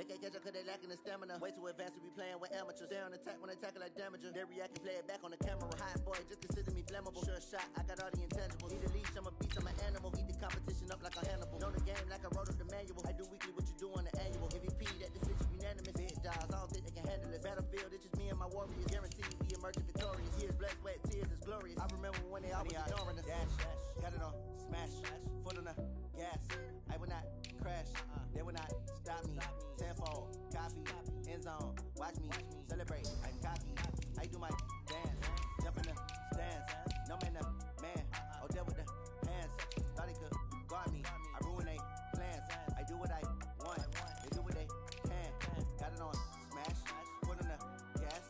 they can't catch up cause they lacking the stamina. Way too advanced to be playing with amateurs. They on attack when they tackle like damager. They react and play it back on the camera. Hot boy, just consider me flammable. Sure shot, I got all the intangibles. Need a leash, I'm a beast, I'm an animal. Eat the competition up like a Hannibal. Know the game like I wrote up the manual. I do weekly what you do on the annual. MVP, that decision unanimous. Big dogs, I don't think they can handle it. Battlefield, it's just me and my warriors. Guaranteed we emerging victorious. Years, blood, sweat, tears, it's glorious. I remember when they always ignoring us. Dash, got it on, smash, foot on the gas. I will not crash, they will not stop me. Tenfold, copy, end zone, watch me celebrate. I copy, I do my dance, jump in the stands. No man, man, oh there with the hands. Thought they could guard me, I ruin they plans. I do what I want, they do what they can. Got it on, smash, foot on the gas.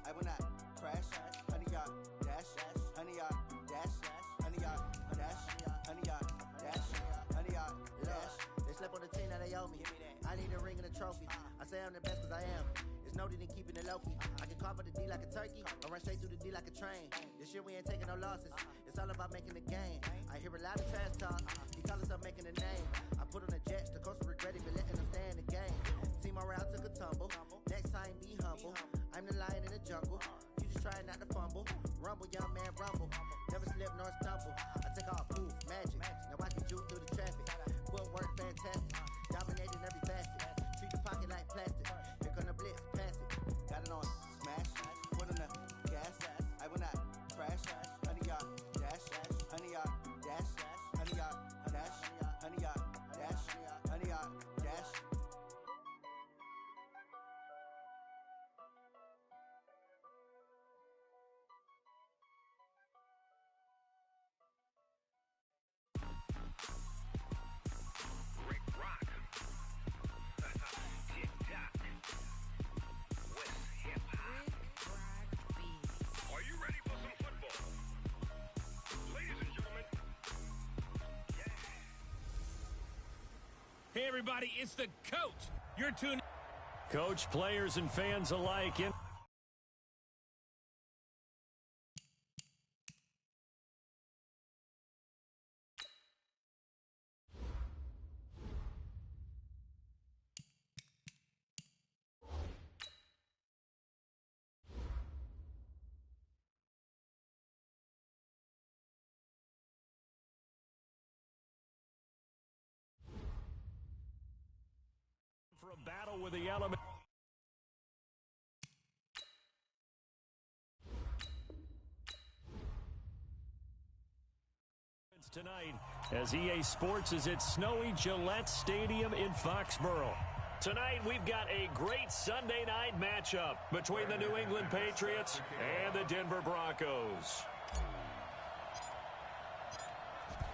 I will not crash, 100-yard dash, 100-yard dash, 100-yard dash, 100-yard dash, 100-yard dash. They slept on the team, now they owe me. I need a ring and a trophy. I say I'm the best cause I am. It's noted in keeping it low-key. I can carve up the D like a turkey, or run straight through the D like a train. This year we ain't taking no losses. It's all about making the game. I hear a lot of trash talk. He call himself making a name. I put on the Jets, the coach will regret it, but letting them stay in the game. Team around took a tumble. Next time be humble. I'm the lion in the jungle. You just try not to fumble. Rumble, young man, rumble. Never slip nor stumble. I take off, poof, magic. Now I can juke through the traffic. Footwork fantastic. Dominating every facet. Treat the pocket like plastic. Here come the blitz, pass it. Got it on, smash. Foot on the gas. I will not crash. 100-yard dash. 100-yard dash. 100-yard dash. 100-yard dash. 100-yard dash. Rick Rock. Tick-tock. With hip-hop. Are you ready for some football? Ladies and gentlemen. Yeah. Hey, everybody, it's the coach. You're tuning. Coach, players, and fans alike in. For a battle with the element. Tonight, as EA Sports is at snowy Gillette Stadium in Foxborough. Tonight, we've got a great Sunday night matchup between the New England Patriots and the Denver Broncos.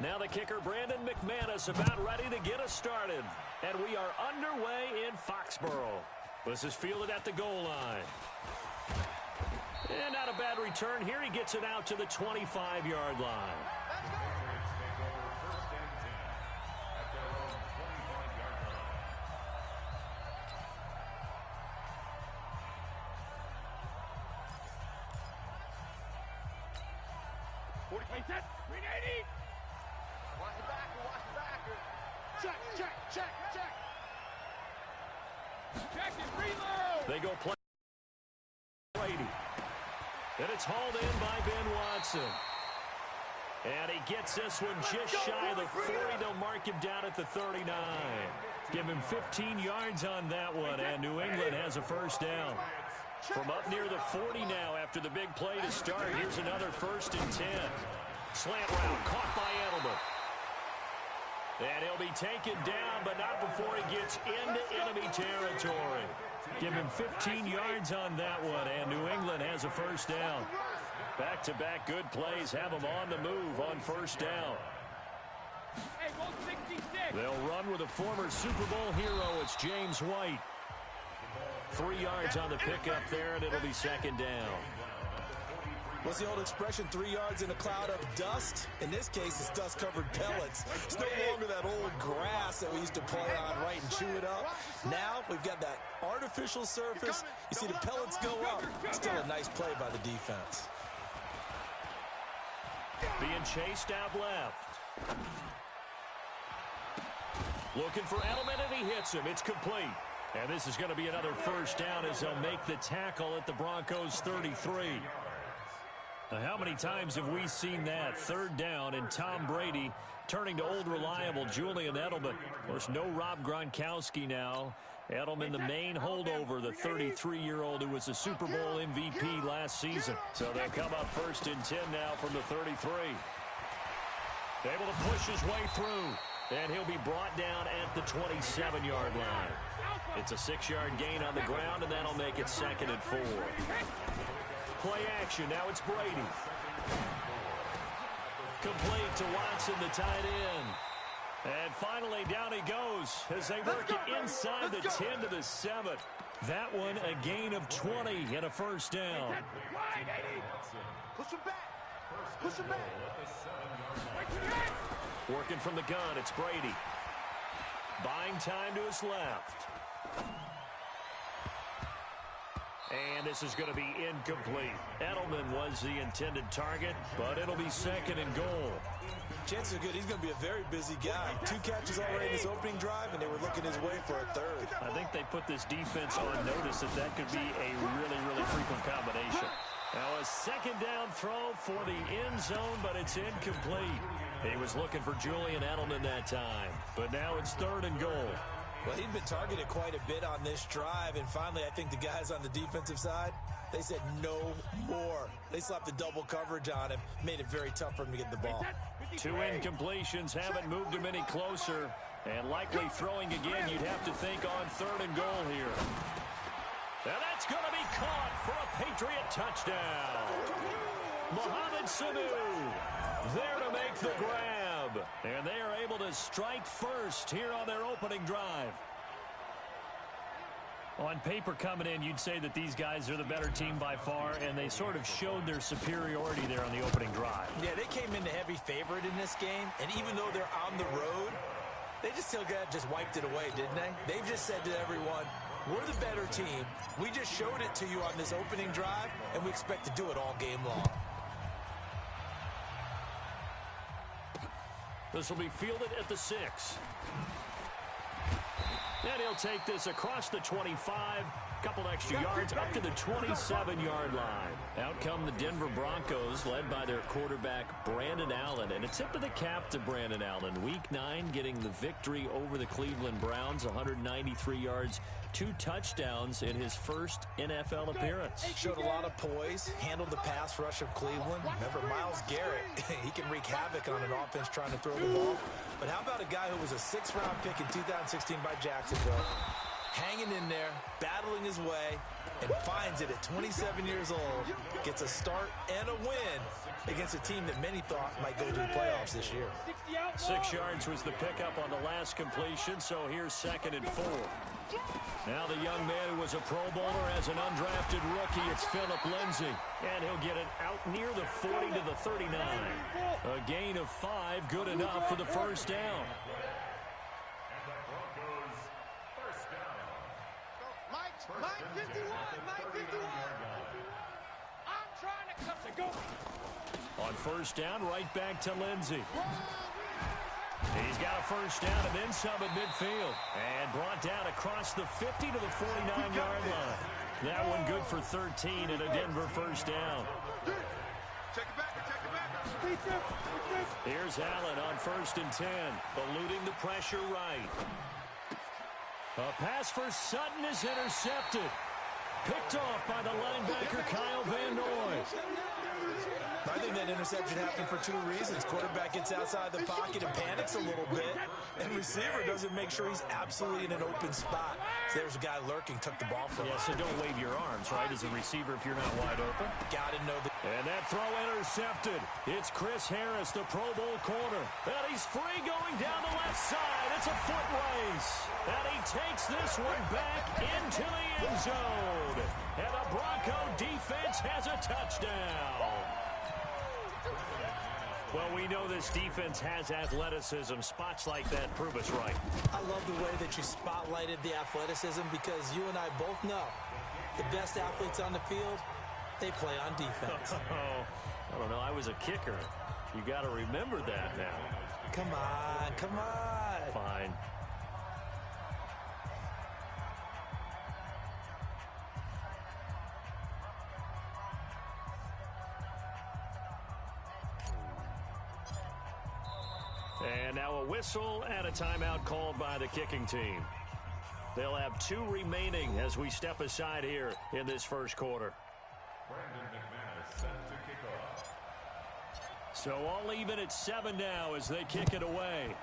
Now the kicker, Brandon McManus, about ready to get us started. And we are underway in Foxborough. This is fielded at the goal line. And not a bad return here. He gets it out to the 25-yard line. They go play Brady. And it's hauled in by Ben Watson. And he gets this one just shy of the 40. They'll mark him down at the 39. Give him 15 yards on that one, and New England has a first down. From up near the 40 now after the big play to start. Here's another 1st and 10. Slant route caught by Edelman. And he'll be taken down, but not before he gets into enemy territory. Give him 15 yards on that one, and New England has a first down. Back-to-back good plays have them on the move on first down. They'll run with a former Super Bowl hero. It's James White. 3 yards on the pickup there, and it'll be second down. What's the old expression, 3 yards in a cloud of dust? In this case, it's dust-covered pellets. It's no longer that old grass that we used to play on, right, and chew it up. Now we've got that artificial surface. You see the pellets go up. Still a nice play by the defense. Being chased out left. Looking for Edelman, and he hits him. It's complete. And this is going to be another first down as they'll make the tackle at the Broncos 33. Now, how many times have we seen that? Third down and Tom Brady turning to old reliable Julian Edelman. Of course, no Rob Gronkowski now. Edelman, the main holdover, the 33-year-old who was a Super Bowl MVP last season. So they'll come up first and 10 now from the 33. Able to push his way through. And he'll be brought down at the 27-yard line. It's a 6-yard gain on the ground, and that'll make it 2nd and 4. Play action. Now it's Brady. Complete to Watson, the tight end. And finally, down he goes as they work it inside the 10 to the 7. That one, a gain of 20 and a first down. Push him back. Push him back. Working from the gun, it's Brady. Buying time to his left. And this is going to be incomplete. Edelman was the intended target, but it'll be 2nd and goal. Chances are good he's going to be a very busy guy. 2 catches already in this opening drive, and they were looking his way for a 3rd. I think they put this defense on notice that could be a really, really frequent combination. Now a 2nd down throw for the end zone, but it's incomplete. He was looking for Julian Edelman that time, but now it's 3rd and goal. Well, he'd been targeted quite a bit on this drive, and finally I think the guys on the defensive side, they said no more. They slapped the double coverage on him, made it very tough for him to get the ball. 2 incompletions haven't moved him any closer, and likely throwing again, you'd have to think on 3rd and goal here. And that's going to be caught for a Patriot touchdown. Mohamed Sanu there to make the grab. And they are able to strike first here on their opening drive. On paper coming in, you'd say that these guys are the better team by far, and they sort of showed their superiority there on the opening drive. Yeah, they came in the heavy favorite in this game, and even though they're on the road, they just wiped it away, didn't they? They've just said to everyone, we're the better team. We just showed it to you on this opening drive, and we expect to do it all game long. This will be fielded at the 6. And he'll take this across the 25. Couple extra yards up to the 27-yard line. Out come the Denver Broncos, led by their quarterback, Brandon Allen. And a tip of the cap to Brandon Allen. Week 9, getting the victory over the Cleveland Browns, 193 yards, 2 touchdowns in his first NFL appearance. Showed a lot of poise, handled the pass rush of Cleveland. Remember, Myles Garrett, he can wreak havoc on an offense trying to throw the ball. But how about a guy who was a 6th-round pick in 2016 by Jacksonville? Hanging in there, battling his way, and finds it at 27 years old. Gets a start and a win against a team that many thought might go to the playoffs this year. 6 yards was the pickup on the last completion, so here's 2nd and 4. Now the young man who was a Pro Bowler as an undrafted rookie, it's Phillip Lindsay. And he'll get it out near the 40 to the 39. A gain of 5, good enough for the first down. Mike 51, Mike 51. I'm trying to cut the goal. On first down, right back to Lindsay. He's got a first down and then some at midfield. And brought down across the 50 to the 49-yard line. That one good for 13 and a Denver first down. Check it back. Here's Allen on 1st and 10. Eluding the pressure right. A pass for Sutton is intercepted. Picked off by the linebacker Kyle Van Noy. I think that interception happened for 2 reasons. Quarterback gets outside the pocket and panics a little bit, and receiver doesn't make sure he's absolutely in an open spot. So there's a guy lurking, took the ball from him. Yeah, so don't wave your arms, right, as a receiver if you're not wide open. Gotta know the... And that throw intercepted. It's Chris Harris, the Pro Bowl corner. And he's free going down the left side. It's a foot race. And he takes this one back into the end zone. And the Bronco defense has a touchdown. Well, we know this defense has athleticism. Spots like that prove us right. I love the way that you spotlighted the athleticism because you and I both know the best athletes on the field, they play on defense. I don't know. I was a kicker. You got to remember that now. Come on. Fine. And now a whistle and a timeout called by the kicking team. They'll have 2 remaining as we step aside here in this first quarter. So all even at 7 now as they kick it away.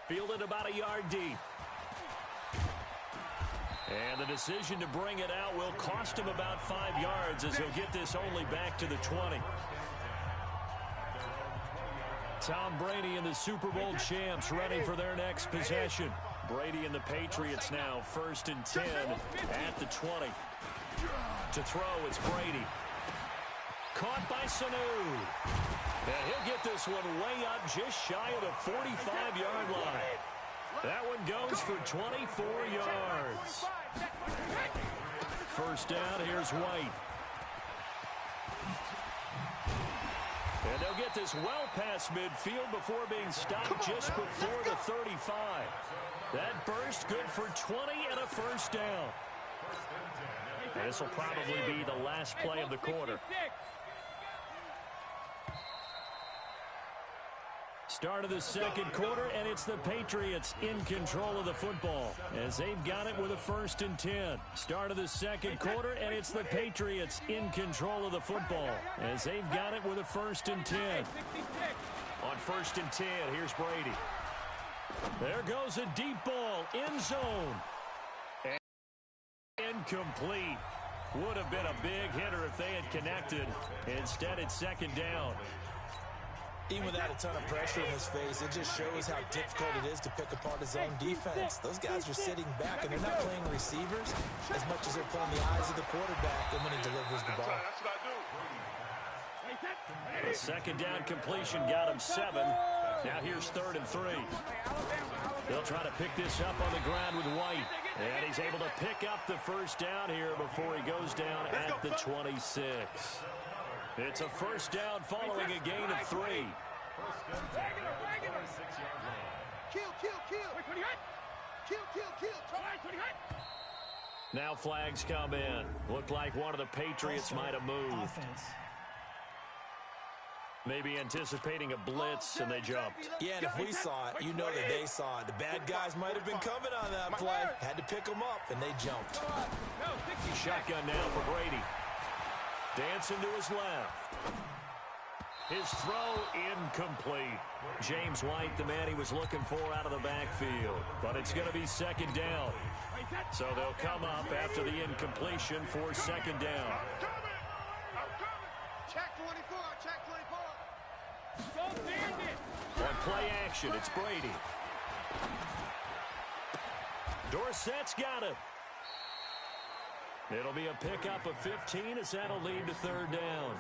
Fielded about a yard deep. And the decision to bring it out will cost him about 5 yards as he'll get this only back to the 20. Tom Brady and the Super Bowl champs ready for their next possession. Brady and the Patriots now 1st and 10 at the 20. To throw, it's Brady. Caught by Sanu. And he'll get this one way up just shy of the 45-yard line. That one goes for 24 yards. First down, here's White. And they'll get this well past midfield before being stopped just before the 35. That burst good for 20 and a first down. And this will probably be the last play of the quarter. Start of the second quarter, and it's the Patriots in control of the football as they've got it with a 1st and 10. Start of the second quarter, and it's the Patriots in control of the football as they've got it with a 1st and 10. On 1st and 10, here's Brady. There goes a deep ball, end zone. And incomplete. Would have been a big hitter if they had connected. Instead, it's 2nd down. Even without a ton of pressure in his face, it just shows how difficult it is to pick apart his own defense. Those guys are sitting back, and they're not playing receivers as much as they're playing the eyes of the quarterback and when he delivers the ball. A 2nd down completion got him 7. Now here's 3rd and 3. They'll try to pick this up on the ground with White. And he's able to pick up the first down here before he goes down at the 26. It's a first down following a gain of 3. Now flags come in. Looked like one of the Patriots might have moved. Maybe anticipating a blitz, and they jumped. Yeah, and if we saw it, you know that they saw it. The bad guys might have been coming on that play. Had to pick them up, and they jumped. Shotgun now for Brady. Dancing to his left. His throw incomplete. James White, the man he was looking for out of the backfield. But it's going to be 2nd down. So they'll come up after the incompletion for 2nd down. Check 24, check 24. On play action, it's Brady. Dorsett's got it. It'll be a pickup of 15 as that'll lead to 3rd down.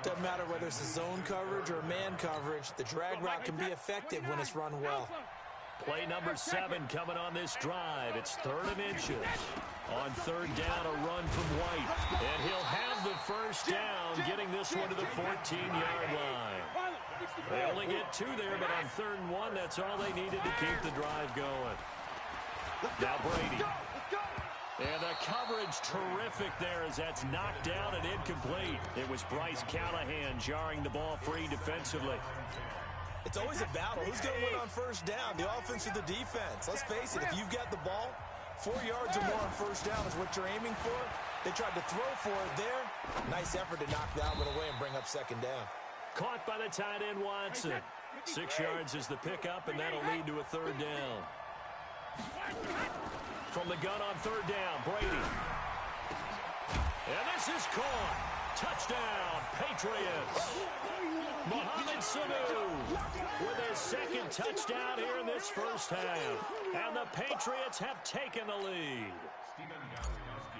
Doesn't matter whether it's a zone coverage or man coverage, the drag route can be effective when it's run well. Play number 7 coming on this drive. It's 3rd and inches. On 3rd down, a run from White. And he'll have the first down, getting this one to the 14-yard line. They only get 2 there, but on 3rd and 1, that's all they needed to keep the drive going. Now Brady. And the coverage terrific there as that's knocked down and incomplete. It was Bryce Callahan jarring the ball free defensively. It's always a battle. Who's going to win on 1st down, the offense or the defense? Let's face it, if you've got the ball, 4 yards or more on 1st down is what you're aiming for. They tried to throw for it there. Nice effort to knock that one away and bring up 2nd down. Caught by the tight end Watson. 6 yards is the pickup, and that'll lead to a 3rd down. From the gun on 3rd down, Brady. And this is caught. Touchdown, Patriots. Mohamed Sanu with his 2nd touchdown here in this first half. And the Patriots have taken the lead.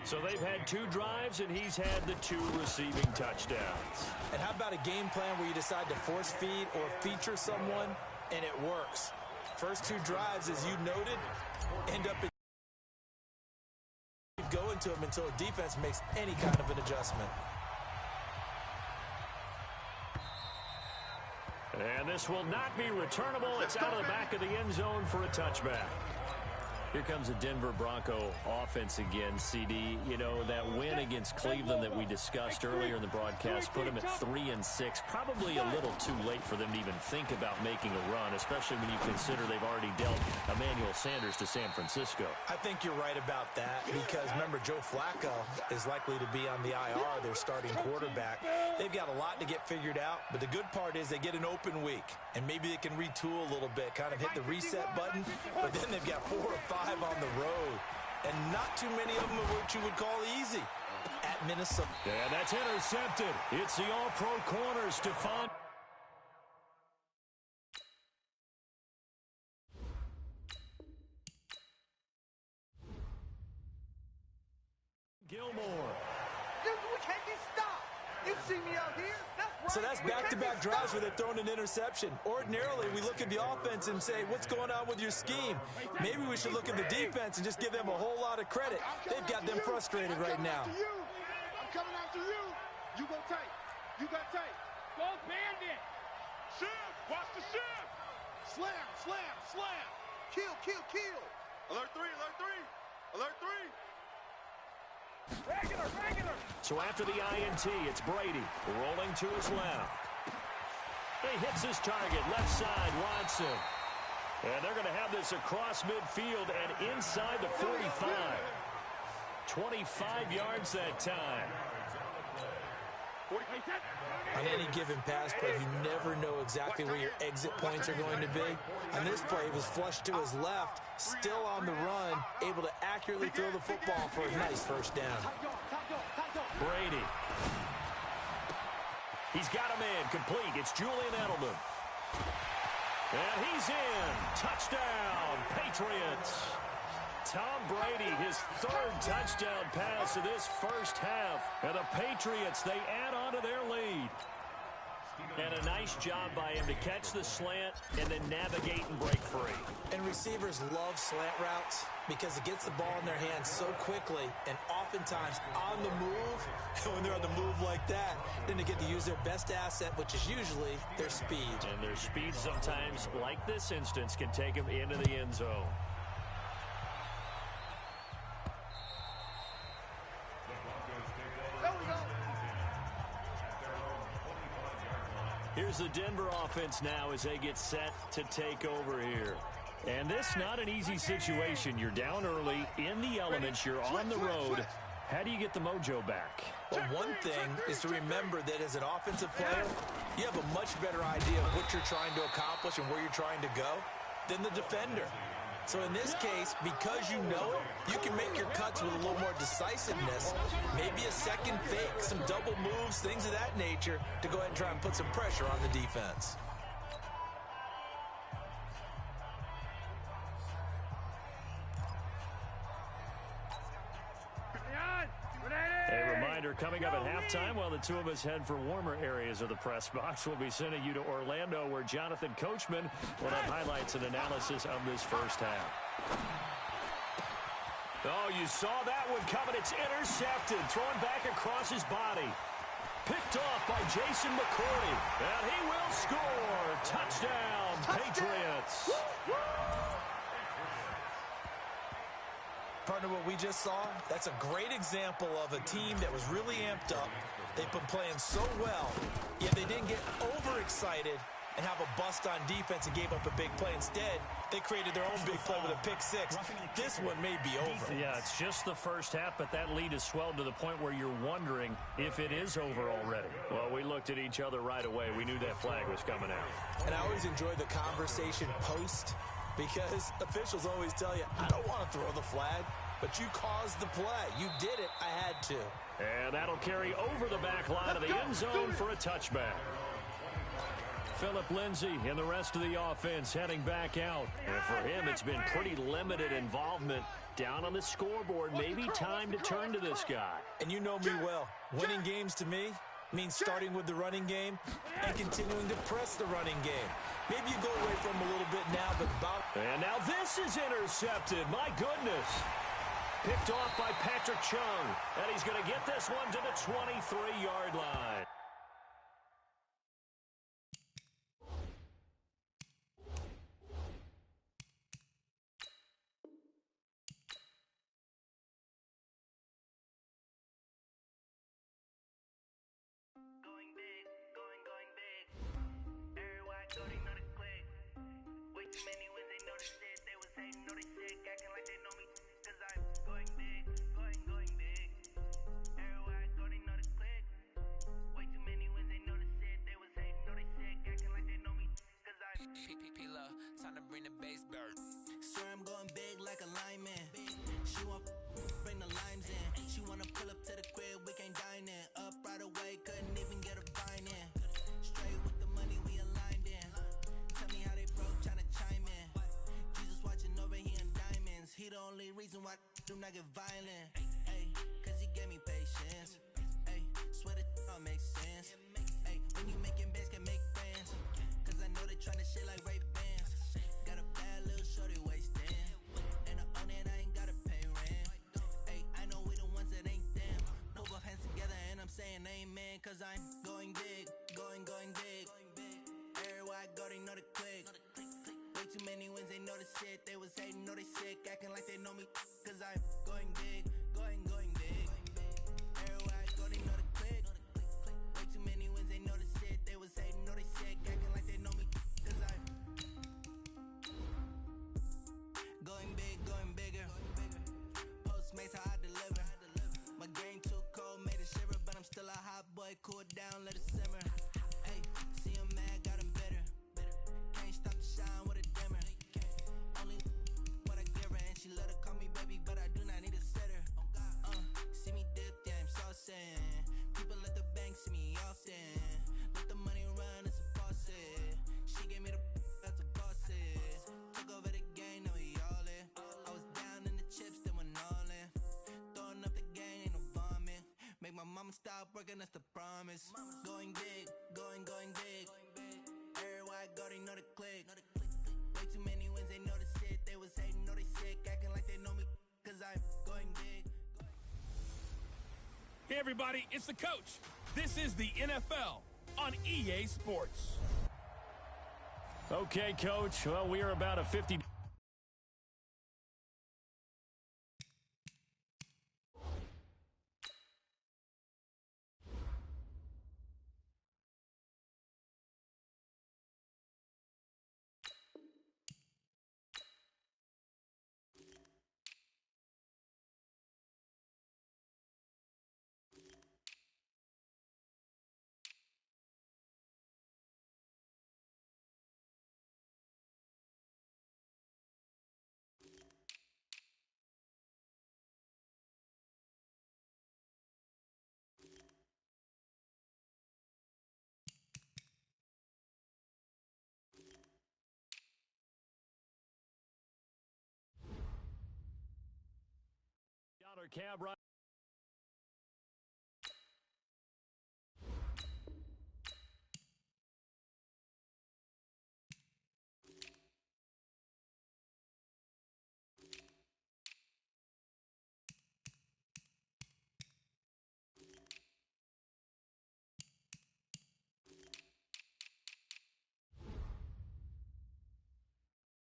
So they've had 2 drives, and he's had the 2 receiving touchdowns. And how about a game plan where you decide to force feed or feature someone, and it works? First 2 drives, as you noted, end up going to him until a defense makes any kind of an adjustment. And this will not be returnable. It's out of the back of the end zone for a touchback. Here comes a Denver Bronco offense again, CD. You know, that win against Cleveland that we discussed earlier in the broadcast put them at 3-6. Probably a little too late for them to even think about making a run, especially when you consider they've already dealt Emmanuel Sanders to San Francisco. I think you're right about that because, remember, Joe Flacco is likely to be on the IR, their starting quarterback. They've got a lot to get figured out, but the good part is they get an open week, and maybe they can retool a little bit, kind of hit the reset button, but then they've got 4 or 5 on the road, and not too many of them are what you would call easy at Minnesota. Yeah, that's intercepted. It's the all-pro corner, Stephon Gilmore. We can't get stopped. You see me out here? So that's back-to-back drives where they've thrown an interception. Ordinarily, we look at the offense and say, what's going on with your scheme? Maybe we should look at the defense and just give them a whole lot of credit. They've got them frustrated right now. I'm coming after you. You go tight. You got tight. Go bandit. Shift. Watch the shift. Slam, slam, slam. Kill, kill, kill. Alert 3, alert 3. Alert 3. Regular, regular. So after the INT, it's Brady rolling to his left. He hits his target, left side, Watson. And they're going to have this across midfield and inside the 45. 25 yards that time. On any given pass play, you never know exactly where your exit points are going to be. On this play, it was flushed to his left, still on the run, able to accurately throw the football for a nice first down. Brady. He's got a man complete. It's Julian Edelman. And he's in. Touchdown, Patriots. Tom Brady, his 3rd touchdown pass of this first half. And the Patriots, they add on to their lead. And a nice job by him to catch the slant and then navigate and break free. And receivers love slant routes because it gets the ball in their hands so quickly and oftentimes on the move. And when they're on the move like that, then they get to use their best asset, which is usually their speed. And their speed sometimes, like this instance, can take them into the end zone. Here's the Denver offense now as they get set to take over here. And this not an easy situation. You're down early, in the elements, you're on the road. How do you get the mojo back? Well, one thing is to remember that as an offensive player, you have a much better idea of what you're trying to accomplish and where you're trying to go than the defender. So in this case, because you know it, you can make your cuts with a little more decisiveness, maybe a second fake, some double moves, things of that nature, to go ahead and try and put some pressure on the defense. A reminder coming up at halftime while the two of us head for warmer areas of the press box. We'll be sending you to Orlando where Jonathan Coachman will have highlights and analysis of this first half. Oh, you saw that one coming. It's intercepted. Thrown back across his body. Picked off by Jason McCourty. And he will score. Touchdown, Patriots. Partner, what we just saw, that's a great example of a team that was really amped up. They've been playing so well, yet they didn't get overexcited and have a bust on defense and gave up a big play. Instead, they created their own big play with a pick six. This one may be over. Yeah, it's just the first half, but that lead has swelled to the point where you're wondering if it is over already. Well, we looked at each other right away. We knew that flag was coming out. And I always enjoy the conversation post because officials always tell you, I don't want to throw the flag, but you caused the play. You did it. I had to. And that'll carry over the back line of the end zone for a touchback. Phillip Lindsay and the rest of the offense heading back out. And for him, it's been pretty limited involvement down on the scoreboard. Maybe time to turn to this guy. And you know me well. Winning games to me means starting with the running game and continuing to press the running game. Maybe you go away from him a little bit now, but about... And now this is intercepted. My goodness. Picked off by Patrick Chung. And he's going to get this one to the 23-yard line. tequila. Time to bring the bass bird. Swear I'm going big like a lineman. She want bring the limes in. She wanna pull up to the crib, we can't dine in. Up right away, couldn't even get a vine in. Straight with the money we aligned in. Tell me how they broke, tryna chime in. Jesus watching over, he in diamonds. He the only reason why do not get violent. Ay, cause he gave me patience. Ay, swear that all makes sense. Ay, when you making bands, can make friends. Cause I know they tryna shit like Ray-Bans. Got a bad little shorty wasting. And I own it, I ain't gotta pay rent. Ay, I know we the ones that ain't them. Put both hands together and I'm saying amen. Cause I'm going big, going big. Everywhere I go, they know the click. Way too many wins, they know the shit. They was hating, know they sick, acting like they know me. Cause I'm going big, going big. Everywhere I go, they know the click. Way too many wins, they know the shit. They was hating, know they sick, acting like they know me. Cause I'm going big, going bigger. Postmates how I deliver. My game too cold, made it shiver. But I'm still a hot boy, cool it down, let it simmer. Hey, see him mad, got him bitter. Can't stop the shine with a dimmer. Only what I give her, and she let her call me baby, but I do not need a sitter. See me dip, yeah, I'm saucing. People let the bank see me often. Let the money run, it's a faucet. She gave me the that's a bosses. Took over the game, now we all in. I was down in the chips, then went all in. Throwing up the gang, ain't no vomit. Make my mama stop working, that's the promise. Going big, going big. Everywhere I go, they know the click. Way too many wins, they know the shit. They was hating, know they sick, acting like they know me. Cause I'm going big. Hey, everybody, it's the coach. This is the NFL on EA Sports. Okay, Coach. Well, we are about a 50... Cab ride.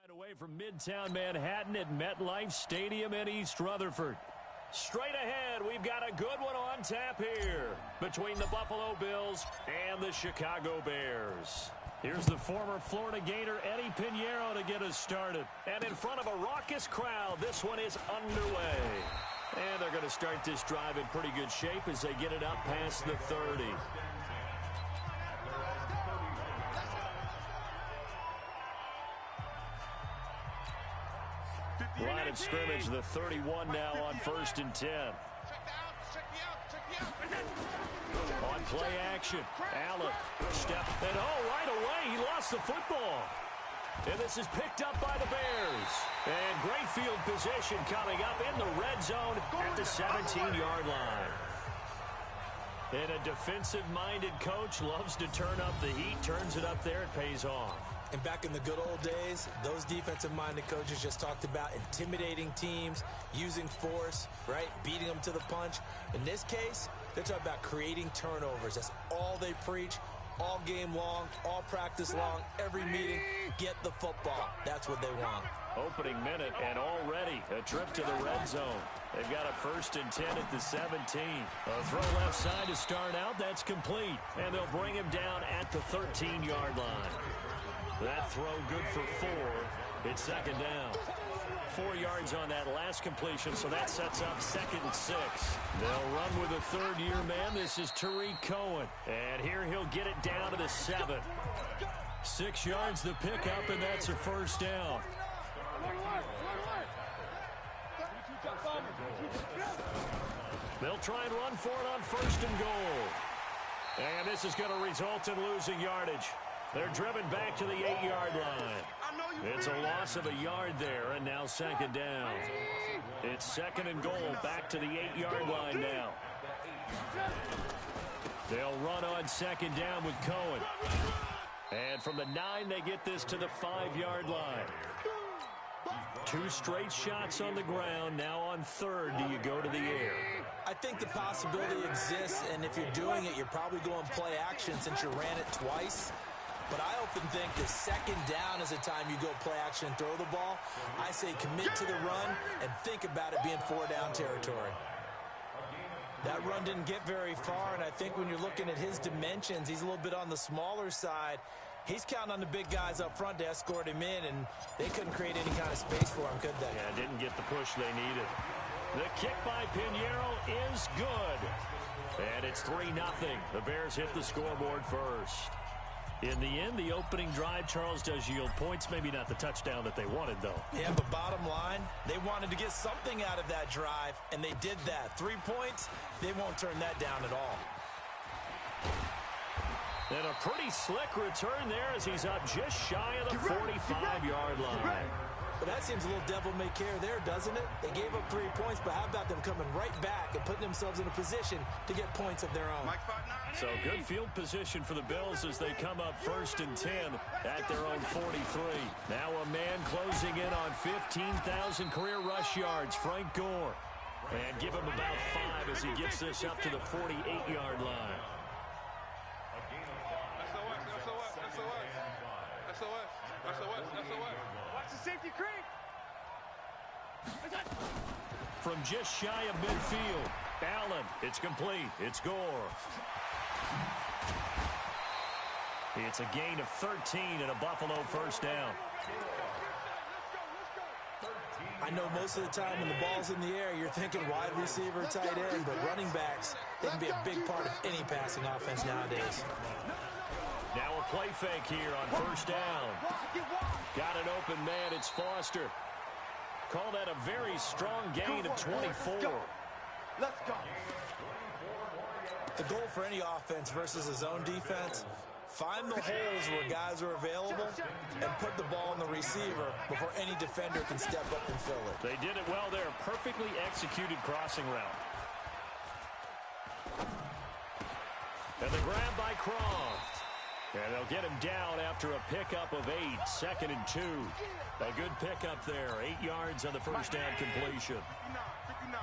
Away from Midtown Manhattan at MetLife Stadium in East Rutherford. Straight ahead, we've got a good one on tap here between the Buffalo Bills and the Chicago Bears. Here's the former Florida Gator Eddie Pinheiro to get us started. And in front of a raucous crowd, this one is underway. And they're going to start this drive in pretty good shape as they get it up past the 30. Line of scrimmage, the 31 now on 1st and 10. On play action, Allen, step, and right away, he lost the football. And this is picked up by the Bears. And great field position coming up in the red zone at the 17-yard line. And a defensive-minded coach loves to turn up the heat, turns it up there, it pays off. And back in the good old days, those defensive-minded coaches just talked about intimidating teams, using force, right, beating them to the punch. In this case, they're talking about creating turnovers. That's all they preach, all game long, all practice long, every meeting. Get the football. That's what they want. Opening minute, and already a trip to the red zone. They've got a 1st and 10 at the 17. A throw left side to start out. That's complete. And they'll bring him down at the 13-yard line. That throw good for 4. It's 2nd down. 4 yards on that last completion, so that sets up 2nd and 6. They'll run with a third-year man. This is Tariq Cohen. And here he'll get it down to the 7. 6 yards to pick up, and that's a first down. They'll try and run for it on first and goal. And this is going to result in losing yardage. They're driven back to the 8-yard line. It's a loss of a yard there, and now second down. It's second and goal, back to the 8-yard line now. They'll run on second down with Cohen. And from the 9, they get this to the 5-yard line. 2 straight shots on the ground. Now on third, do you go to the air? I think the possibility exists, and if you're doing it, you're probably going play action since you ran it twice. But I often think the second down is the time you go play action and throw the ball. I say commit to the run and think about it being 4-down territory. That run didn't get very far, and I think when you're looking at his dimensions, he's a little bit on the smaller side. He's counting on the big guys up front to escort him in, and they couldn't create any kind of space for him, could they? Yeah, didn't get the push they needed. The kick by Pinheiro is good. And it's 3-0. The Bears hit the scoreboard first. In the end, the opening drive, Charles, does yield points. Maybe not the touchdown that they wanted, though. Yeah, but bottom line, they wanted to get something out of that drive, and they did that. 3 points, they won't turn that down at all. And a pretty slick return there as he's up just shy of the 45-yard line. But that seems a little devil-may-care there, doesn't it? They gave up 3 points, but how about them coming right back and putting themselves in a position to get points of their own? So good field position for the Bills as they come up first and 10 at their own 43. Now a man closing in on 15,000 career rush yards, Frank Gore. And give him about 5 as he gets this up to the 48-yard line. Watch the safety creep. From just shy of midfield, Allen, it's complete. It's Gore. It's a gain of 13 and a Buffalo first down. I know most of the time when the ball's in the air, you're thinking wide receiver, tight end, but running backs, they can be a big part of any passing offense nowadays. Now a play fake here on first down. Got an open man, it's Foster. Call that a very strong gain of 24. Let's go. The goal for any offense versus his own defense, find the holes where guys are available and put the ball on the receiver before any defender can step up and fill it. They did it well there. Perfectly executed crossing route. And the grab by Croft. And they'll get him down after a pickup of 8. Second and 2. A good pickup there. 8 yards on the first down completion. 59.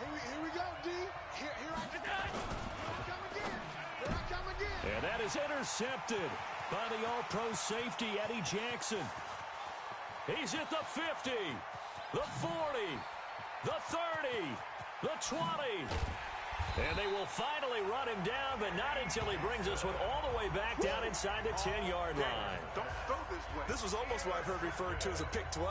Here we go, D. Here I come again. Here I come again. And that is intercepted by the all-pro safety, Eddie Jackson. He's at the 50, the 40, the 30, the 20. And they will finally run him down, but not until he brings this one all the way back down inside the 10-yard line. Don't throw this way. This was almost what I've heard referred to as a pick 12.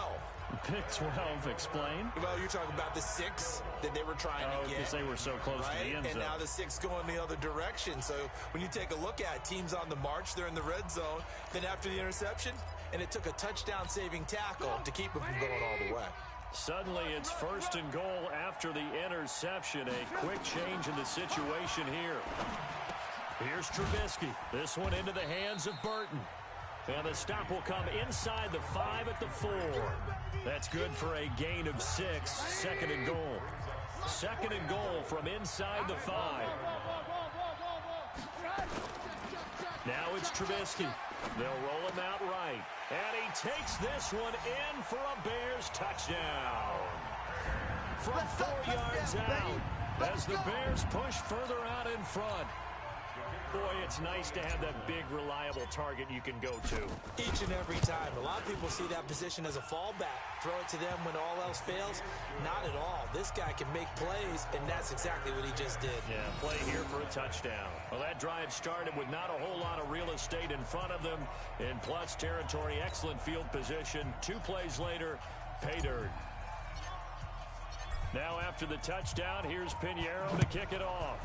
Pick 12, explain. Well, you're talking about the 6 that they were trying to get. Because they were so close to the end zone. And now the 6 going the other direction. So when you take a look at teams on the march, they're in the red zone. Then after the interception, and it took a touchdown-saving tackle to keep them from going all the way. Suddenly it's first and goal after the interception. A quick change in the situation here. Here's Trubisky. This one into the hands of Burton. And the stop will come inside the 5 at the 4. That's good for a gain of 6. Second and goal. Second and goal from inside the 5. Now it's Trubisky. They'll roll him out right. And he takes this one in for a Bears touchdown. From 4 yards out as the Bears push further out in front. Boy, it's nice to have that big, reliable target you can go to. Each and every time. A lot of people see that position as a fallback. Throw it to them when all else fails. Not at all. This guy can make plays, and that's exactly what he just did. Yeah, play here for a touchdown. Well, that drive started with not a whole lot of real estate in front of them. In plus territory, excellent field position. 2 plays later, pay dirt. Now after the touchdown, here's Pinheiro to kick it off.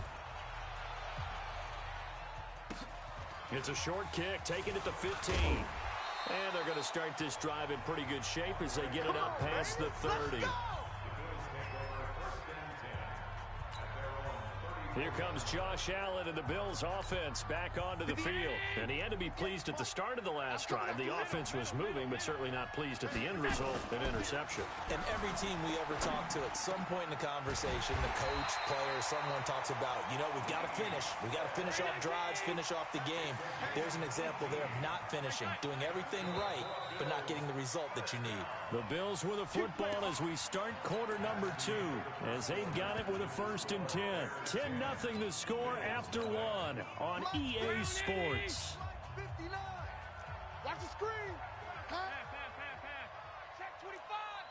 It's a short kick, taken at the 15. And they're going to start this drive in pretty good shape as they get it up past the 30. Here comes Josh Allen and the Bills offense back onto the field. And he had to be pleased at the start of the last drive. The offense was moving, but certainly not pleased at the end result, an interception. And every team we ever talk to, at some point in the conversation, the coach, player, someone talks about, we've got to finish. We've got to finish off drives, finish off the game. There's an example there of not finishing, doing everything right, but not getting the result that you need. The Bills with a football as we start quarter number 2, as they've got it with a 1st and 10. 10-0 the score after 1 on EA Sports. 59. Watch the screen. Check 25.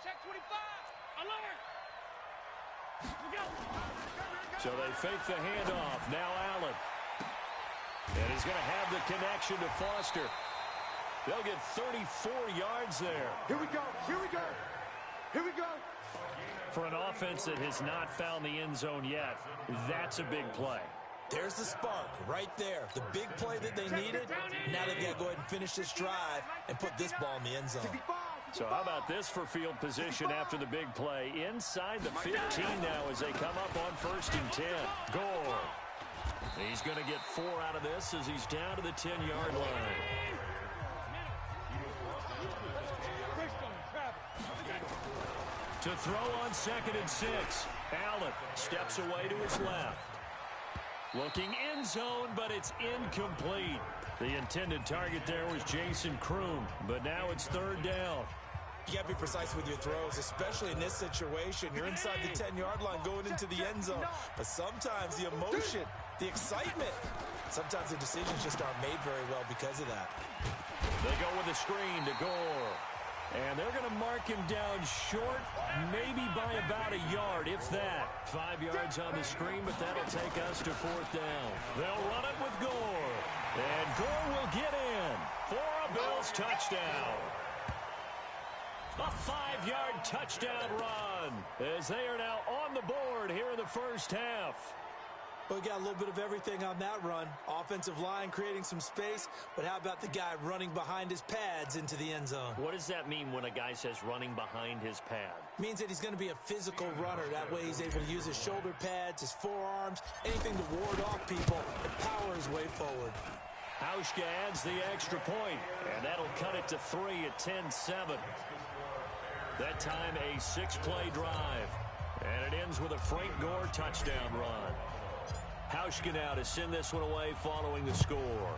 Check 25. Alert. So they fake the handoff. Now Allen. And he's going to have the connection to Foster. They'll get 34 yards there. Here we go. Here we go. Here we go. For an offense that has not found the end zone yet, that's a big play. There's the spark right there. The big play that they needed. Now they've got to go ahead and finish this drive and put this ball in the end zone. So how about this for field position after the big play? Inside the 15 now as they come up on 1st and 10. Gore. He's going to get 4 out of this as he's down to the 10-yard line. To throw on 2nd and 6. Allen steps away to his left. Looking end zone, but it's incomplete. The intended target there was Jason Kroom, but now it's 3rd down. You got to be precise with your throws, especially in this situation. You're inside the 10-yard line going into the end zone. But sometimes the emotion, the excitement, sometimes the decisions just aren't made very well because of that. They go with a screen to Gore. And they're going to mark him down short, maybe by about a yard, if that. 5 yards on the screen, but that'll take us to 4th down. They'll run it with Gore. And Gore will get in for a Bills touchdown. A 5-yard touchdown run as they are now on the board here in the first half. We got a little bit of everything on that run. Offensive line creating some space, but how about the guy running behind his pads into the end zone? What does that mean when a guy says running behind his pad? Means that he's going to be a physical runner. That way he's able to use his shoulder pads, his forearms, anything to ward off people and power his way forward. Hauschka adds the extra point, and that'll cut it to 3 at 10-7. That time a 6-play drive, and it ends with a Frank Gore touchdown run. Hauschka now to send this one away following the score.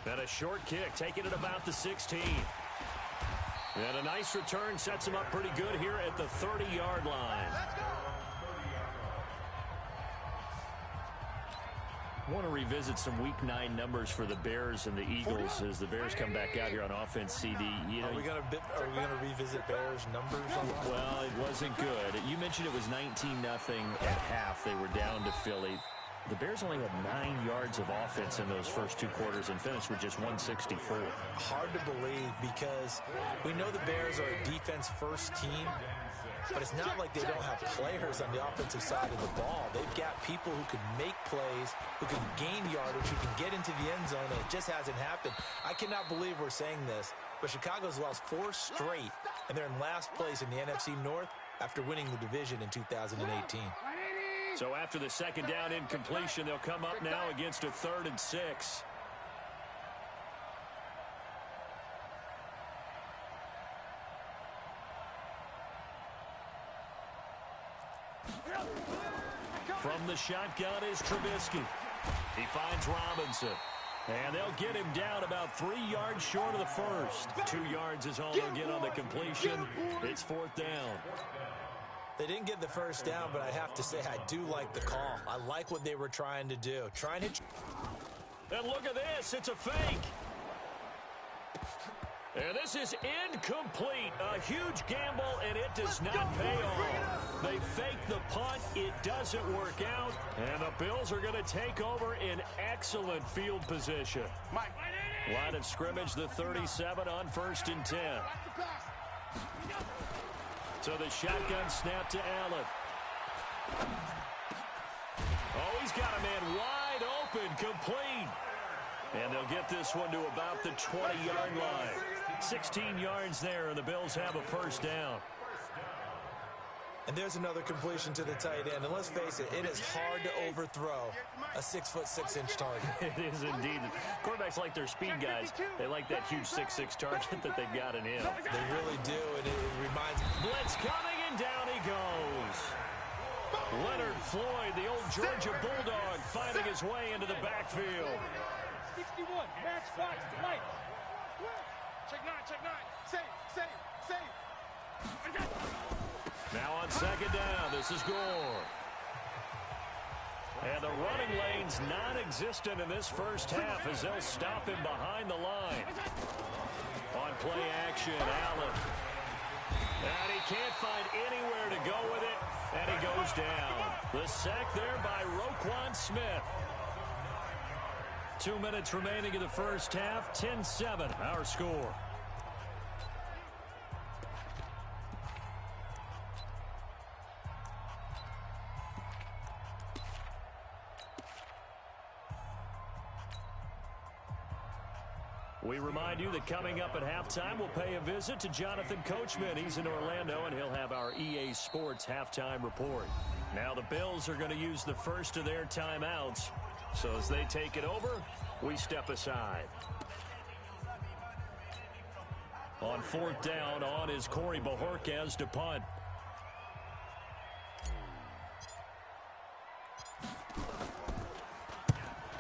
And a short kick, taking it about the 16. And a nice return sets him up pretty good here at the 30-yard line. I want to revisit some Week 9 numbers for the Bears and the Eagles as the Bears come back out here on offense. CD, are we going to revisit Bears numbers? Well, it wasn't good. You mentioned it was 19-0 at half. They were down to Philly. The Bears only had 9 yards of offense in those first 2 quarters and finished with just 164. Hard to believe because we know the Bears are a defense-first team. But it's not like they don't have players on the offensive side of the ball. They've got people who can make plays, who can gain yardage, who can get into the end zone, and it just hasn't happened. I cannot believe we're saying this, but Chicago's lost 4 straight, and they're in last place in the NFC North after winning the division in 2018. So after the 2nd down incompletion, they'll come up now against a 3rd and 6. From the shotgun is Trubisky. He finds Robinson. And they'll get him down about 3 yards short of the first. 2 yards is all they'll get on the completion. It's 4th down. They didn't get the first down, but I have to say I do like the call. I like what they were trying to do. And look at this. It's a fake. And this is incomplete. A huge gamble, and it does not pay off. They fake the punt. It doesn't work out. And the Bills are going to take over in excellent field position. Line of scrimmage, the 37 on 1st and 10. So the shotgun snap to Allen. Oh, he's got a man wide open, complete. And they'll get this one to about the 20-yard line. 16 yards there, and the Bills have a first down. And there's another completion to the tight end. And let's face it, it is hard to overthrow a 6'6" target. It is indeed. Quarterbacks like their speed guys. They like that huge 6'6" target that they've got in him. They really do, and it reminds me. Blitz coming, and down he goes. Leonard Floyd, the old Georgia Bulldog, finding his way into the backfield. 61, match box, light. Check nine. Save. Now on second down, this is Gore. And the running lane's non-existent in this first half as they'll stop him behind the line. On play action, Allen. And he can't find anywhere to go with it, and he goes down. The sack there by Roquan Smith. 2 minutes remaining in the first half, 10-7, our score. We remind you that coming up at halftime, we'll pay a visit to Jonathan Coachman. He's in Orlando, and he'll have our EA Sports halftime report. Now the Bills are going to use the first of their timeouts. So as they take it over, we step aside. On fourth down, on is Corey Bojorquez to punt.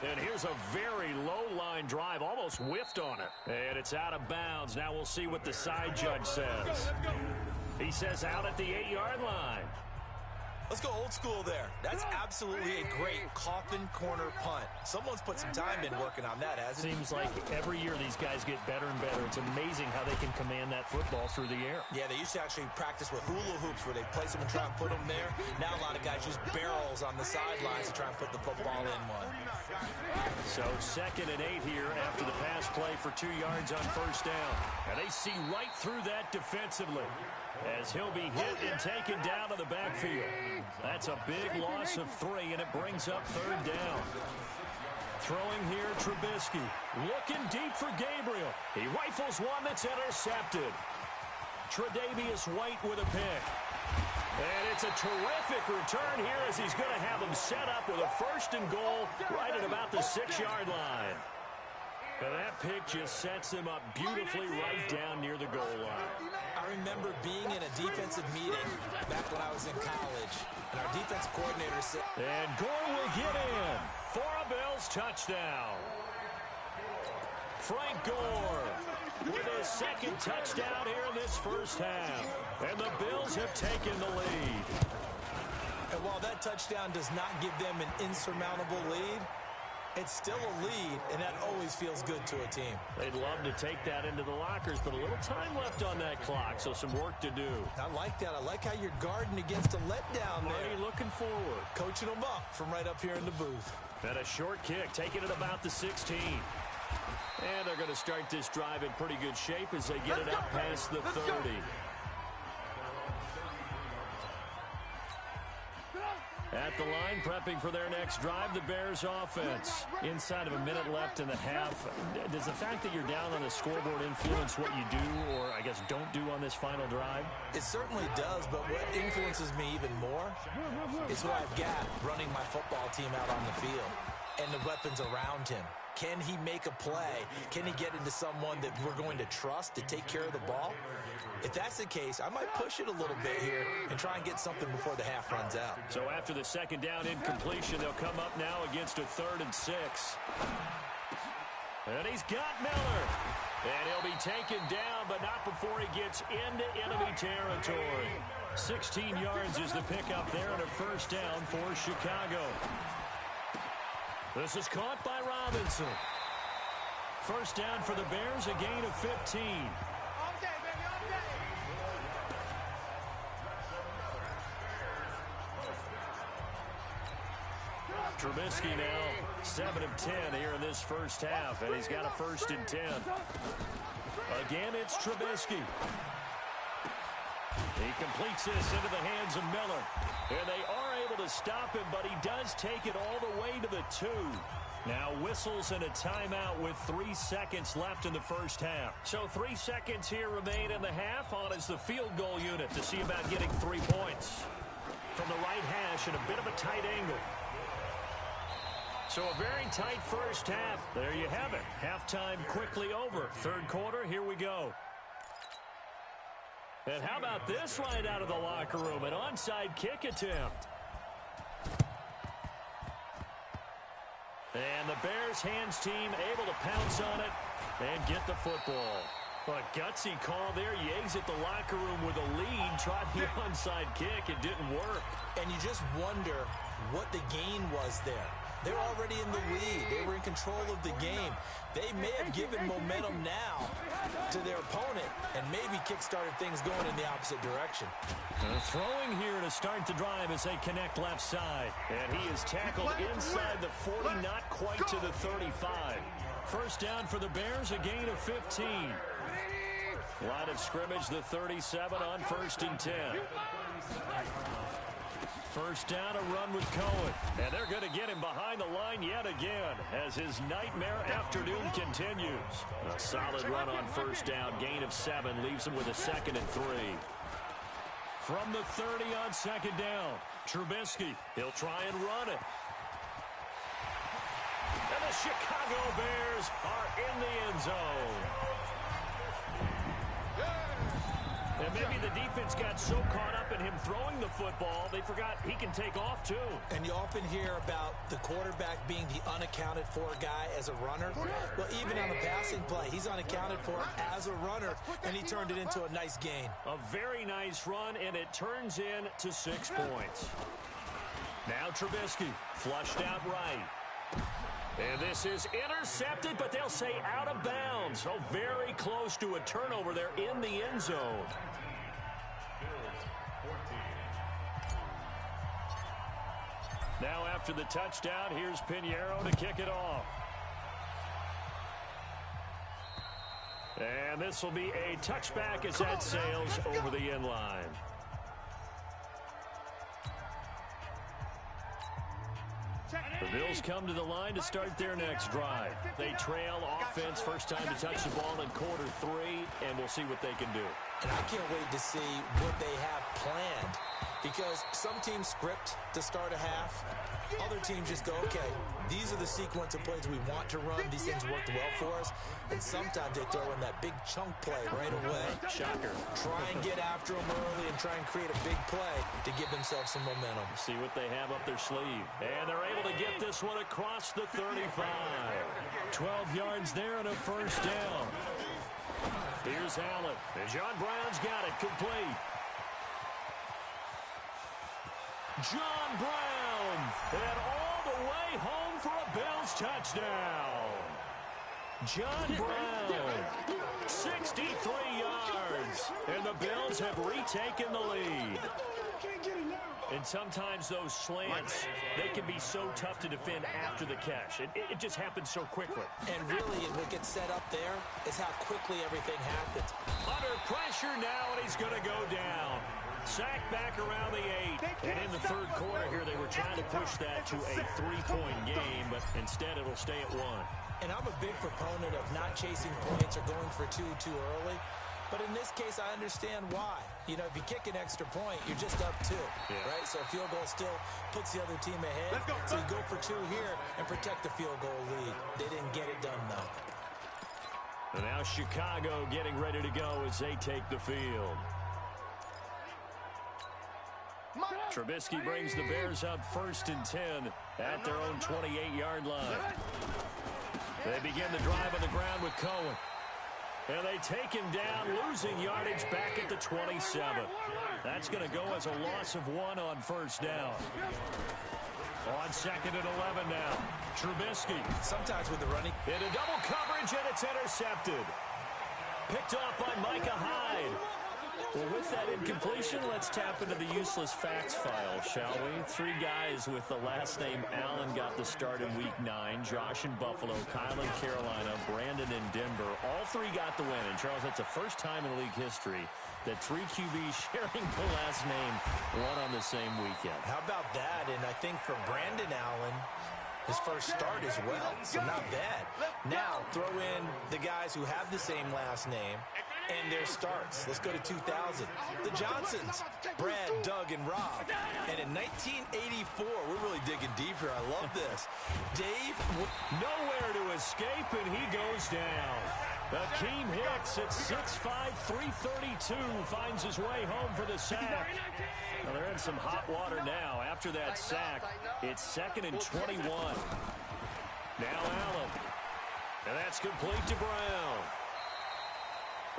And here's a very low-line drive, almost whiffed on it. And it's out of bounds. Now we'll see what the side judge says. He says out at the 8-yard line. Let's go old school there. That's absolutely a great coffin corner punt. Someone's put some time in working on that, hasn't it? Seems like every year these guys get better and better. It's amazing how they can command that football through the air. Yeah, they used to actually practice with hula hoops where they place them and try and put them there. Now a lot of guys use barrels on the sidelines to try and put the football in one. So 2nd and 8 here after the pass play for 2 yards on first down. And they see right through that defensively as he'll be hit and taken down to the backfield. That's a big loss of 3, and it brings up 3rd down. Throwing here, Trubisky. Looking deep for Gabriel. He rifles one that's intercepted. Tre'Davious White with a pick. And it's a terrific return here as he's going to have them set up with a 1st and goal right at about the 6-yard line. And that pick just sets them up beautifully right down near the goal line. I remember being in a defensive meeting back when I was in college, and our defense coordinator said... And Gore will get in for a Bills touchdown. Frank Gore with his 2nd touchdown here in this first half. And the Bills have taken the lead. And while that touchdown does not give them an insurmountable lead, it's still a lead, and that always feels good to a team. They'd love to take that into the lockers, but a little time left on that clock, so some work to do. I like that. I like how you're guarding against a letdown there. Already looking forward. Coaching them up from right up here in the booth. And a short kick, taking it about the 16. And they're going to start this drive in pretty good shape as they get it out past the 30. At the line, prepping for their next drive, the Bears offense. Inside of a minute left in the half. Does the fact that you're down on the scoreboard influence what you do, or I guess don't do on this final drive? It certainly does, but what influences me even more is what I've got running my football team out on the field and the weapons around him. Can he make a play? Can he get into someone that we're going to trust to take care of the ball? If that's the case, I might push it a little bit here and try and get something before the half runs out. So after the 2nd down incompletion, they'll come up now against a 3rd and 6. And he's got Miller. And he'll be taken down, but not before he gets into enemy territory. 16 yards is the pickup there and a 1st down for Chicago. This is caught by Robinson. 1st down for the Bears, a gain of 15. Trubisky now 7 of 10 here in this first half, and he's got a 1st and 10. Again, it's Trubisky. He completes this into the hands of Miller, and they are able able to stop him, but he does take it all the way to the 2. Now whistles and a timeout with 3 seconds left in the first half. So 3 seconds here remain in the half. On is the field goal unit to see about getting 3 points. From the right hash and a bit of a tight angle. So a very tight first half. There you have it. Halftime quickly over. Third quarter, here we go. And how about this right out of the locker room? An onside kick attempt. And the Bears hands team able to pounce on it and get the football. A gutsy call there. Yates at the locker room with a lead. Tried the onside kick. It didn't work. And you just wonder what the gain was there. They're already in the lead. They were in control of the game. They may have given momentum now to their opponent and maybe kick-started things going in the opposite direction. Throwing here to start the drive as they connect left side. And he is tackled inside the 40, not quite to the 35. First down for the Bears, a gain of 15. Line of scrimmage, the 37 on 1st and 10. First down, a run with Cohen. And they're going to get him behind the line yet again as his nightmare afternoon continues. A solid run on first down, gain of 7, leaves him with a 2nd and 3. From the 30 on 2nd down, Trubisky, he'll try and run it. And the Chicago Bears are in the end zone. And maybe the defense got so caught up in him throwing the football, they forgot he can take off too. And you often hear about the quarterback being the unaccounted for guy as a runner. Well, even on the passing play, he's unaccounted for as a runner, and he turned it into a nice gain. A very nice run, and it turns into 6 points. Now Trubisky, flushed out right. And this is intercepted, but they'll say out of bounds. So very close to a turnover there in the end zone. Now after the touchdown, here's Pinheiro to kick it off. And this will be a touchback as that sails over the end line. The Bills come to the line to start their next drive. They trail offense, first time to touch the ball in quarter 3, and we'll see what they can do. And I can't wait to see what they have planned, because some teams script to start a half. Other teams just go, okay, these are the sequence of plays we want to run. These things worked well for us. And sometimes they throw in that big chunk play right away. Shocker. Try and get after them early and try and create a big play to give themselves some momentum. See what they have up their sleeve. And they're able to get this one across the 35. 12 yards there and a first down. Here's Allen. And John Brown's got it complete. John Brown, and all the way home for a Bills touchdown. John Brown, 63 yards, and the Bills have retaken the lead. And sometimes those slants, they can be so tough to defend after the catch. It just happens so quickly. And really, what gets set up there is how quickly everything happens. Under pressure now, and he's going to go down. Sacked back around the 8. And in the third quarter here, they were trying to push that to a 3-point game, but instead it'll stay at 1. And I'm a big proponent of not chasing points or going for 2 too early. But in this case, I understand why. You know, if you kick an extra point, you're just up 2, right? So a field goal still puts the other team ahead. So you go for 2 here and protect the field goal lead. They didn't get it done, though. And now Chicago getting ready to go as they take the field. Trubisky brings the Bears up 1st and 10 at their own 28-yard line. They begin the drive on the ground with Cohen. And they take him down, losing yardage back at the 27. That's going to go as a loss of 1 on first down. On 2nd and 11 now. Trubisky. Sometimes with the running. Into double coverage, and it's intercepted. Picked off by Micah Hyde. Well, with that incompletion, let's tap into the useless facts file, shall we? 3 guys with the last name Allen got the start in Week 9. Josh in Buffalo, Kyle in Carolina, Brandon in Denver. All three got the win. And, Charles, that's the first time in league history that three QBs sharing the last name won on the same weekend. How about that? And I think for Brandon Allen, his first start as well, so not bad. Now, throw in the guys who have the same last name and their starts. Let's go to 2000. The Johnsons, Brad, Doug, and Rob. And in 1984, we're really digging deep here. I love this. Dave, nowhere to escape, and he goes down. Akeem Hicks at 6'5", 332 finds his way home for the sack. Well, they're in some hot water now. After that sack, it's 2nd and 21. Now Allen. And that's complete to Brown.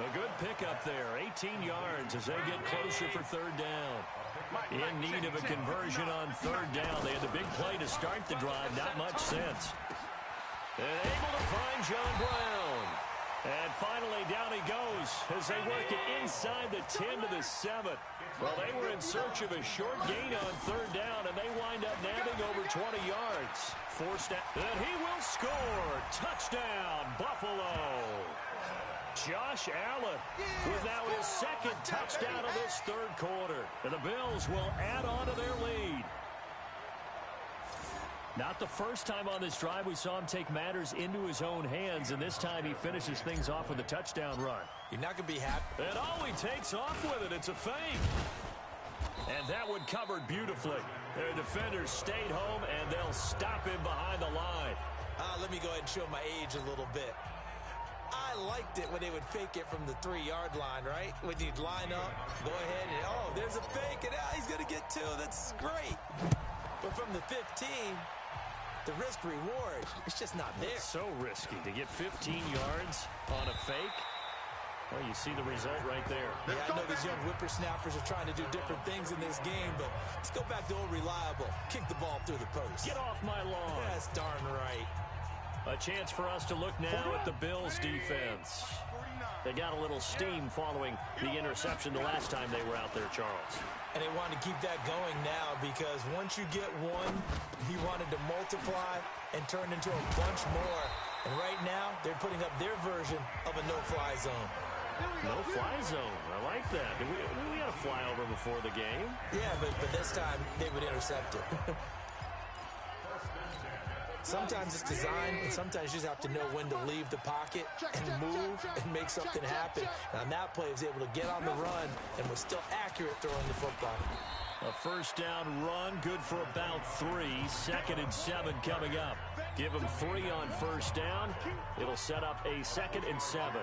A good pickup there, 18 yards as they get closer for third down. In need of a conversion on third down. They had the big play to start the drive, not much since. And able to find John Brown. And finally, down he goes as they work it inside the 10 to the 7. Well, they were in search of a short gain on third down, and they wind up nabbing over 20 yards. Forced out, and he will score. Touchdown, Buffalo. Josh Allen with now his second touchdown of this third quarter. And the Bills will add on to their lead. Not the first time on this drive we saw him take matters into his own hands, and this time he finishes things off with a touchdown run. You're not going to be happy. And all he takes off with it, it's a fake. And that one covered beautifully. Their defenders stayed home, and they'll stop him behind the line. Let me go ahead and show my age a little bit. I liked it when they would fake it from the 3-yard line, right? When you'd line up, go ahead, and oh, there's a fake, and he's going to get two. That's great. But from the 15... the risk-reward, it's just not there. It's so risky to get 15 yards on a fake. Well, you see the result right there. Yeah, I know these young whippersnappers are trying to do different things in this game, but let's go back to old reliable. Kick the ball through the post. Get off my lawn. That's darn right. A chance for us to look now at the Bills' defense. They got a little steam following the interception the last time they were out there, Charles. And they wanted to keep that going now because once you get one, he wanted to multiply and turn into a bunch more. And right now, they're putting up their version of a no-fly zone. No-fly zone. I like that. We had a flyover before the game. Yeah, but this time they would intercept it. Sometimes it's designed, and sometimes you just have to know when to leave the pocket and move and make something happen. And on that play, he was able to get on the run and was still accurate throwing the football. A first down run, good for about 3. 2nd and 7 coming up. Give him 3 on first down. It'll set up a 2nd and 7.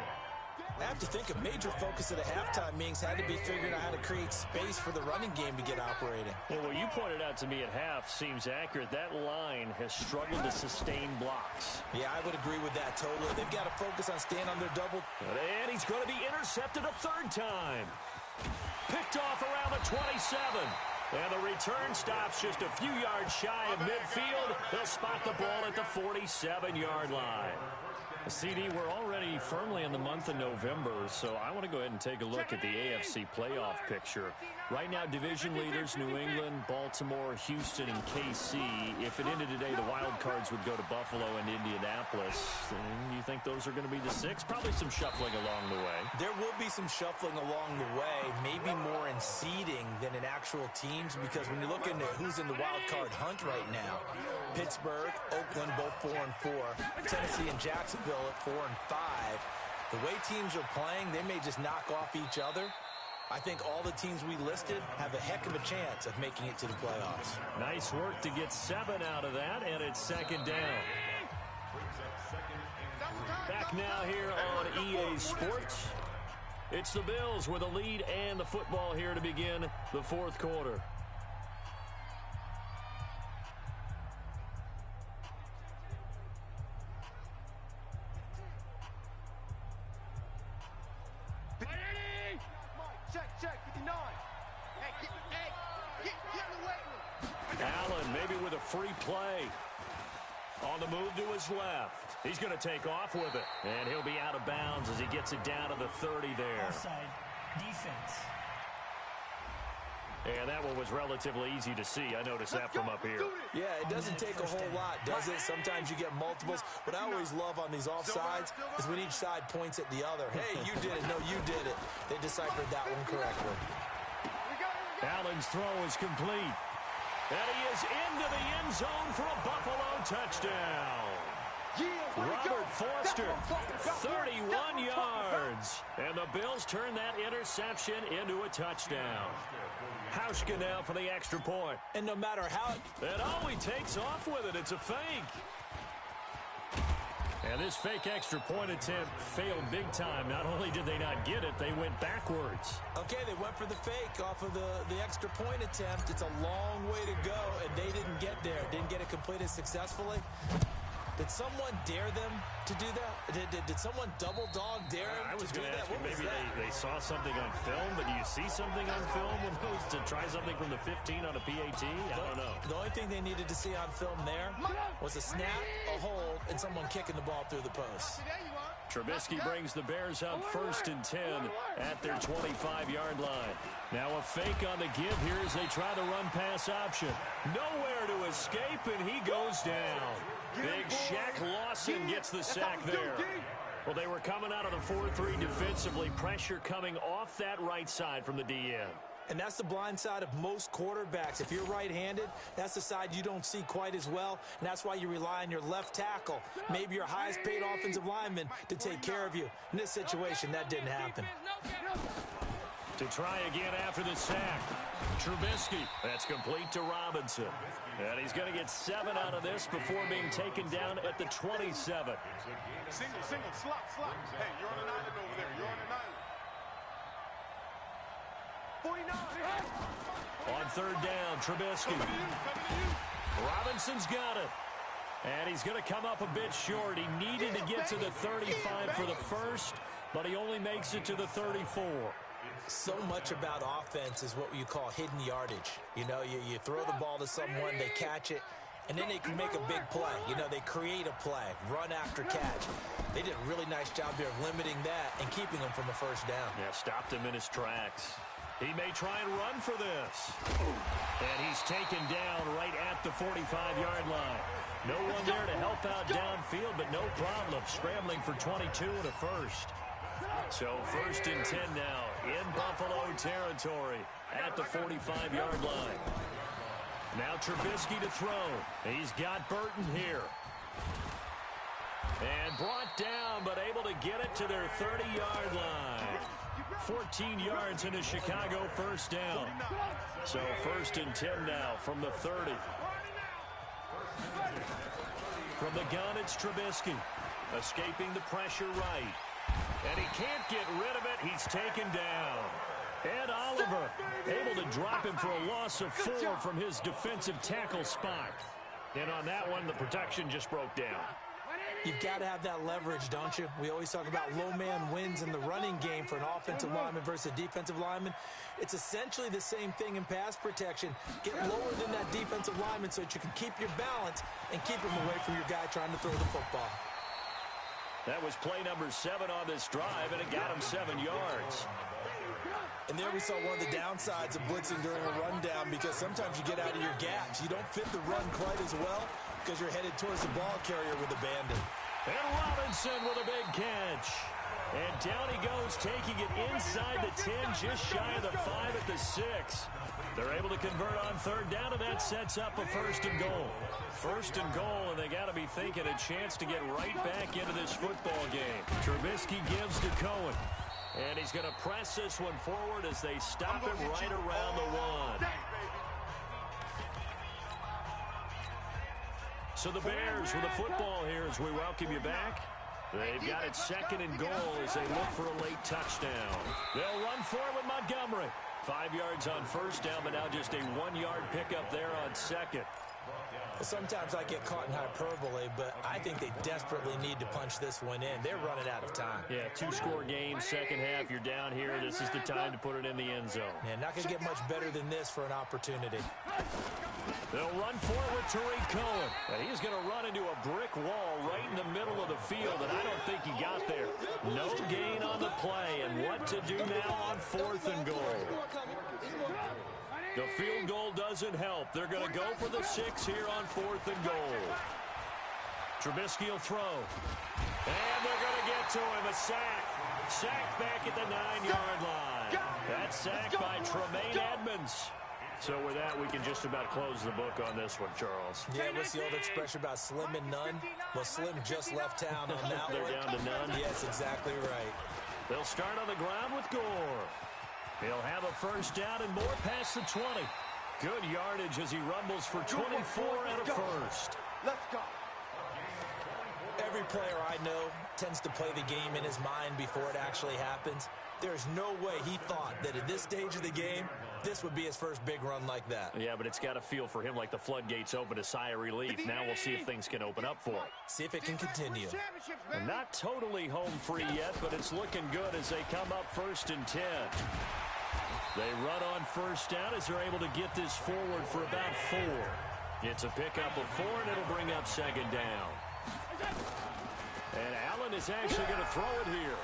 I have to think a major focus at a halftime meetings had to be figuring out how to create space for the running game to get operating. Well, what you pointed out to me at half seems accurate. That line has struggled to sustain blocks. Yeah, I would agree with that totally. They've got to focus on staying on their double. And he's going to be intercepted a third time. Picked off around the 27. And the return stops just a few yards shy of midfield. They'll spot the ball at the 47-yard line. CD, we're already firmly in the month of November, so I want to go ahead and take a look at the AFC playoff picture. Right now, division leaders, New England, Baltimore, Houston, and KC. If it ended today, the wild cards would go to Buffalo and Indianapolis. And you think those are going to be the 6? Probably some shuffling along the way. There will be some shuffling along the way, maybe more in seeding than in actual teams, because when you're looking at who's in the wild card hunt right now, Pittsburgh, Oakland, both 4-4, Tennessee and Jacksonville at 4-5. The way teams are playing, they may just knock off each other. I think all the teams we listed have a heck of a chance of making it to the playoffs. Nice work to get 7 out of that, and it's 2nd down. Back now here on EA Sports. It's the Bills with a lead and the football here to begin the fourth quarter. Check, 59. Hey, get in the weight room. Allen maybe with a free play. On the move to his left. He's going to take off with it. And he'll be out of bounds as he gets it down to the 30 there. Offside defense. And that one was relatively easy to see. I noticed that from up here. Yeah, it doesn't take a whole lot, does it? Sometimes you get multiples. What I always love on these offsides is when each side points at the other. Hey, you did it. No, you did it. They deciphered that one correctly. Allen's throw is complete. And he is into the end zone for a Buffalo touchdown. Robert Foster, 31 yards. And the Bills turn that interception into a touchdown. Hauschka now for the extra point. And no matter how... He takes off with it. It's a fake. And this fake extra point attempt failed big time. Not only did they not get it, they went backwards. Okay, they went for the fake off of the extra point attempt. It's a long way to go, and they didn't get there. Didn't get it completed successfully. Did someone dare them to do that? Did someone double dog dare them I was to do going to that? ask you, maybe they saw something on film, but do you see something on film when goes to try something from the 15 on a PAT? I don't know. The only thing they needed to see on film there was a snap, a hold, and someone kicking the ball through the post. Trubisky brings the Bears up 1st and 10 at their 25-yard line. Now a fake on the give here as they try the run-pass option. Nowhere to escape, and he goes down. Big Shaq Lawson gets the sack there. Well, they were coming out of the 4-3 defensively. Pressure coming off that right side from the DN. And that's the blind side of most quarterbacks. If you're right-handed, that's the side you don't see quite as well, and that's why you rely on your left tackle, maybe your highest-paid offensive lineman, to take care of you. In this situation, that didn't happen. To try again after the sack. Trubisky, that's complete to Robinson. And he's going to get 7 out of this before being taken down at the 27. Single, slot. Hey, you're on an island over there. You're on an island. 49. On 3rd down, Trubisky. Robinson's got it. And he's going to come up a bit short. He needed to get to the 35 for the first, but he only makes it to the 34. So much about offense is what you call hidden yardage. You know, you throw the ball to someone, they catch it, and then they can make a big play. You know, they create a play, run after catch. They did a really nice job there of limiting that and keeping him from a first down. Yeah, stopped him in his tracks. He may try and run for this. And he's taken down right at the 45-yard line. No one there to help out downfield, but no problem scrambling for 22 and a first. So 1st and 10 now in Buffalo territory at the 45-yard line. Now Trubisky to throw. He's got Burton here. And brought down, but able to get it to their 30-yard line. 14 yards in a Chicago first down. So 1st and 10 now from the 30. From the gun, it's Trubisky. Escaping the pressure right. And he can't get rid of it. He's taken down. Ed Oliver able to drop him for a loss of 4 from his defensive tackle spot. And on that one, the protection just broke down. You've got to have that leverage, don't you? We always talk about low man wins in the running game for an offensive lineman versus a defensive lineman. It's essentially the same thing in pass protection. Get lower than that defensive lineman so that you can keep your balance and keep him away from your guy trying to throw the football. That was play number 7 on this drive, and it got him 7 yards. And there we saw one of the downsides of blitzing during a rundown, because sometimes you get out of your gaps. You don't fit the run quite as well because you're headed towards the ball carrier with abandon. And Robinson with a big catch. And down he goes, taking it inside the 10, just shy of the 5 at the 6. They're able to convert on 3rd down, and that sets up a 1st and goal. 1st and goal, and they got to be thinking a chance to get right back into this football game. Trubisky gives to Cohen. And he's going to press this one forward as they stop him right around the 1. So the Bears with the football here as we welcome you back. They've got it 2nd and goal as they look for a late touchdown. They'll run for it with Montgomery. 5 yards on 1st down, but now just a 1-yard pickup there on 2nd. Sometimes I get caught in hyperbole, but I think they desperately need to punch this one in. They're running out of time. Yeah, 2-score game, second half. You're down here. This is the time to put it in the end zone. Yeah, not going to get much better than this for an opportunity. They'll run for it with Tariq Cohen. And he's going to run into a brick wall right in the middle of the field, and I don't think he got there. No gain on the play, and what to do now on 4th and goal. The field goal doesn't help. They're going to go for the 6 here on 4th and goal. Trubisky will throw. And they're going to get to him. A sack. Sack back at the 9-yard line. That's sacked by Tremaine Edmonds. So with that, we can just about close the book on this one, Charles. Yeah, what's the old expression about slim and none? Well, Slim just left town on that one. They're down to none? Yes, exactly right. They'll start on the ground with Gore. He'll have a first down and more past the 20. Good yardage as he rumbles for 24 and a first. Let's go. Every player I know tends to play the game in his mind before it actually happens. There's no way he thought that at this stage of the game, this would be his first big run like that. Yeah, but it's got to feel for him like the floodgates open, a sigh of relief. Now we'll see if things can open up for him. See if it can continue. Not totally home free yet, but it's looking good as they come up 1st and 10. They run on first down as they're able to get this forward for about 4. It's a pickup of 4, and it'll bring up 2nd down. And Allen is actually going to throw it here.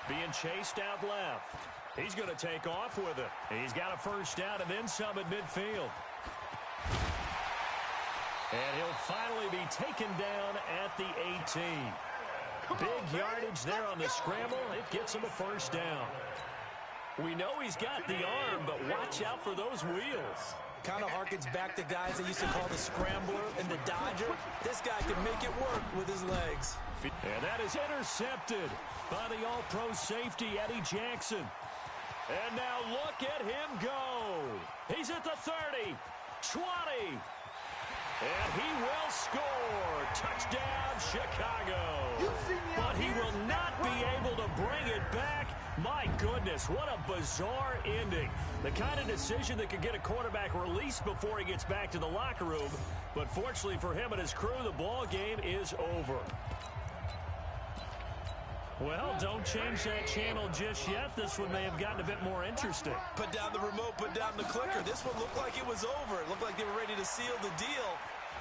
Being chased out left. He's going to take off with it. He's got a first down and then some at midfield. And he'll finally be taken down at the 18. Big yardage there on the scramble. It gets him a first down. We know he's got the arm, but watch out for those wheels. Kind of harkens back to guys they used to call the scrambler and the dodger. This guy can make it work with his legs. And that is intercepted by the all-pro safety, Eddie Jackson. And now look at him go. He's at the 30, 20. And he will score. Touchdown, Chicago. But he will not be able to bring it back. My goodness, what a bizarre ending. The kind of decision that could get a quarterback released before he gets back to the locker room. But fortunately for him and his crew, the ball game is over. Well, don't change that channel just yet. This one may have gotten a bit more interesting. Put down the remote, put down the clicker. This one looked like it was over. It looked like they were ready to seal the deal.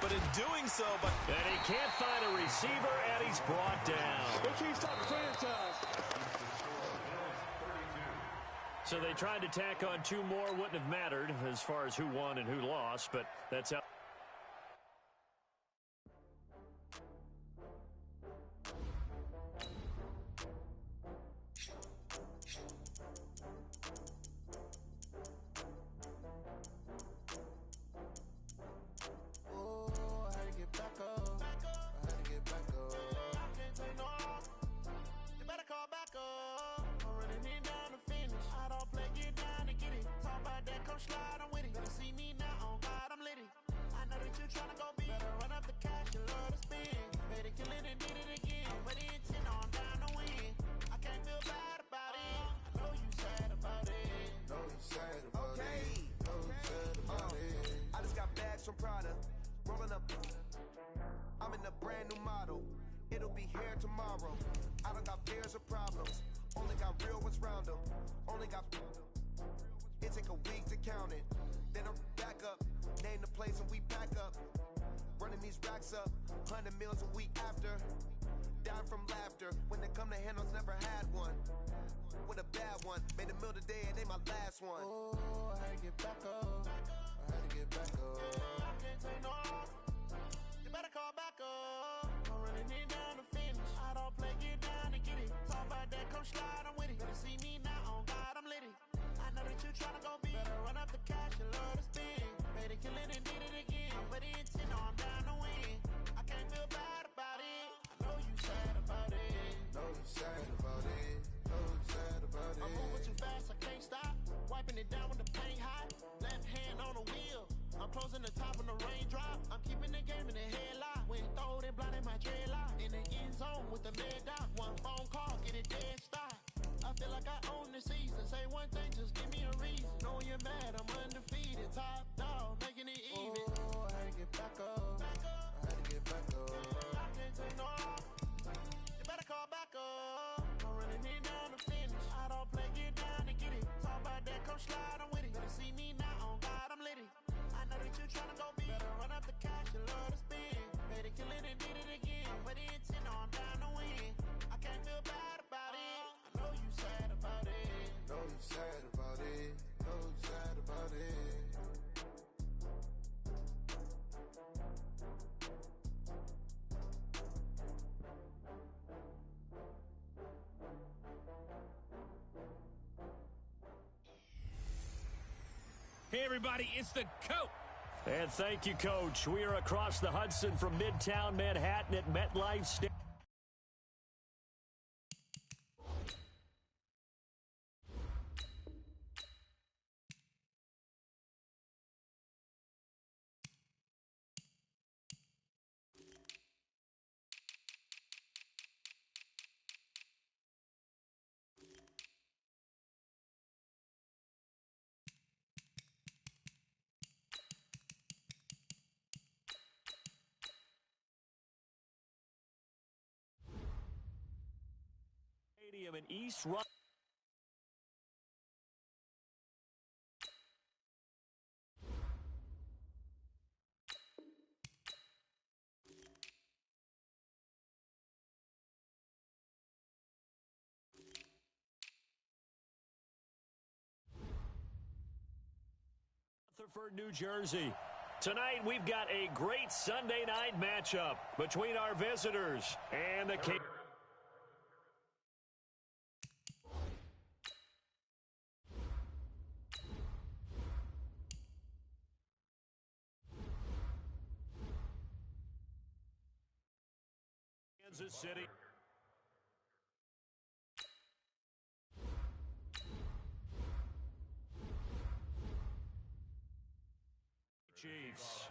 But in doing so, and he can't find a receiver, and he's brought down. So they tried to tack on 2 more. Wouldn't have mattered as far as who won and who lost, but that's how. I'm in a brand new model. It'll be here tomorrow. I don't got fears or problems. Only got real ones round them. Only got. It take a week to count it. Then I'm back up. Name the place and we pack up. Running these racks up. 100 meals a week after. Down from laughter. When they come to handles, never had one. With a bad one. Made a meal today and they my last one. Oh, I had to get back up. I had to get back up. I can't take no off. You better call back up. I'm running it down to finish. I don't play, get down and get it. Talk about that, come slide, I'm with it. Better see me now, on God, I'm litty. I know that you tryna go big. Better run up the cash, you love to spin. Made it, kill it, and did it again. But the intent, no, I'm down to win. I can't feel bad about it. I know you sad about it. Know you sad about it. Know you sad about it. I'm moving too fast, I can't stop. Wiping it down with the paint hot. Left hand on the wheel. I'm closing the top when the raindrop. I'm keeping the game in the headlock. When throwed and blinded my dreadlock. In the end zone with the mad dot. One phone call, get it dead stop. I feel like I own the season. Say one thing, just give me a reason. Know you're mad, I'm undefeated. Top dog, making it even. Oh, I had to get back up. I had to get back up. I can't take no off. You better call back up. I'm running it down to finish. I don't play, get down and get it. Talk about that, come slide, I'm with it. Better see me now, on God, I'm litty. I know that you tryna go big. Better run up the cash, you love to spin. Made it, kill it, and did it again. But the intent, no, I'm down to win. I can't feel bad about it. I know you sad about it. Know you sad about it. Know you Hey, everybody, it's the coach. And thank you, Coach. We are across the Hudson from Midtown Manhattan at MetLife Stadium. In East Run. Rutherford, New Jersey. Tonight we've got a great Sunday night matchup between our visitors and the Kansas City. Chiefs.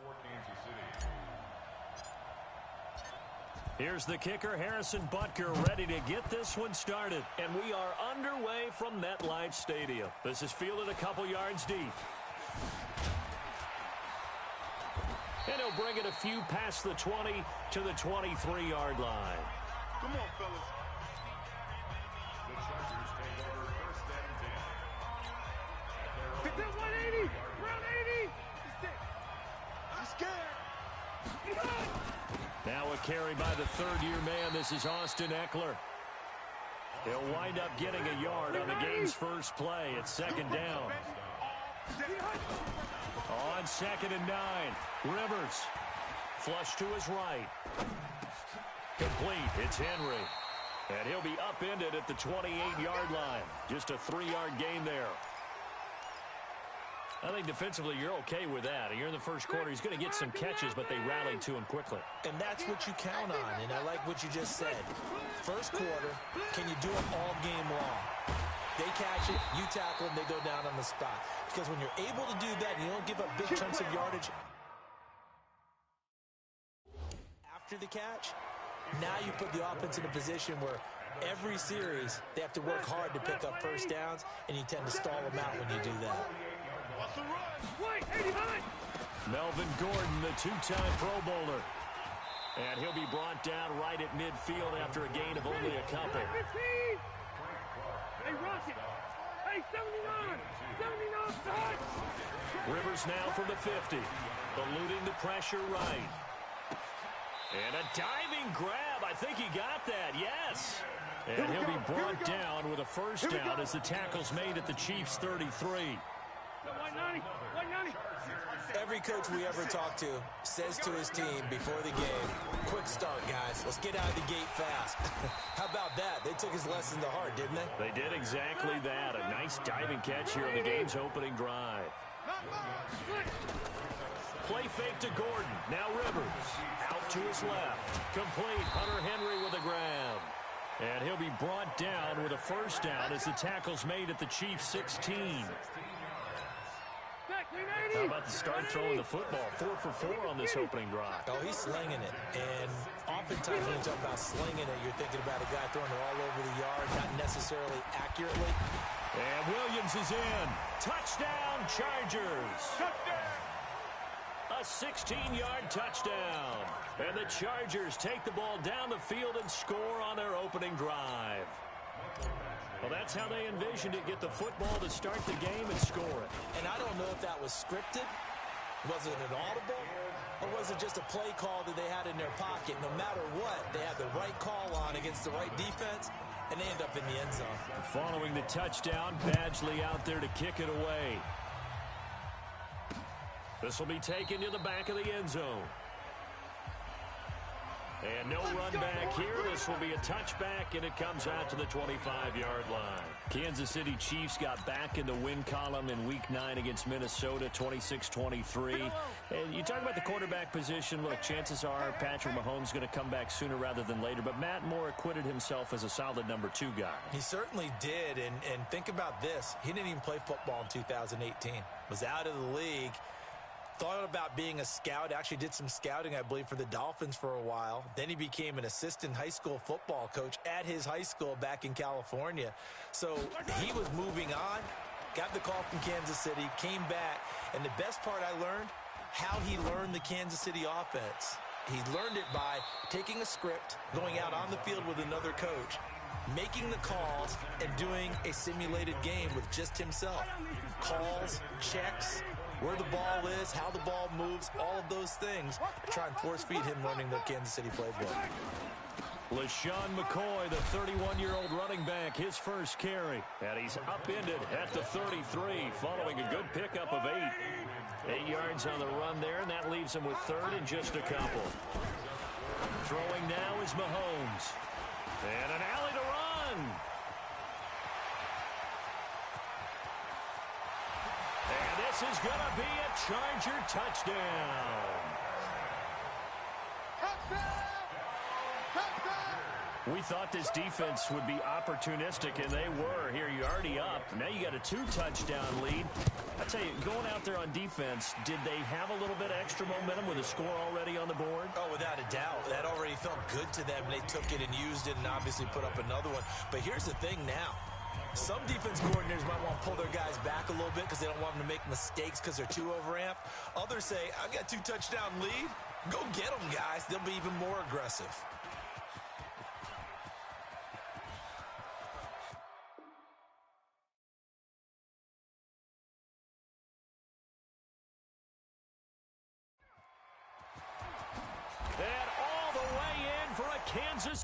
Here's the kicker, Harrison Butker, ready to get this one started. And we are underway from MetLife Stadium. This is fielded a couple yards deep. And he'll bring it a few past the 20 to the 23-yard line. Come on, fellas. The Chargers take over first and 10. Hit that 180. Round 80. I'm scared. Now a carry by the third-year man. This is Austin Eckler. He'll wind up getting a yard on the game's first play. It's second down. On 2nd and 9, Rivers. Flush to his right. Complete. It's Henry. And he'll be upended at the 28-yard line. Just a 3-yard gain there. I think defensively you're okay with that. You're in the first quarter. He's going to get some catches, but they rallied to him quickly. And that's what you count on, and I like what you just said. First quarter, can you do it all game long? They catch it, you tackle them, they go down on the spot. Because when you're able to do that, you don't give up big chunks of yardage after the catch, now you put the offense in a position where every series they have to work hard to pick up first downs, and you tend to stall them out when you do that. Melvin Gordon, the two-time Pro Bowler. And he'll be brought down right at midfield after a gain of only a couple. Hey, Rocket. Hey, 79. 79 touch. Rivers now from the 50. Eluding the pressure right. And a diving grab. I think he got that. Yes. And he'll be brought down with a first down as the tackle's made at the Chiefs' 33. 190. 190. Every coach we ever talk to says to his team before the game, quick start, guys. Let's get out of the gate fast. How about that? They took his lesson to heart, didn't they? They did exactly that. A nice diving catch here on the game's opening drive. Play fake to Gordon. Now Rivers. Out to his left. Complete. Hunter Henry with a grab. And he'll be brought down with a first down as the tackle's made at the Chiefs' 16. How about the start throwing the football? 4 for 4 on this opening drive. Oh, he's slinging it. And oftentimes when you talk about slinging it, you're thinking about a guy throwing it all over the yard, not necessarily accurately. And Williams is in. Touchdown, Chargers. A 16-yard touchdown. And the Chargers take the ball down the field and score on their opening drive. Well, that's how they envisioned it, get the football to start the game and score it. And I don't know if that was scripted. Was it an audible? Or was it just a play call that they had in their pocket? No matter what, they had the right call on against the right defense, and they end up in the end zone. Following the touchdown, Badgley out there to kick it away. This will be taken to the back of the end zone. And no run back here. This will be a touchback, and it comes out to the 25-yard line. Kansas City Chiefs got back in the win column in Week 9 against Minnesota, 26-23. And you talk about the quarterback position. Look, chances are Patrick Mahomes is going to come back sooner rather than later. But Matt Moore acquitted himself as a solid number 2 guy. He certainly did. And think about this. He didn't even play football in 2018. Was out of the league. Thought about being a scout, actually did some scouting, I believe, for the Dolphins for a while. Then he became an assistant high school football coach at his high school back in California. So he was moving on, got the call from Kansas City, came back, and the best part I learned, how he learned the Kansas City offense. He learned it by taking a script, going out on the field with another coach, making the calls, and doing a simulated game with just himself. Calls, checks, where the ball is, how the ball moves, all of those things to try and force-feed him learning the Kansas City playbook. LaShawn McCoy, the 31-year-old running back, his first carry. And he's upended at the 33 following a good pickup of 8. 8 yards on the run there, and that leaves him with 3rd and just a couple. Throwing now is Mahomes. And an alley to run. And this is going to be a Charger touchdown. We thought this defense would be opportunistic, and they were. Here, you're already up. Now you got a 2-touchdown lead. I tell you, going out there on defense, did they have a little bit of extra momentum with a score already on the board? Oh, without a doubt. That already felt good to them. They took it and used it and obviously put up another one. But here's the thing now. Some defense coordinators might want to pull their guys back a little bit because they don't want them to make mistakes because they're too overamped. Others say, I've got 2-touchdown lead. Go get them, guys. They'll be even more aggressive. And all the way in for a Kansas.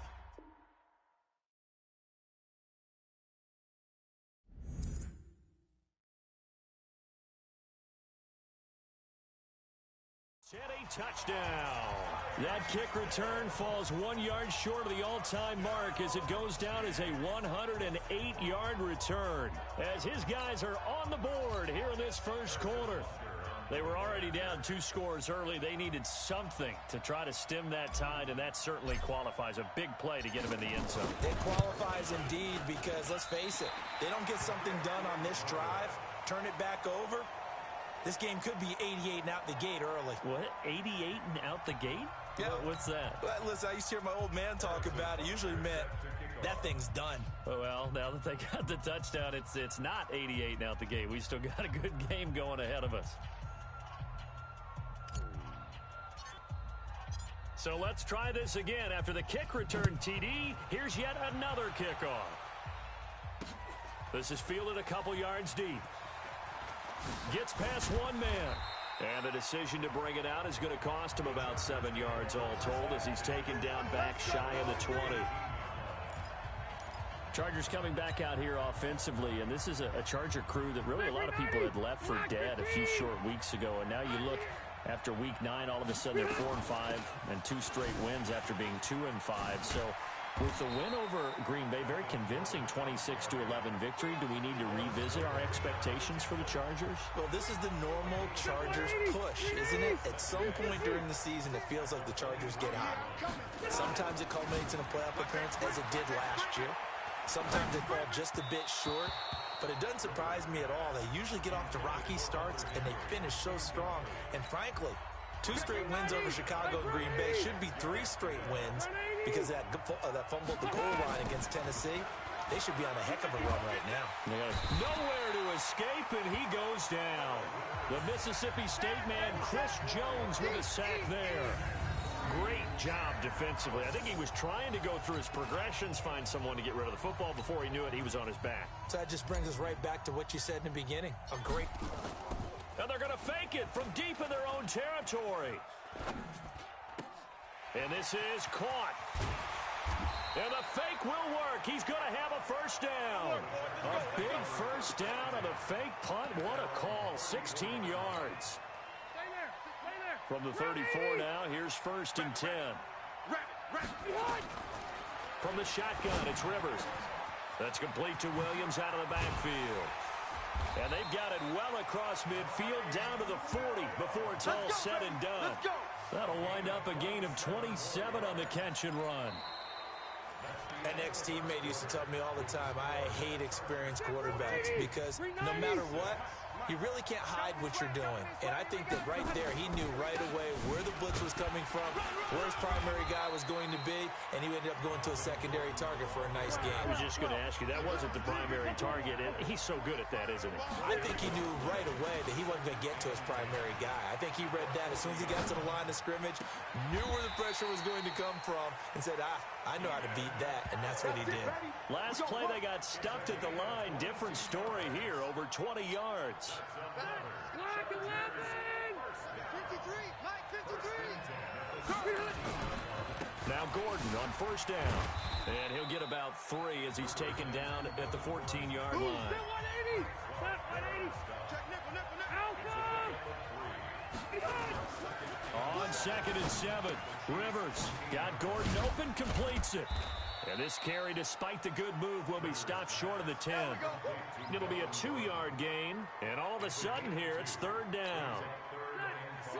Touchdown. That kick return falls 1 yard short of the all-time mark as it goes down as a 108-yard return. As his guys are on the board here in this first quarter. They were already down 2 scores early. They needed something to try to stem that tide, and that certainly qualifies. A big play to get them in the end zone. It qualifies indeed because, let's face it, they don't get something done on this drive, turn it back over, this game could be 88 and out the gate early. What? 88 and out the gate? Yeah. What's that? Well, listen, I used to hear my old man talk about it. Usually meant that thing's done. Well, now that they got the touchdown, it's not 88 and out the gate. We still got a good game going ahead of us. So let's try this again. After the kick return TD, here's yet another kickoff. This is fielded a couple yards deep. Gets past one man. And the decision to bring it out is going to cost him about 7 yards all told as he's taken down back shy of the 20. Chargers coming back out here offensively, and this is a Charger crew that really a lot of people had left for dead a few short weeks ago. And now you look after week 9, all of a sudden they're 4-5 and 2 straight wins after being 2-5. So with the win over Green Bay, very convincing 26-11 victory. Do we need to revisit our expectations for the Chargers? Well, this is the normal Chargers push, isn't it? At some point during the season, it feels like the Chargers get hot. Sometimes it culminates in a playoff appearance, as it did last year. Sometimes they fall just a bit short. But it doesn't surprise me at all. They usually get off to rocky starts, and they finish so strong. And frankly, 2 straight wins over Chicago and Green Bay should be 3 straight wins because that fumble at the goal line against Tennessee, they should be on a heck of a run right now. Yeah. Nowhere to escape, and he goes down. The Mississippi State man, Chris Jones, with a sack there. Great job defensively. I think he was trying to go through his progressions, find someone to get rid of the football. Before he knew it, he was on his back. So that just brings us right back to what you said in the beginning. A great... And they're going to fake it from deep in their own territory. And this is caught. And the fake will work. He's going to have a first down. A big first down on a fake punt. What a call. 16 yards. From the 34 now, here's 1st and 10. From the shotgun, it's Rivers. That's complete to Williams out of the backfield. And they've got it well across midfield down to the 40 before it's all said and done. That'll wind up a gain of 27 on the catch and run. An ex-teammate used to tell me all the time, I hate experienced quarterbacks because no matter what, you really can't hide what you're doing. And I think that right there, he knew right away where the blitz was coming from, where his primary guy was going to be, and he ended up going to a secondary target for a nice game. I was just going to ask you, that wasn't the primary target, and he's so good at that, isn't he? I think he knew right away that he wasn't going to get to his primary guy. I think he read that as soon as he got to the line of scrimmage, knew where the pressure was going to come from, and said, I know how to beat that, and that's what he did. Last play, they got stuffed at the line. Different story here, over 20 yards. Now Gordon on first down. And he'll get about 3 as he's taken down at the 14-yard line. On 2nd and 7, Rivers got Gordon open, completes it. And this carry, despite the good move, will be stopped short of the 10. It'll be a 2-yard gain, and all of a sudden here, it's 3rd down.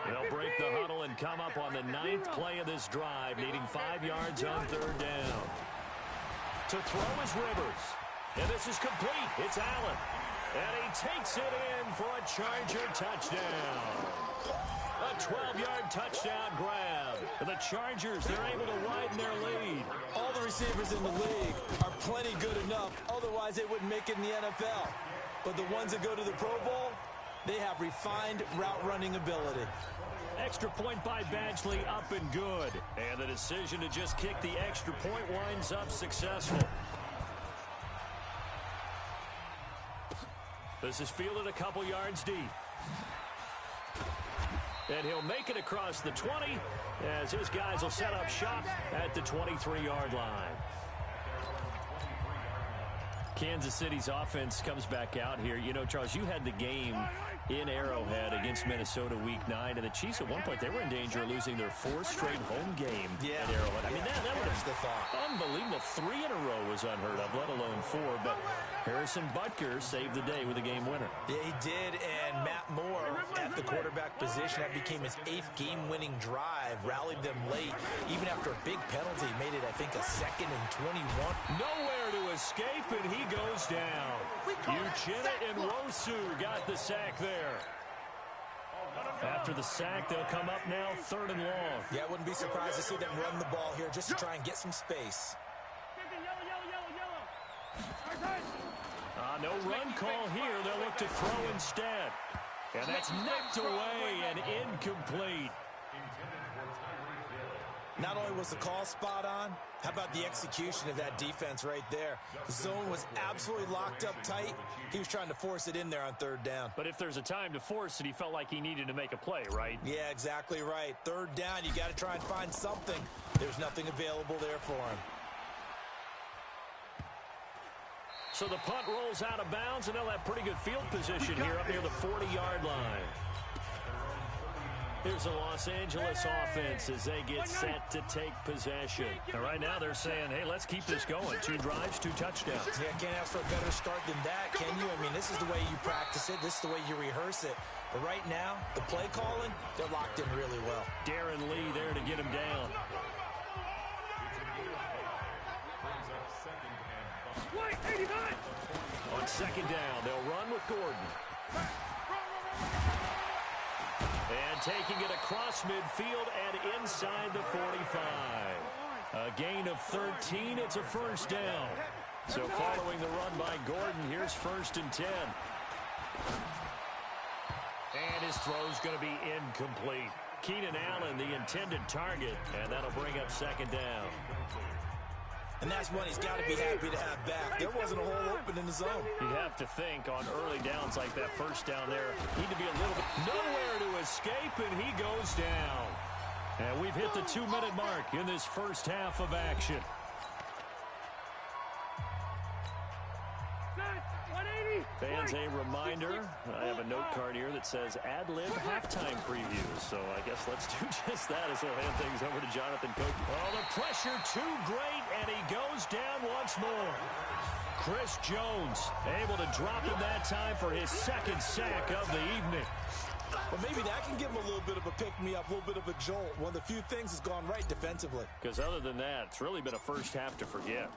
They'll break the huddle and come up on the 9th play of this drive, needing 5 yards on 3rd down. To throw is Rivers. And this is complete. It's Allen. And he takes it in for a Charger touchdown. A 12-yard touchdown grab. And the Chargers, they're able to widen their lead. All the receivers in the league are plenty good enough. Otherwise, they wouldn't make it in the NFL. But the ones that go to the Pro Bowl, they have refined route running ability. Extra point by Badgley, up and good. And the decision to just kick the extra point winds up successful. This is fielded a couple yards deep. And he'll make it across the 20 as his guys will set up shop at the 23-yard line. Kansas City's offense comes back out here. You know, Charles, you had the game in Arrowhead against Minnesota Week 9, and the Chiefs at one point, they were in danger of losing their 4th straight home game at Arrowhead. I mean, that was the thought. Unbelievable. 3 in a row was unheard of, let alone 4. But Harrison Butker saved the day with a game winner. Yeah, he did, and Matt Moore at the quarterback position, that became his 8th game-winning drive, rallied them late. Even after a big penalty, made it, I think, a 2nd and 21. Nowhere to escape, and he goes down. Uchenna and Wosu got the sack there. After the sack, they'll come up now 3rd and long. Yeah, I wouldn't be surprised to see them run the ball here just to try and get some space. No run call here. They'll look to throw instead. And that's knocked away and incomplete. Not only was the call spot on, how about the execution of that defense right there? The zone was absolutely locked up tight. He was trying to force it in there on 3rd down. But if there's a time to force it, he felt like he needed to make a play, right? Yeah, exactly right. 3rd down, you got to try and find something. There's nothing available there for him. So the punt rolls out of bounds, and they'll have pretty good field position here up near the 40-yard line. Here's the Los Angeles offense as they get set to take possession. And right now they're saying, hey, let's keep this going. 2 drives, 2 touchdowns. Yeah, can't ask for a better start than that, can you? I mean, this is the way you practice it. This is the way you rehearse it. But right now, the play calling, they're locked in really well. Darren Lee there to get him down. On 2nd down, they'll run with Gordon. And taking it across midfield and inside the 45. A gain of 13. It's a 1st down. So following the run by Gordon, here's 1st and 10. And his throw's going to be incomplete. Keenan Allen, the intended target, and that'll bring up 2nd down. And that's one he's got to be happy to have back. There wasn't a hole open in the zone. You'd have to think on early downs like that 1st down there, need to be a little bit nowhere to escape, and he goes down. And we've hit the 2-minute mark in this first half of action. Fans, a reminder, I have a note card here that says ad-lib halftime preview. So I guess let's do just that as we'll hand things over to Jonathan Cook. Oh, the pressure too great, and he goes down once more. Chris Jones able to drop him that time for his second sack of the evening. Well, maybe that can give him a little bit of a pick-me-up, a little bit of a jolt. One of the few things has gone right defensively. Because other than that, it's really been a first half to forget.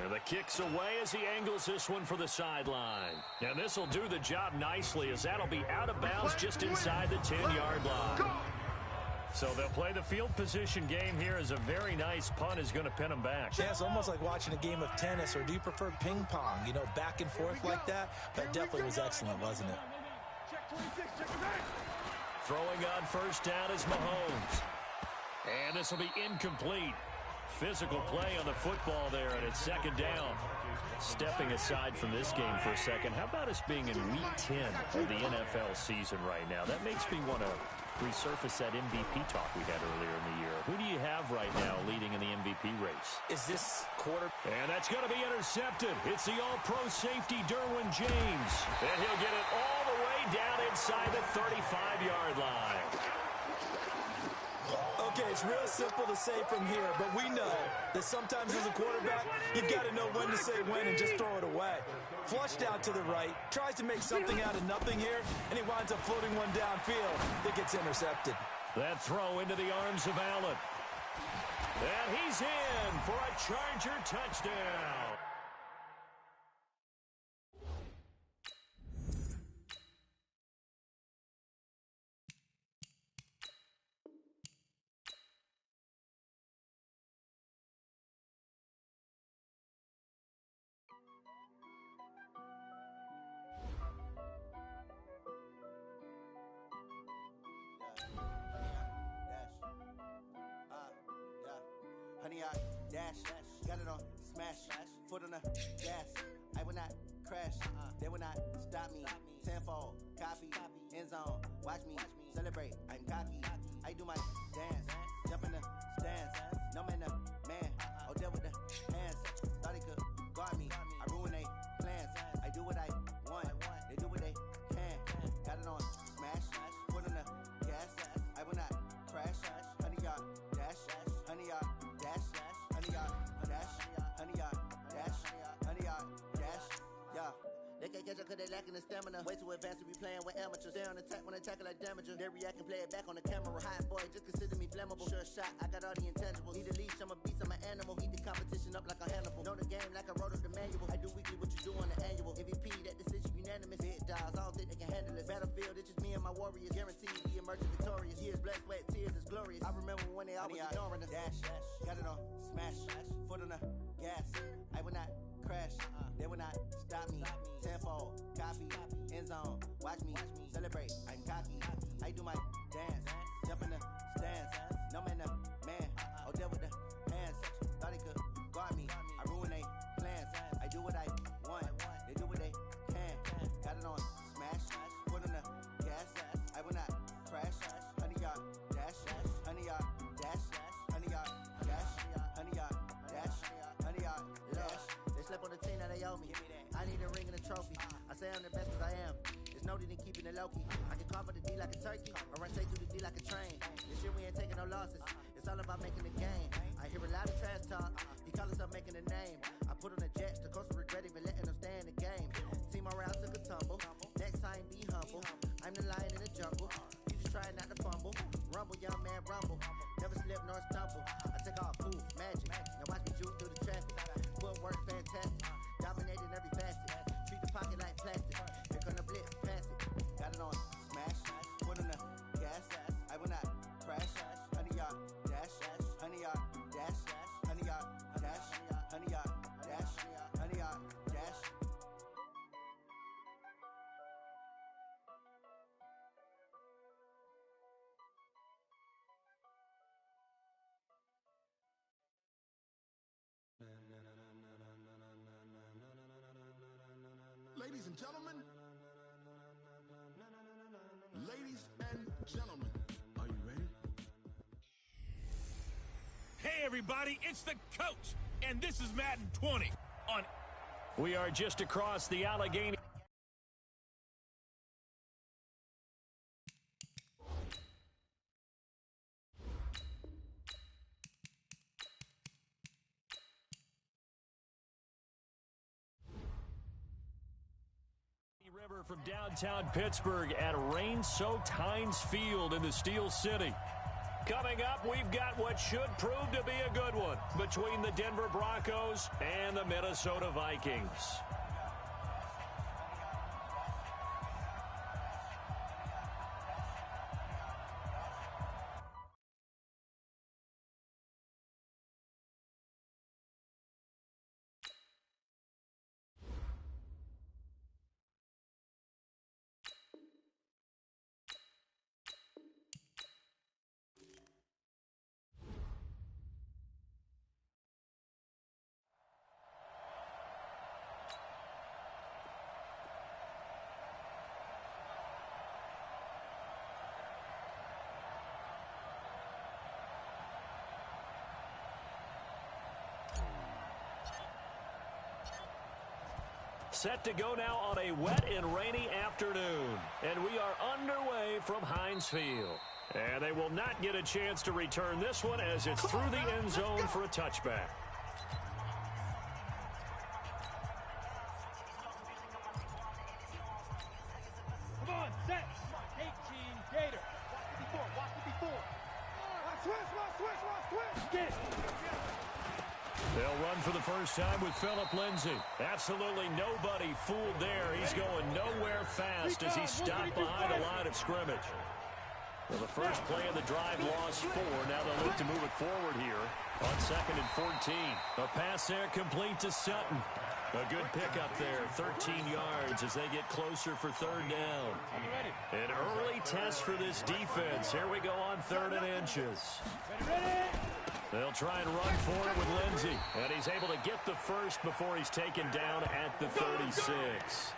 And the kick's away as he angles this one for the sideline. And this will do the job nicely as that'll be out of bounds just inside the 10-yard line. So they'll play the field position game here as a very nice punt is going to pin them back. Yeah, it's almost like watching a game of tennis, or do you prefer ping pong? You know, back and forth like that? That definitely was excellent, wasn't it? Throwing on first down is Mahomes. And this will be incomplete. Physical play on the football there, and it's second down. Stepping aside from this game for a second, how about us being in Week 10 of the NFL season right now? That makes me want to resurface that MVP talk we had earlier in the year. Who do you have right now leading in the MVP race? Is this quarter? And that's going to be intercepted. It's the all-pro safety, Derwin James. And he'll get it all the way down inside the 35-yard line. Okay, it's real simple to say from here, but we know that sometimes as a quarterback, you've got to know when to say when and just throw it away. Flushed out to the right, tries to make something out of nothing here, and he winds up floating one downfield that gets intercepted. That throw into the arms of Allen. And he's in for a Charger touchdown. Honey, I dash, got it on smash, foot on the gas. I will not crash, they will not stop me. Tenfold, copy, end zone, watch me celebrate. I'm cocky, I do my dance, jump in the stands. No man, man, oh deal with the hands. Thought he could guard me, I ruin they plans. I do what I want, they do what they can. Got it on smash, foot on the gas. I will not crash, honey, y'all dash, honey, y'all. They can't catch up cause they lacking the stamina. Way too advanced to be playing with amateurs. They on attack when they tackle like damager. They react and play it back on the camera. Hot boy, just consider me flammable. Sure shot, I got all the intangibles. Need a leash, I'm a beast, I'm an animal. Heat the competition up like a Hannibal. Know the game like I wrote up the manual. I do weekly what you do on the annual. MVP, that decision unanimous. Big dogs, I don't think they can handle it. Battlefield, it's just me and my warriors. Guaranteed we emerging victorious. Years, blood, sweat, tears is glorious. I remember when they always ignoring us. Dash, got it on smash, foot on the gas. I will not crash, they will not stop me. Tenfold, copy, end zone, watch me celebrate. I'm cocky, I do my dance, jump in the stands. No man, man, oh deal with the hands. Thought he could guard me, I ruin they plans. I do what I want, they do what they can. Got it on smash, foot on the gas. I will not crash, honey y'all dash, honey y'all dash, honey y'all dash, honey y'all dash, honey y'all dash. They slept on the team that they owe me. I need a ring and a trophy. I say I'm the best cause I am. It's noted in keeping it low-key. I can carve up the D like a turkey, or run straight through the D like a train. This year we ain't taking no losses. It's all about making the game. I hear a lot of trash talk. He call himself making a name. I put on the Jets. The coach will regret even letting them stay in the game. Team morale took a tumble. Next time be humble. I'm the lion in the jungle. You just try not to fumble. Rumble, young man, rumble. Never slip nor stumble. I take off, poof, magic. Now watch me juke through the traffic. Footwork fantastic. Dominating every facet. Treat the pocket like plastic. Here come the blitz, pass it. Got it on smash. Foot on the gas. I will not crash. Honey y'all dash. Honey y'all dash. Honey y'all dash. Honey y'all dash. Honey y'all dash. Ladies and gentlemen, are you ready? Hey, everybody, it's the coach, and this is Madden 20 on... We are just across the Allegheny. River from downtown Pittsburgh at rain-soaked Heinz Field in the Steel City. Coming up, we've got what should prove to be a good one between the Denver Broncos and the Minnesota Vikings. Set to go now on a wet and rainy afternoon. And we are underway from Heinz Field. And they will not get a chance to return this one as it's through the end zone for a touchback. Come on, set. 18 Gator. Watch it before. Switch. Get it. They'll run for the first time with Phillip Lindsay. Absolutely nobody fooled there. He's going nowhere fast as he stopped behind the line of scrimmage. Well, the first play of the drive lost 4. Now they'll look to move it forward here on 2nd and 14. A pass there complete to Sutton. A good pickup there, 13 yards as they get closer for 3rd down. An early test for this defense. Here we go on 3rd and inches. They'll try and run for it with Lindsay. And he's able to get the first before he's taken down at the 36.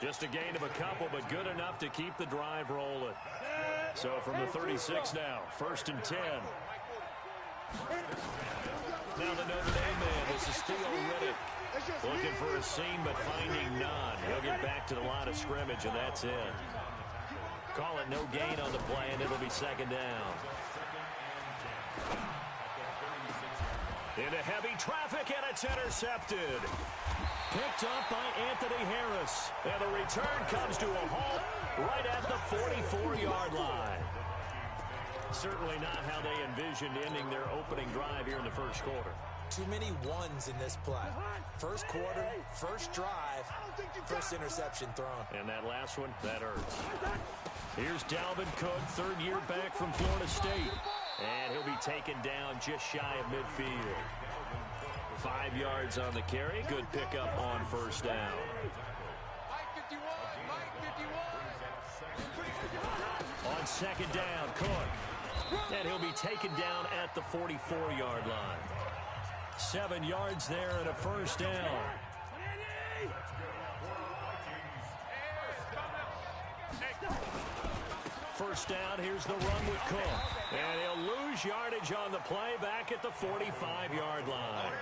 Just a gain of a couple, but good enough to keep the drive rolling. So from the 36 now, 1st and 10. Now the Notre Dame man, this is Theo Riddick. Looking for a seam, but finding none. He'll get back to the line of scrimmage, and that's it. Call it no gain on the play, and it'll be 2nd down. Into heavy traffic, and it's intercepted. Picked up by Anthony Harris. And the return comes to a halt right at the 44-yard line. Certainly not how they envisioned ending their opening drive here in the first quarter. Too many ones in this play. First quarter, first drive, first interception thrown. And that last one, that hurts. Here's Dalvin Cook, 3rd year back from Florida State. And he'll be taken down just shy of midfield. 5 yards on the carry. Good pickup on 1st down. On 2nd down, Cook. And he'll be taken down at the 44-yard line. 7 yards there and a 1st down. First down, here's the run with Cook. And he'll lose yardage on the play back at the 45-yard line.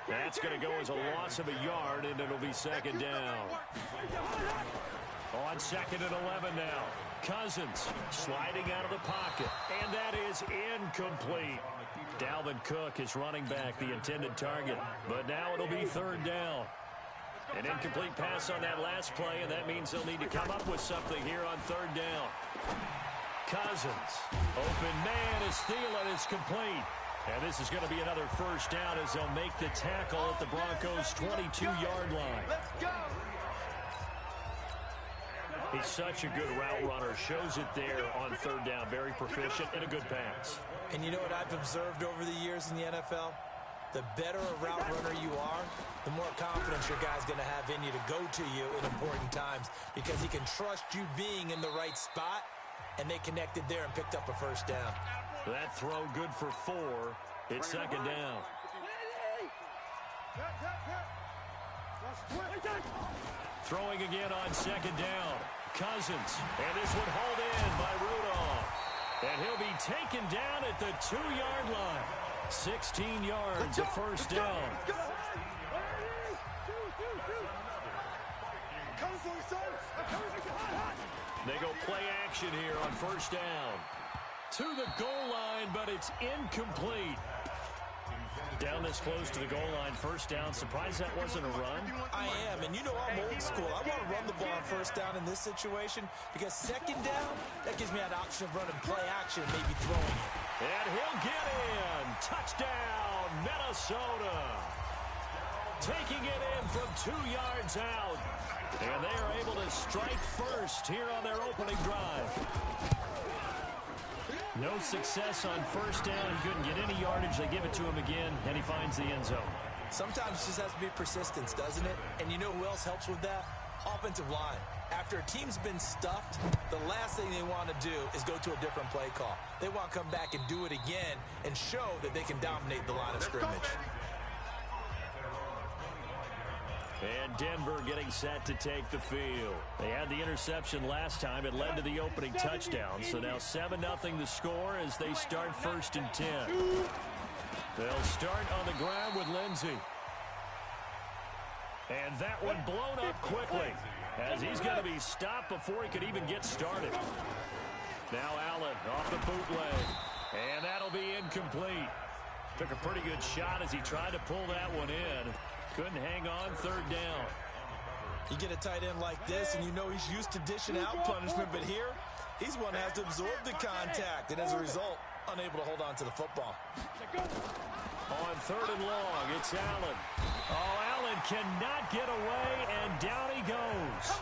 That's going to go as a loss of a yard, and it'll be 2nd down. On 2nd and 11 now. Cousins sliding out of the pocket. And that is incomplete. Dalvin Cook is running back, the intended target. But now it'll be 3rd down. An incomplete pass on that last play, and that means they'll need to come up with something here on 3rd down. Cousins. Open man is Thielen is complete. And this is going to be another 1st down as they'll make the tackle at the Broncos' 22-yard line. Let's go. He's such a good route runner. Shows it there on 3rd down. Very proficient and a good pass. And you know what I've observed over the years in the NFL? The better a route runner you are, the more confidence your guy's going to have in you to go to you in important times because he can trust you being in the right spot, and they connected there and picked up a 1st down. That throw good for 4. It's 2nd down. Throwing again on 2nd down. Cousins. And this one hauled in by Rudolph. And he'll be taken down at the 2-yard line. 16 yards, a 1st down. They go play action here on first down. To the goal line, but it's incomplete. Down this close to the goal line, first down. Surprised that wasn't a run? I am, and you know I'm old school. I want to run the ball on first down in this situation because second down, that gives me that option of running play action and maybe throwing it. And he'll get in. Touchdown, Minnesota. Taking it in from 2 yards out. And they are able to strike first here on their opening drive. No success on first down. He couldn't get any yardage. They give it to him again, and he finds the end zone. Sometimes it just has to be persistence, doesn't it? And you know who else helps with that? Offensive line. After a team's been stuffed, the last thing they want to do is go to a different play call. They want to come back and do it again and show that they can dominate the line of scrimmage. And Denver getting set to take the field. They had the interception last time. It led to the opening touchdown. So now 7-0 the score as they start first and 10. They'll start on the ground with Lindsey. And that one blown up quickly as he's going to be stopped before he could even get started. Now Allen off the bootleg. And that'll be incomplete. Took a pretty good shot as he tried to pull that one in. Couldn't hang on third down. You get a tight end like this, and you know he's used to dishing out punishment, but here, he's one that has to absorb the contact, and as a result, unable to hold on to the football. On third and long, it's Allen. Oh, Allen cannot get away, and down he goes.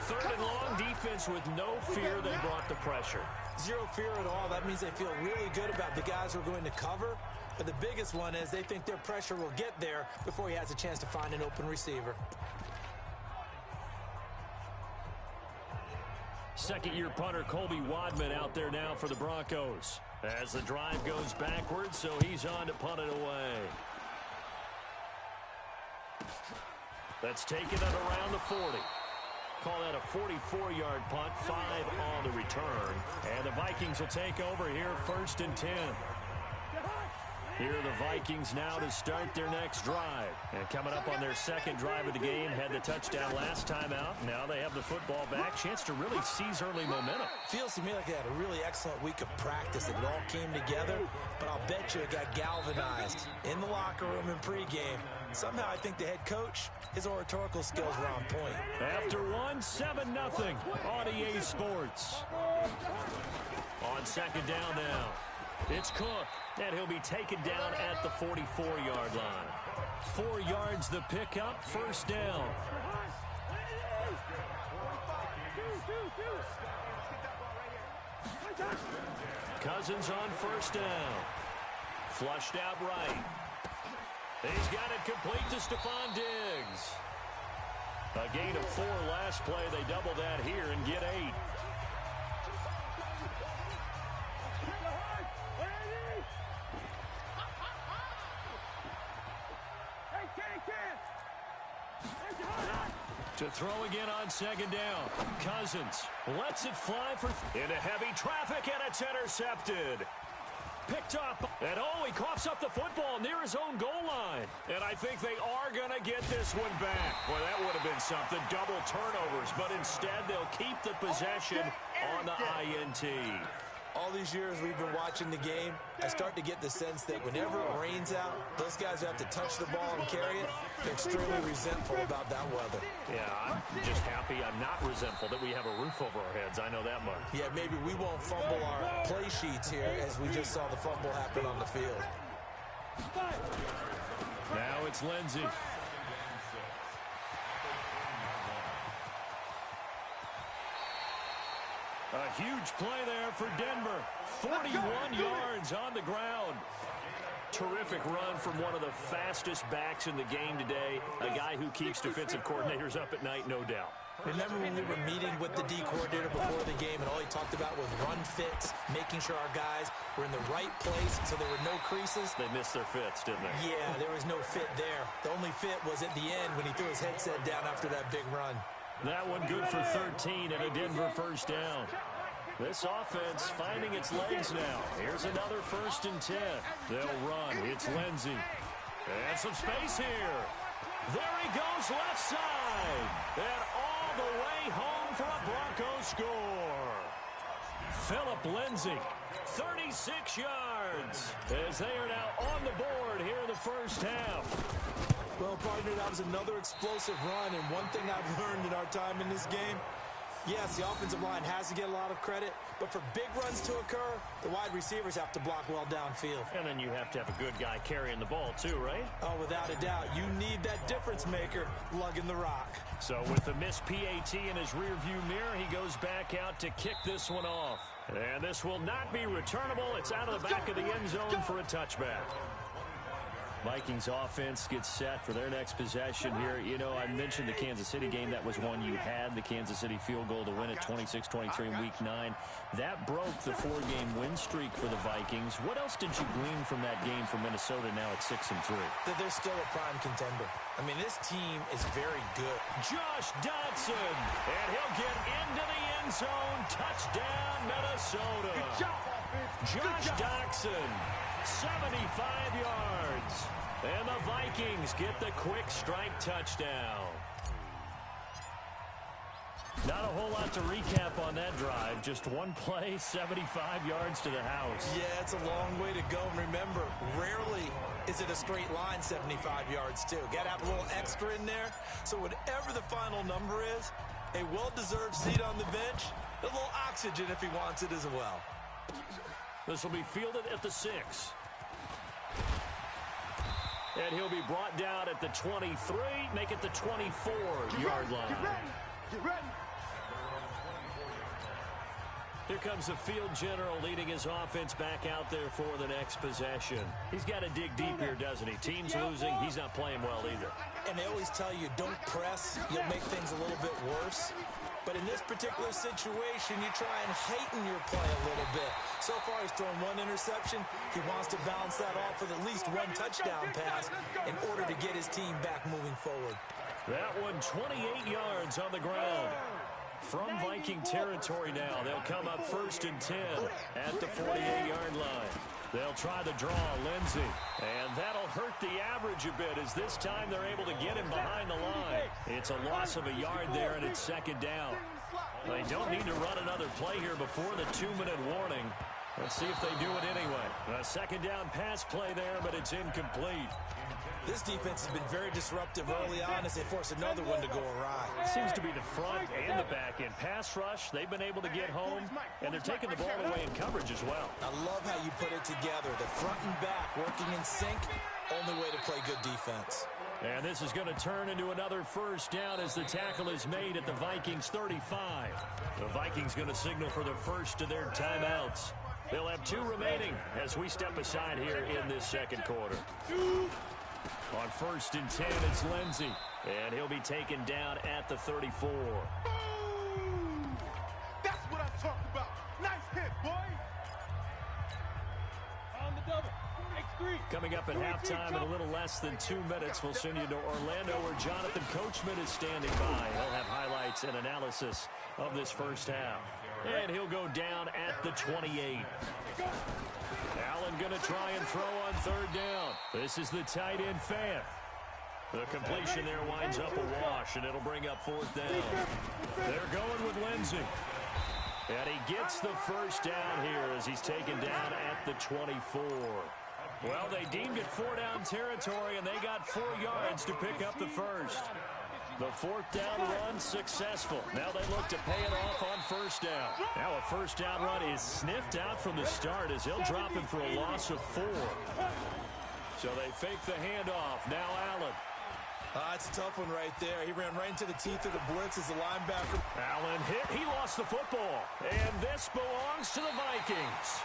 Third and long, defense with no fear. They brought the pressure. Zero fear at all. That means they feel really good about the guys who are going to cover. But the biggest one is they think their pressure will get there before he has a chance to find an open receiver. Second-year punter Colby Wadman out there now for the Broncos. As the drive goes backwards, so he's on to punt it away. That's taken it around the 40. Call that a 44-yard punt, 5 on the return. And the Vikings will take over here first and 10. Here are the Vikings now to start their next drive. And coming up on their second drive of the game, had the touchdown last time out. Now they have the football back. Chance to really seize early momentum. Feels to me like they had a really excellent week of practice. It all came together, but I'll bet you it got galvanized in the locker room in pregame. Somehow I think the head coach, his oratorical skills were on point. After one, 7-0 on EA Sports. On second down now, it's Cook. And he'll be taken down at the 44-yard line. 4 yards the pickup, first down. Cousins on first down. Flushed out right. He's got it complete to Stephon Diggs. A gain of 4 last play. They double that here and get 8. To throw again on second down. Cousins lets it fly into heavy traffic, and it's intercepted. Picked up, and he coughs up the football near his own goal line. And I think they are going to get this one back. Boy, that would have been something. Double turnovers, but instead they'll keep the possession on the INT. All these years we've been watching the game, I start to get the sense that whenever it rains out, those guys who have to touch the ball and carry it, they're extremely resentful about that weather. Yeah, I'm just happy I'm not resentful that we have a roof over our heads. I know that much. Yeah, maybe we won't fumble our play sheets here as we just saw the fumble happen on the field. Now it's Lindsey. A huge play there for Denver. 41 yards on the ground. Terrific run from one of the fastest backs in the game today. A guy who keeps defensive coordinators up at night, no doubt. Remember when we were meeting with the D coordinator before the game and all he talked about was run fits, making sure our guys were in the right place so there were no creases? They missed their fits, didn't they? Yeah, there was no fit there. The only fit was at the end when he threw his headset down after that big run. That one good for 13 and a Denver first down. This offense finding its legs now. Here's another first and 10. They'll run. It's Lindsey. And some space here. There he goes left side. And all the way home for a Broncos score. Phillip Lindsay, 36 yards, as they are now on the board here in the first half. Well, partner, that was another explosive run, and one thing I've learned in our time in this game, yes, the offensive line has to get a lot of credit, but for big runs to occur, the wide receivers have to block well downfield. And then you have to have a good guy carrying the ball too, right? Oh, without a doubt. You need that difference maker lugging the rock. So with the missed PAT in his rearview mirror, he goes back out to kick this one off. And this will not be returnable. It's out of the back of the end zone for a touchback. Vikings offense gets set for their next possession here. You know, I mentioned the Kansas City game. That was one you had, the Kansas City field goal to win it 26-23 in Week 9. That broke the 4-game win streak for the Vikings. What else did you glean from that game for Minnesota now at 6-3? That they're still a prime contender. I mean, this team is very good. Josh Dotson, and he'll get into the end zone. Touchdown, Minnesota. Good job, offense. Josh Dotson, 75 yards. And the Vikings get the quick strike touchdown. Not a whole lot to recap on that drive. Just one play, 75 yards to the house. Yeah, it's a long way to go. And remember, rarely is it a straight line 75 yards, too. Got to have a little extra in there. So whatever the final number is, a well-deserved seat on the bench, a little oxygen if he wants it as well. This will be fielded at the 6. And he'll be brought down at the 23, make it the 24-yard line. Get ready. Here comes the field general leading his offense back out there for the next possession. He's got to dig deep here, doesn't he? Team's losing. He's not playing well either. And they always tell you, don't press. You'll make things a little bit worse. But in this particular situation, you try and heighten your play a little bit. So far, he's thrown one interception. He wants to balance that off with at least one touchdown pass in order to get his team back moving forward. That one, 28 yards on the ground. From Viking territory now, they'll come up 1st and 10 at the 48-yard line. They'll try the draw, Lindsay, and that'll hurt the average a bit as this time they're able to get him behind the line. It's a loss of a yard there, and it's 2nd down. They don't need to run another play here before the 2-minute warning. Let's see if they do it anyway. A 2nd down pass play there, but it's incomplete. This defense has been very disruptive early on as they force another one to go awry. Seems to be the front and the back end. Pass rush, they've been able to get home, and they're taking the ball away in coverage as well. I love how you put it together. The front and back working in sync, only way to play good defense. And this is going to turn into another 1st down as the tackle is made at the Vikings 35. The Vikings going to signal for the first of their timeouts. They'll have 2 remaining as we step aside here in this 2nd quarter. On 1st and 10, it's Lindsay, and he'll be taken down at the 34. Boom! That's what I'm talking about. Nice hit, boy. On the double. X3. Coming up at halftime in a little less than 2 minutes, we'll send you to Orlando where Jonathan Coachman is standing by. He'll have highlights and analysis of this first half. And he'll go down at the 28. Allen going to try and throw on 3rd down. This is the tight end Fant. The completion there winds up a wash, and it'll bring up 4th down. They're going with Lindsay. And he gets the 1st down here as he's taken down at the 24. Well, they deemed it 4-down territory, and they got 4 yards to pick up the 1st. The 4th down run successful. Now they look to pay it off on 1st down. Now a 1st down run is sniffed out from the start as he'll drop him for a loss of 4. So they fake the handoff. Now Allen. It's a tough one right there. He ran right into the teeth of the blitz as the linebacker. Allen hit. He lost the football. And this belongs to the Vikings.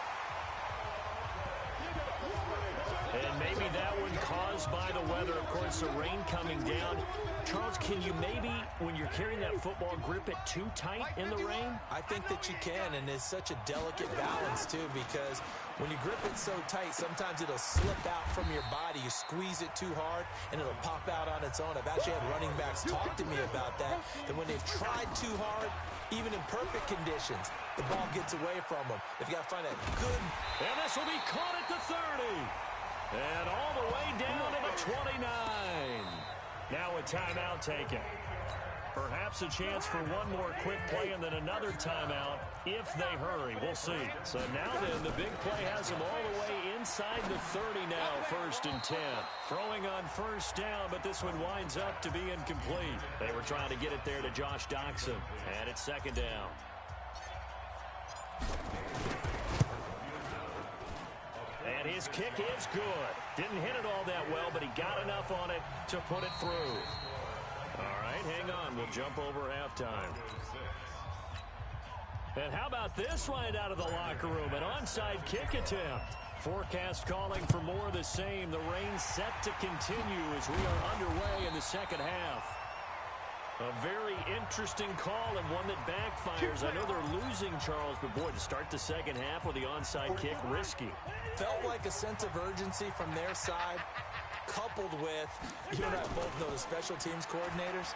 And maybe that one caused by the weather. Of course, the rain coming down. Charles, can you maybe, when you're carrying that football, grip it too tight in the rain? I think that you can, and it's such a delicate balance, too, because when you grip it so tight, sometimes it'll slip out from your body. You squeeze it too hard, and it'll pop out on its own. I've actually had running backs talk to me about that when they've tried too hard, even in perfect conditions, the ball gets away from them. They've got to find that good. And this will be caught at the 30. And all the way down to the 29. Now a timeout taken. Perhaps a chance for one more quick play and then another timeout if they hurry. We'll see. So now then, the big play has them all the way inside the 30 now, 1st and 10. Throwing on first down, but this one winds up to be incomplete. They were trying to get it there to Josh Doxson, and it's 2nd down. And his kick is good. Didn't hit it all that well, but he got enough on it to put it through. All right, hang on. We'll jump over halftime. And how about this right out of the locker room? An onside kick attempt. Forecast calling for more of the same. The rain set to continue as we are underway in the second half. A very interesting call and one that backfires. I know they're losing, Charles, but boy, to start the second half with the onside kick, risky. Felt like a sense of urgency from their side, coupled with, you and I both know the special teams coordinators,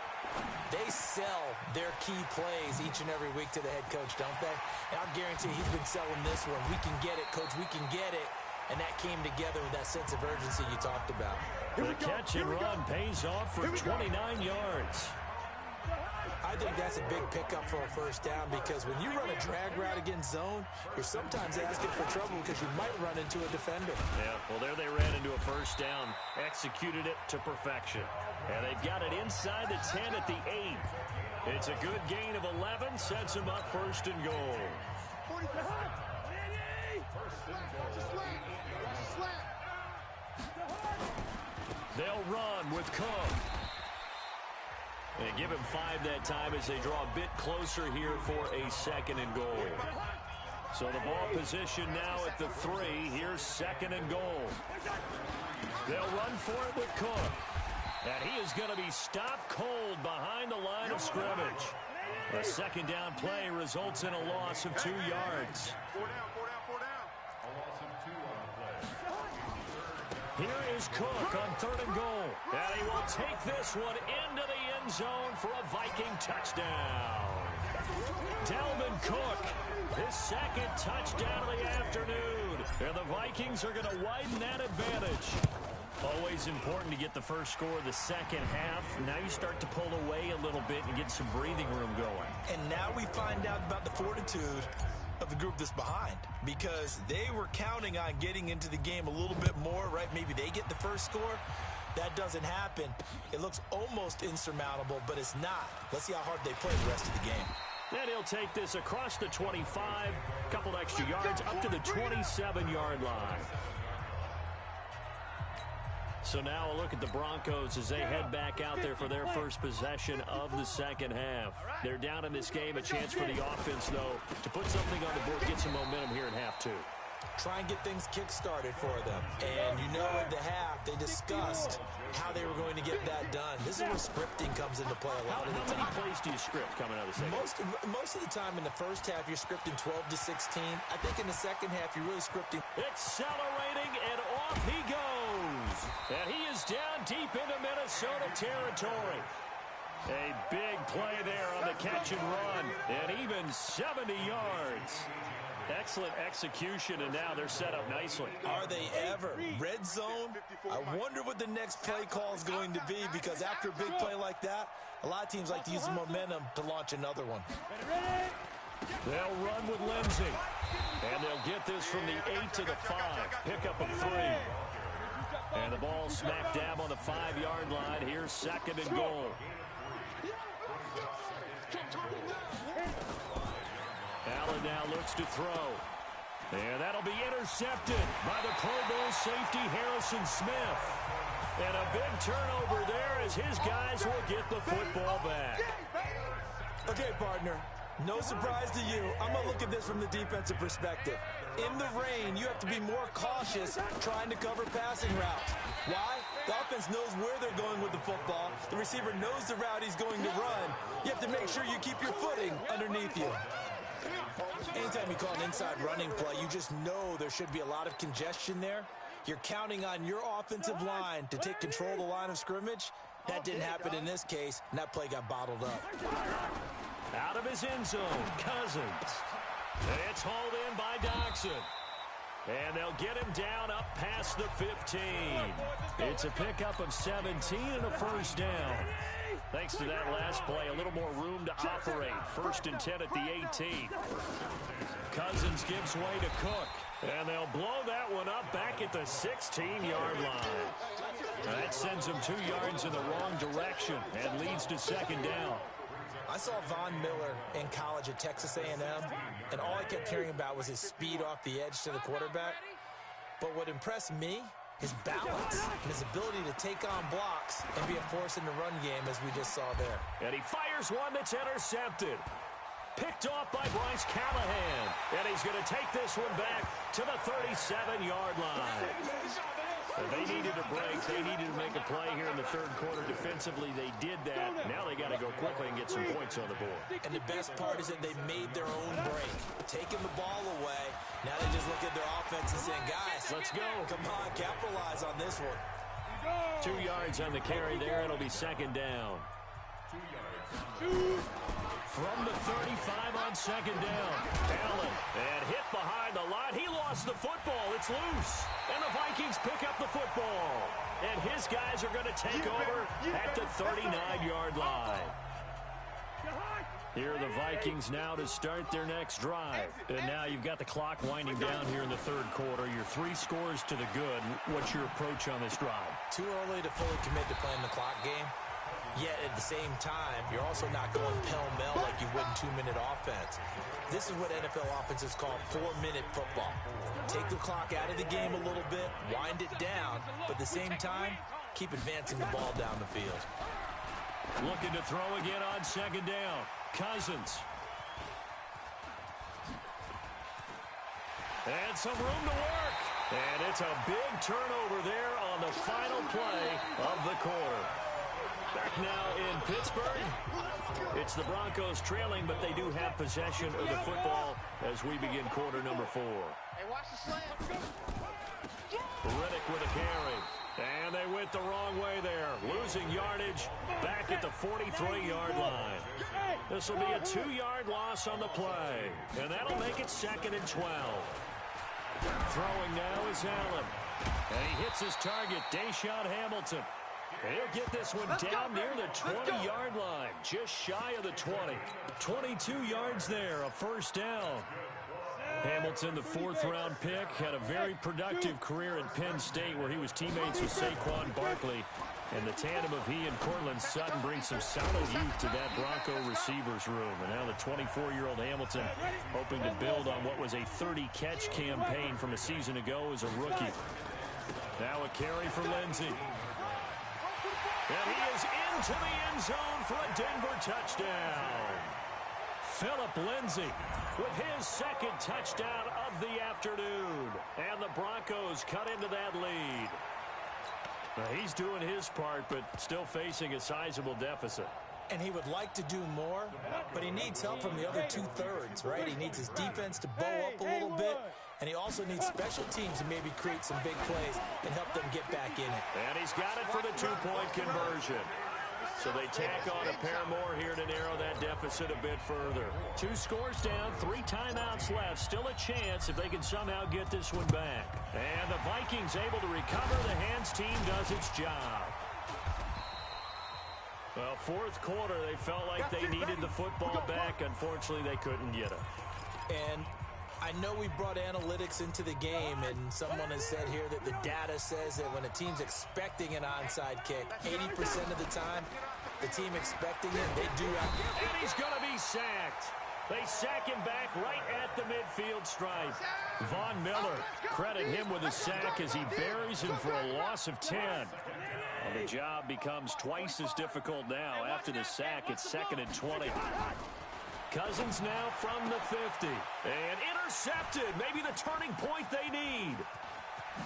they sell their key plays each and every week to the head coach, don't they? And I'll guarantee he's been selling this one. We can get it, coach, we can get it. And that came together with that sense of urgency you talked about. The catch and run pays off for 29 yards. I think that's a big pickup for a first down because when you run a drag route against zone, you're sometimes asking for trouble because you might run into a defender. Yeah, well, there they ran into a first down, executed it to perfection. And they've got it inside the 10 at the 8. It's a good gain of 11, sets them up 1st and goal. They'll run with Cook. They give him 5 that time as they draw a bit closer here for a 2nd and goal. So the ball position now at the 3. Here's 2nd and goal. They'll run for it with Cook. And he is going to be stopped cold behind the line of scrimmage. A 2nd down play results in a loss of 2 yards. 4 down. A loss of 2 on the play. Here is Cook on 3rd and goal. And he will take this one into the end zone for a Viking touchdown. Dalvin Cook, his 2nd touchdown of the afternoon. And the Vikings are going to widen that advantage. Always important to get the first score of the second half. Now you start to pull away a little bit and get some breathing room going. And now we find out about the fortitude of the group that's behind because they were counting on getting into the game a little bit more, right? Maybe they get the first score. That doesn't happen. It looks almost insurmountable, but it's not. Let's see how hard they play the rest of the game. And he'll take this across the 25, couple extra yards, up to the 27-yard line. So now a look at the Broncos as they head back out there for their first possession of the second half. They're down in this game. A chance for the offense, though, to put something on the board, get some momentum here in half 2. Try and get things kick-started for them. And you know in the half, they discussed how they were going to get that done. This is where scripting comes into play a lot of the time. How many plays do you script coming out of the second half? Most of the time in the first half, you're scripting 12 to 16. I think in the second half, you're really scripting. Accelerating, and off he goes. And he is down deep into Minnesota territory. A big play there on the catch and run, and even 70 yards. Excellent execution, and now they're set up nicely. Are they ever? Red zone? I wonder what the next play call is going to be because after a big play like that, a lot of teams like to use the momentum to launch another one. They'll run with Lindsey, and they'll get this from the 8 to the 5. Pickup of 3. And the ball smack dab on the 5-yard line. Here's 2nd and goal. Allen now looks to throw. And that'll be intercepted by the Pro Bowl safety Harrison Smith. And a big turnover there as his guys will get the football back. Okay, partner. No surprise to you. I'm going to look at this from the defensive perspective. In the rain, you have to be more cautious trying to cover passing routes. Why? The offense knows where they're going with the football. The receiver knows the route he's going to run. You have to make sure you keep your footing underneath you. Anytime you call an inside running play, you just know there should be a lot of congestion there. You're counting on your offensive line to take control of the line of scrimmage. That didn't happen in this case, and that play got bottled up. Out of his end zone, Cousins. And it's hauled in by Doxson. And they'll get him down up past the 15. It's a pickup of 17 and a first down. Thanks to that last play, a little more room to operate. 1st and 10 at the 18. Cousins gives way to Cook. And they'll blow that one up back at the 16-yard line. That sends them 2 yards in the wrong direction and leads to 2nd down. I saw Von Miller in college at Texas A&M, and all I kept hearing about was his speed off the edge to the quarterback. But what impressed me, his balance and his ability to take on blocks and be a force in the run game, as we just saw there. And he fires one that's intercepted. Picked off by Bryce Callahan. And he's going to take this one back to the 37-yard line. And they needed a break. They needed to make a play here in the 3rd quarter. Defensively, they did that. Now they got to go quickly and get some points on the board. And the best part is that they made their own break. Taking the ball away. Now they just look at their offense and saying, guys, let's go. Come on, capitalize on this one. 2 yards on the carry there. It'll be 2nd down. From the 35 on 2nd down. Allen, and hit behind the line. He lost the football. It's loose. And the Vikings pick up the football. And his guys are going to take over at the 39-yard line. Here are the Vikings now to start their next drive. And now you've got the clock winding down here in the 3rd quarter. You're 3 scores to the good. What's your approach on this drive? Too early to fully commit to playing the clock game. Yet at the same time, you're also not going pell-mell like you would in 2-minute offense. This is what NFL offenses call 4-minute football. Take the clock out of the game a little bit, wind it down, but at the same time, keep advancing the ball down the field. Looking to throw again on 2nd down. Cousins. And some room to work. And it's a big turnover there on the final play of the quarter. Back now in Pittsburgh. It's the Broncos trailing, but they do have possession of the football as we begin quarter number 4. Hey, watch the slam. Riddick with a carry. And they went the wrong way there. Losing yardage back at the 43-yard line. This will be a 2-yard loss on the play. And that'll make it 2nd and 12. Throwing now is Allen. And he hits his target, Deshaun Hamilton. He'll get this one down near the 20-yard line, just shy of the 20. 22 yards there, a first down. Hamilton, the 4th-round pick, had a very productive career at Penn State where he was teammates with Saquon Barkley. And the tandem of he and Cortland Sutton brings some solid youth to that Bronco receivers room. And now the 24-year-old Hamilton hoping to build on what was a 30-catch campaign from a season ago as a rookie. Now a carry for Lindsey. And he is into the end zone for a Denver touchdown. Phillip Lindsay with his 2nd touchdown of the afternoon. And the Broncos cut into that lead. Now, he's doing his part, but still facing a sizable deficit. And he would like to do more, but he needs help from the other 2/3, right? He needs his defense to bow up a little bit, and he also needs special teams to maybe create some big plays and help them get back in it. And he's got it for the 2-point conversion. So they tack on a pair more here to narrow that deficit a bit further. 2 scores down, 3 timeouts left. Still a chance if they can somehow get this one back. And the Vikings able to recover. The hands team does its job. Well, 4th quarter, they felt like they needed the football back. Unfortunately, they couldn't get it. And I know we brought analytics into the game, and someone has said here that the data says that when a team's expecting an onside kick, 80% of the time, the team expecting it, they do have. And he's going to be sacked. They sack him back right at the midfield stripe. Von Miller, credit him with a sack as he buries him for a loss of 10. And the job becomes twice as difficult now. After the sack, it's 2nd and 20. Cousins now from the 50. And intercepted. Maybe the turning point they need.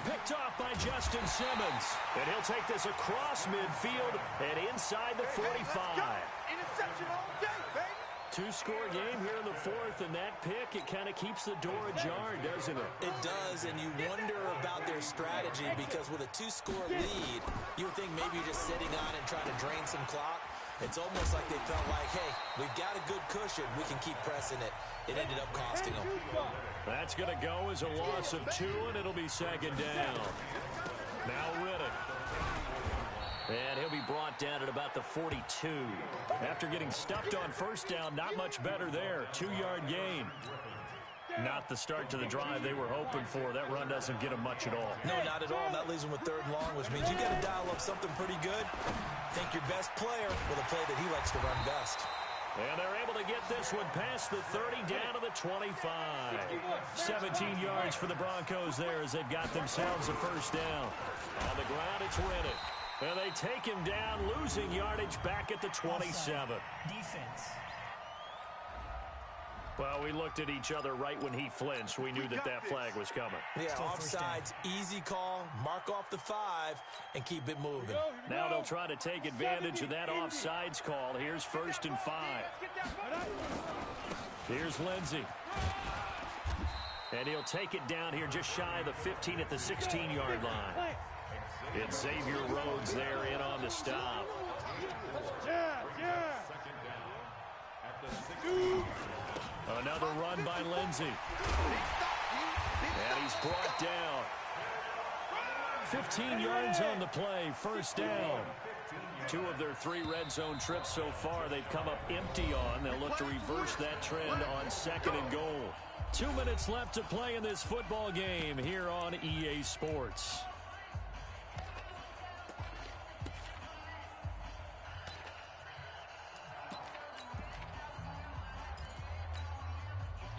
Picked off by Justin Simmons. And he'll take this across midfield and inside the 45. Interception all day, baby. 2-score game here in the 4th, and that pick, it kind of keeps the door ajar, doesn't it? It does, and you wonder about their strategy, because with a 2-score lead, you would think maybe you're just sitting on and trying to drain some clock. It's almost like they felt like, hey, we've got a good cushion. We can keep pressing it. It ended up costing them. That's going to go as a loss of 2, and it'll be second down. Now Riddick. And he'll be brought down at about the 42. After getting stuffed on first down, not much better there. 2-yard gain. Not the start to the drive they were hoping for. That run doesn't get them much at all. No, not at all. And that leaves them with 3rd and long, which means you got to dial up something pretty good. Think your best player with a play that he likes to run best. And they're able to get this one past the 30 down to the 25. 17 yards for the Broncos there as they've got themselves a first down. On the ground, it's Riddick. And they take him down, losing yardage back at the 27. Defense. Well, we looked at each other right when he flinched. We knew that flag was coming. Yeah, offsides, easy call, mark off the 5, and keep it moving. Now they'll try to take advantage of that offsides call. Here's 1st and 5. Here's Lindsey. And he'll take it down here just shy of the 15 at the 16-yard line. It's Xavier Rhodes there in on the stop. Another run by Lindsey. And he's brought down. 15 yards on the play, first down. 2 of their 3 red zone trips so far they've come up empty on. They'll look to reverse that trend on 2nd and goal. 2 minutes left to play in this football game here on EA Sports.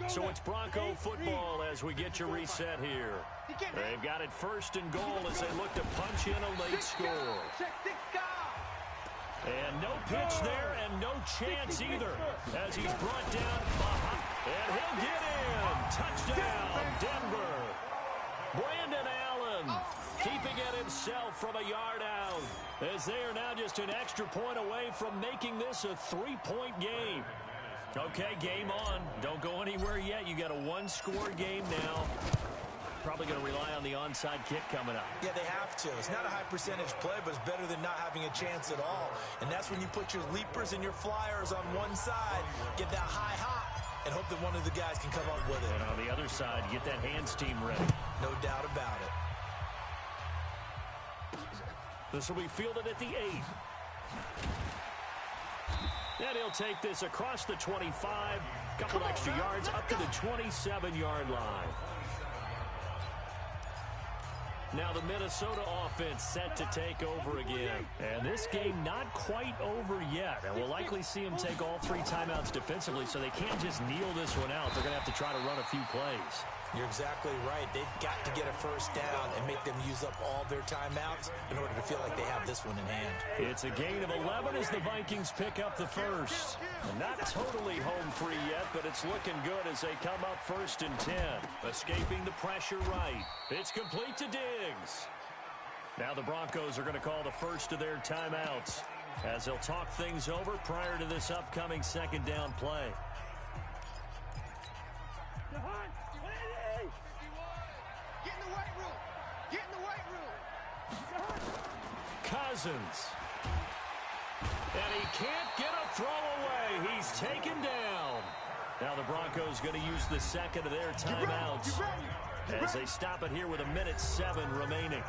So it's Bronco football as we get you reset here. They've got it 1st and goal as they look to punch in a late score. And no pitch there and no chance either as he's brought down behind. And he'll get in. Touchdown, Denver. Brandon Allen keeping it himself from a yard out as they are now just an extra point away from making this a 3-point game. Okay, game on. Don't go anywhere yet. You got a 1-score game now. Probably going to rely on the onside kick coming up. Yeah, they have to. It's not a high percentage play, but it's better than not having a chance at all. And that's when you put your leapers and your flyers on one side, get that high hop, and hope that one of the guys can come up with it. And on the other side, get that hands team ready. No doubt about it. This will be fielded at the 8. And he'll take this across the 25, couple extra yards up to the 27-yard line. Now the Minnesota offense set to take over again. And this game not quite over yet. And we'll likely see them take all 3 timeouts defensively, so they can't just kneel this one out. They're going to have to try to run a few plays. You're exactly right. They've got to get a first down and make them use up all their timeouts in order to feel like they have this one in hand. It's a gain of 11 as the Vikings pick up the first. And not totally home free yet, but it's looking good as they come up 1st and 10. Escaping the pressure right. It's complete to Diggs. Now the Broncos are going to call the first of their timeouts as they'll talk things over prior to this upcoming 2nd down play. Cousins. And he can't get a throw away. He's taken down. Now the Broncos going to use the 2nd of their timeouts as they stop it here with 1:07 remaining.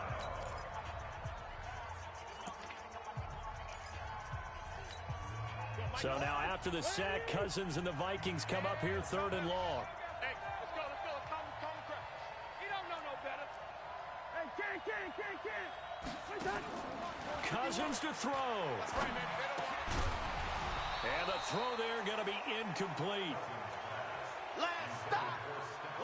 So now after the sack, Cousins and the Vikings come up here 3rd and long. Hey, let's go. Calm crowd. You don't know no better. Hey, Cousins to throw. That's right, man. And the throw there going to be incomplete. Last stop.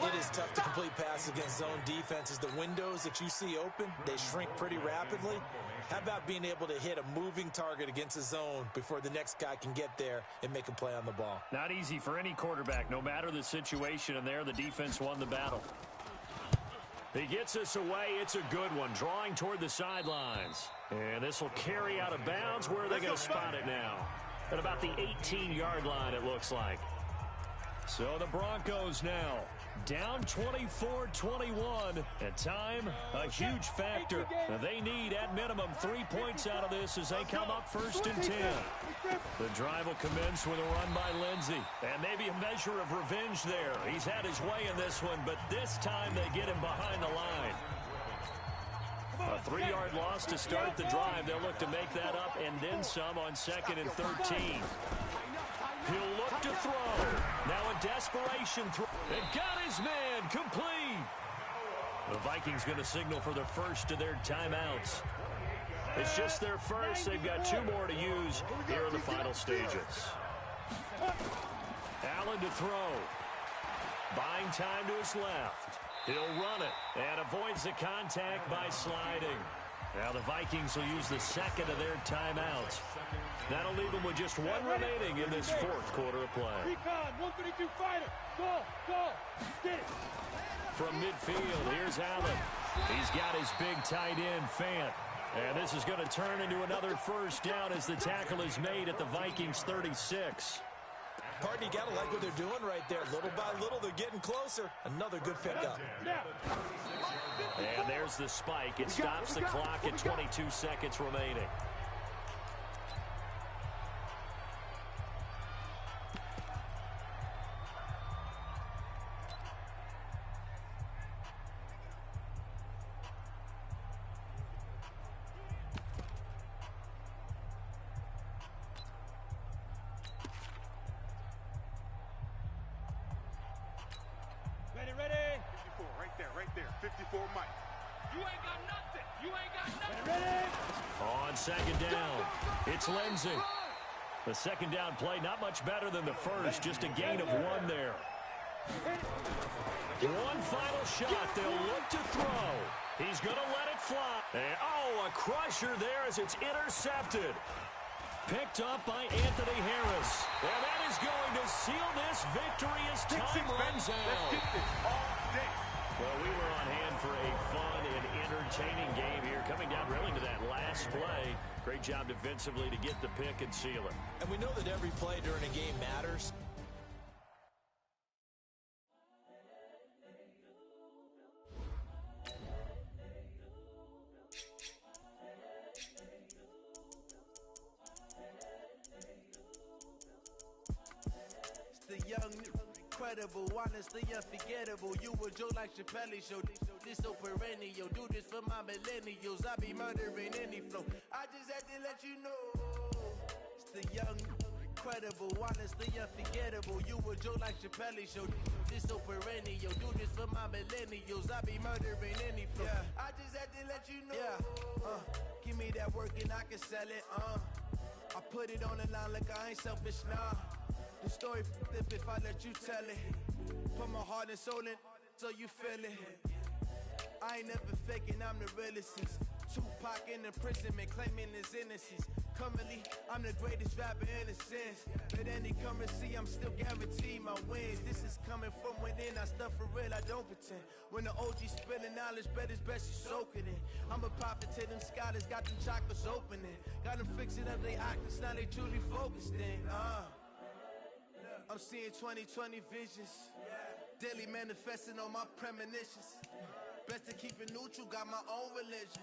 It is tough to complete passes against zone defenses. The windows that you see open, they shrink pretty rapidly. How about being able to hit a moving target against a zone before the next guy can get there and make a play on the ball? Not easy for any quarterback, no matter the situation, and there the defense won the battle. He gets this away. It's a good one, drawing toward the sidelines. And this will carry out of bounds. Where are they going to spot it now? At about the 18-yard line, it looks like. So the Broncos now down 24-21. At time, a huge factor. They need, at minimum, 3 points out of this as they come up first and 10. The drive will commence with a run by Lindsey. And maybe a measure of revenge there. He's had his way in this one, but this time they get him behind the line. A 3-yard loss to start the drive. They'll look to make that up and then some on 2nd and 13. He'll look to throw. Now a desperation throw. And got his man complete. The Vikings going to signal for the first of their timeouts. It's just their first. They've got 2 more to use here in the final stages. Allen to throw. Buying time to his left. He'll run it and avoids the contact by sliding. Now the Vikings will use the second of their timeouts. That'll leave them with just 1 remaining in this 4th quarter of play. Recon, 132 fighter. Go, get it. From midfield, here's Allen. He's got his big tight end, Fant. And this is going to turn into another first down as the tackle is made at the Vikings 36. Pardon, you got to like what they're doing right there. Little by little, they're getting closer. Another good pickup. And there's the spike. It stops the clock at 22 seconds remaining. Ready. 54, right there. 54, Mike. You ain't got nothing. Ready. On 2nd down, it's Lindsey. The 2nd down play, not much better than the first, just a gain of 1 there. One final shot. They'll look to throw. He's going to let it fly. And, a crusher there as it's intercepted. Picked up by Anthony Harris. And that is going to seal this victory as time runs out. Let's get this all day. Well, we were on hand for a fun and entertaining game here. Coming down really to that last play. Great job defensively to get the pick and seal it. And we know that every play during a game matters. The young, incredible, honestly unforgettable. You a joke like Chappelle show. This so perennial. Do this for my millennials. I be murdering any flow. I just had to let you know. It's the young, incredible, honestly unforgettable. You a joke like Chappelle show. This so perennial. Do this for my millennials. I be murdering any flow. Yeah. I just had to let you know. Yeah. Give me that work and I can sell it. I put it on the line like I ain't selfish, nah. The story if I let you tell it. Put my heart and soul in so you feel it. I ain't never faking, I'm the realest since Tupac in imprisonment, claiming his innocence. Currently, I'm the greatest rapper in a sense. But any currency, I'm still guaranteed my wins. This is coming from within, I stuff for real, I don't pretend. When the OG spilling knowledge, bet it's best you soak it in. I'm a prophet to them scholars, got them chakras opening. Got them fixing up they octaves, now they truly focused in. I'm seeing 2020 visions. Daily manifesting on my premonitions. Best to keep it neutral, got my own religion.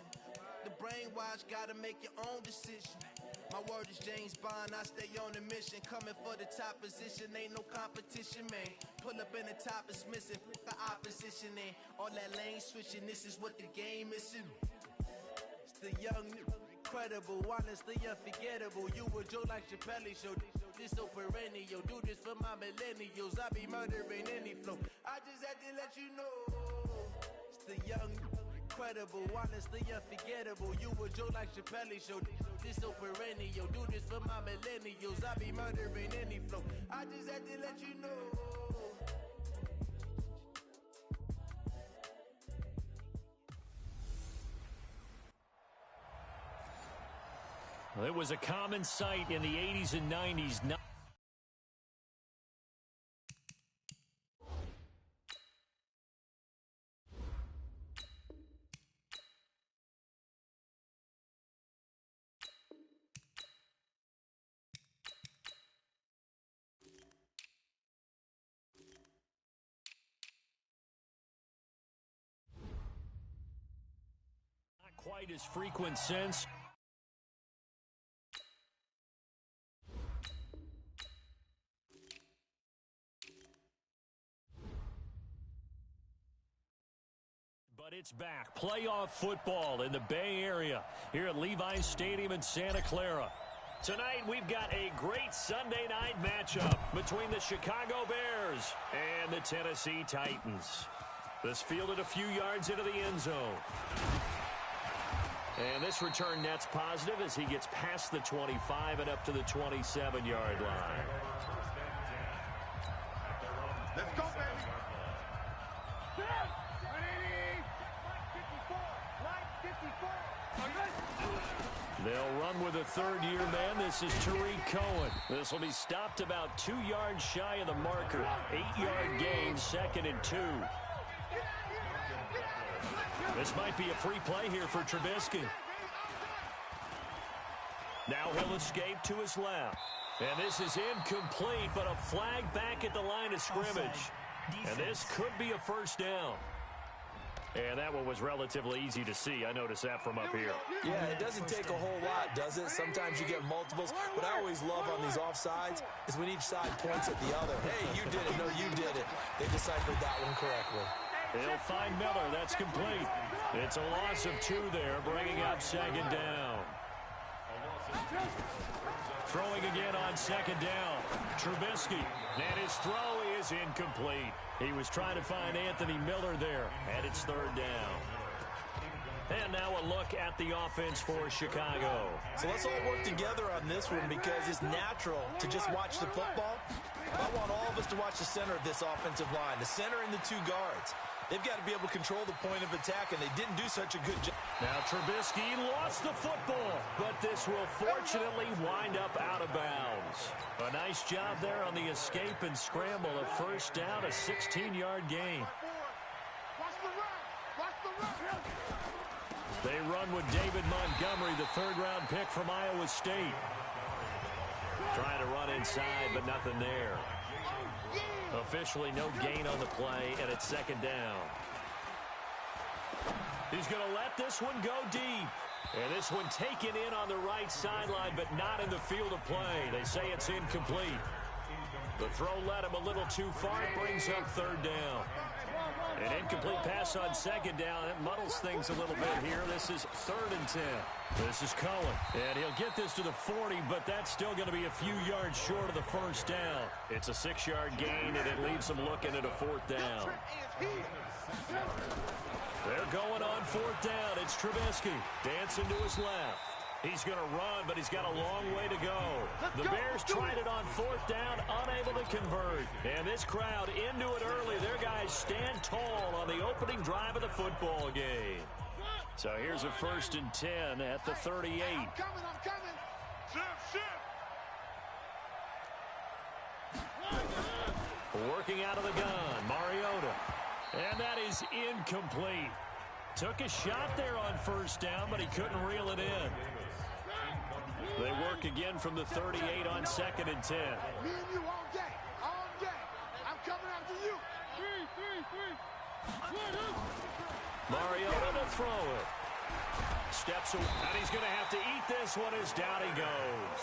The brainwash, gotta make your own decision. My word is James Bond, I stay on a mission. Coming for the top position, ain't no competition, man. Pull up in the top, it's missing, the opposition ain't. All that lane switching, this is what the game is. It's the young, incredible, honestly unforgettable. You a joke like Chappelle show. This so perennial. Do this for my millennials. I be murdering any flow. I just had to let you know. It's the young, incredible, honestly unforgettable. You a joke like Chappelle show. This so perennial. Do this for my millennials. I be murdering any flow. I just had to let you know. Well, it was a common sight in the 80s and 90s. quite as frequent since. But it's back. Playoff football in the Bay Area here at Levi's Stadium in Santa Clara. Tonight, we've got a great Sunday night matchup between the Chicago Bears and the Tennessee Titans. This fielded a few yards into the end zone. And this return net's positive as he gets past the 25 and up to the 27-yard line. Let's go, baby. They'll run with a third-year man. This is Tariq Cohen. This will be stopped about 2 yards shy of the marker. 8-yard gain, 2nd and 2. This might be a free play here for Trubisky. Now he'll escape to his left. And this is incomplete, but a flag back at the line of scrimmage. And this could be a first down. And that one was relatively easy to see. I noticed that from up here. Yeah, it doesn't take a whole lot, does it? Sometimes you get multiples. What I always love on these offsides is when each side points at the other. Hey, you did it. No, you did it. They deciphered that one correctly. They'll find Miller. That's complete. It's a loss of 2 there, bringing up 2nd down. Throwing again on 2nd down. Trubisky. And his throw is incomplete. He was trying to find Anthony Miller there, and it's 3rd down. And now a look at the offense for Chicago. So let's all work together on this one because it's natural to just watch the football. I want all of us to watch the center of this offensive line, the center and the 2 guards. They've got to be able to control the point of attack, and they didn't do such a good job. Now Trubisky lost the football, but this will fortunately wind up out of bounds. A nice job there on the escape and scramble. A first down, a 16-yard gain. They run with David Montgomery, the 3rd-round pick from Iowa State. Trying to run inside, but nothing there. Officially no gain on the play, and it's 2nd down. He's going to let this one go deep. And this one taken in on the right sideline, but not in the field of play. They say it's incomplete. The throw led him a little too far. It brings up 3rd down. An incomplete pass on 2nd down. It muddles things a little bit here. This is 3rd and 10. This is Cohen. And he'll get this to the 40, but that's still going to be a few yards short of the first down. It's a 6-yard gain, and it leaves them looking at a 4th down. They're going on 4th down. It's Trubisky dancing to his left. He's going to run, but he's got a long way to go. The Bears tried it on 4th down, unable to convert. And this crowd into it early. Their guys stand tall on the opening drive of the football game. So here's a 1st and 10 at the 38. I'm coming. Working out of the gun, Mariota. And that is incomplete. Took a shot there on 1st down, but he couldn't reel it in. They work again from the 38 on 2nd and 10. Me and you all day. I'm coming after you. Mariota to throw it. Steps away, and he's going to have to eat this one as down he goes.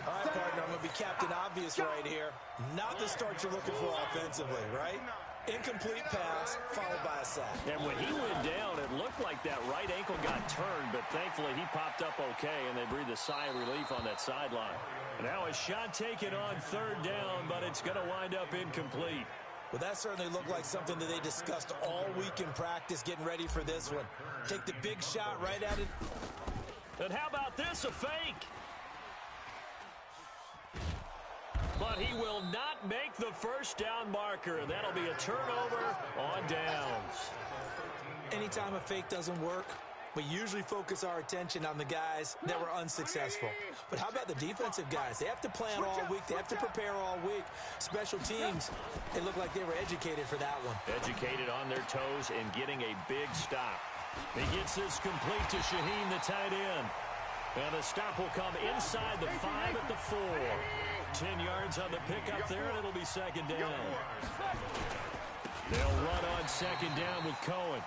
All right, partner, I'm going to be Captain Obvious right here. Not the start you're looking for offensively, right? Incomplete pass, followed by a sack. And when he went down, it looked like that right ankle got turned, but thankfully he popped up okay, and they breathed a sigh of relief on that sideline. Now a shot taken on 3rd down, but it's going to wind up incomplete. Well, that certainly looked like something that they discussed all week in practice, getting ready for this one. Take the big shot right at it. And how about this, a fake? But he will not make the first down marker. That'll be a turnover on downs. Anytime a fake doesn't work, we usually focus our attention on the guys that were unsuccessful. But how about the defensive guys? They have to plan all week. They have to prepare all week. Special teams, they look like they were educated for that one. Educated on their toes and getting a big stop. He gets this complete to Shaheen, the tight end. And the stop will come inside the 5 at the 4. 10 yards on the pickup there, and it'll be 2nd down. They'll run on 2nd down with Cohen.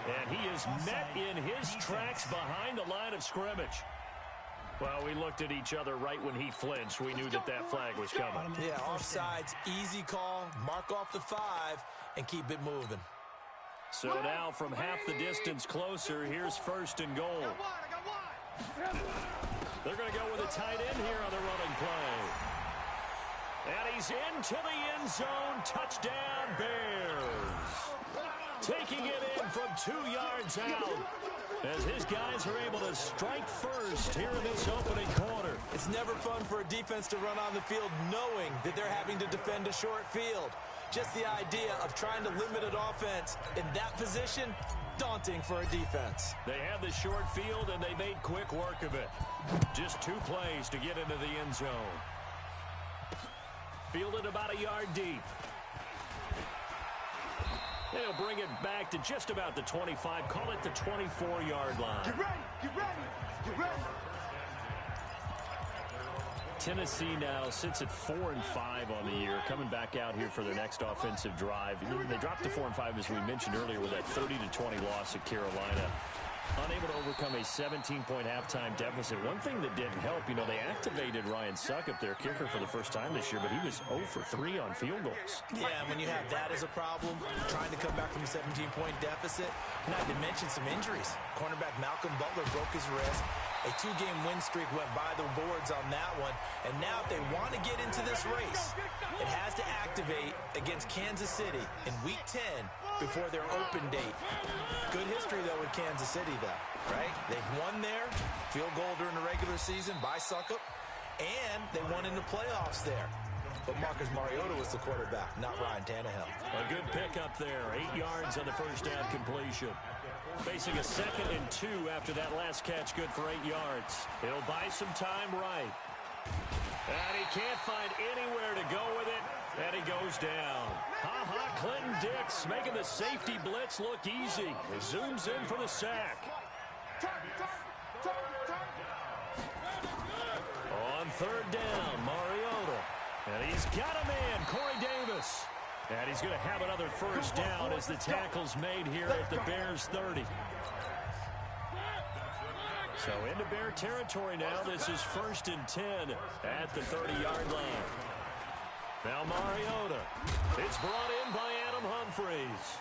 And he is met in his tracks behind the line of scrimmage. Well, we looked at each other right when he flinched. We knew that that flag was coming. Yeah, offsides, easy call, mark off the 5, and keep it moving. So now from half the distance closer, here's 1st and goal. They're going to go with a tight end here on the running play. And he's into the end zone. Touchdown, Bears. Taking it in from 2 yards out as his guys are able to strike first here in this opening quarter. It's never fun for a defense to run on the field knowing that they're having to defend a short field. Just the idea of trying to limit an offense in that position, daunting for a defense. They had the short field, and they made quick work of it. Just 2 plays to get into the end zone. Fielded about a yard deep. They'll bring it back to just about the 25. Call it the 24-yard line. Get ready, get ready, get ready. Tennessee now sits at 4-5 on the year, coming back out here for their next offensive drive. They dropped to 4-5, as we mentioned earlier, with that 30-20 loss at Carolina. Unable to overcome a 17-point halftime deficit. One thing that didn't help, they activated Ryan Succop, their kicker, for the first time this year, but he was 0 for 3 on field goals. Yeah, and when you have that as a problem, trying to come back from a 17-point deficit, not to mention some injuries. Cornerback Malcolm Butler broke his wrist. A 2-game win streak went by the boards on that one. And now if they want to get into this race, it has to activate against Kansas City in Week 10 before their open date. Good history, though, with Kansas City, though, right? They've won there, field goal during the regular season by Succop, and they won in the playoffs there. But Marcus Mariota was the quarterback, not Ryan Tannehill. A good pickup there, 8 yards on the first down completion. Facing a 2nd and 2 after that last catch, good for 8 yards. He'll buy some time right. And he can't find anywhere to go with it, and he goes down. Clinton Dix making the safety blitz look easy. He zooms in for the sack. On 3rd down, Mariota. And he's got a man, Corey Davis. And he's going to have another first down as the tackle's made here at the Bears 30. So into Bear territory now. This is 1st and 10 at the 30-yard line. Now Mariota. It's brought in by Adam Humphries.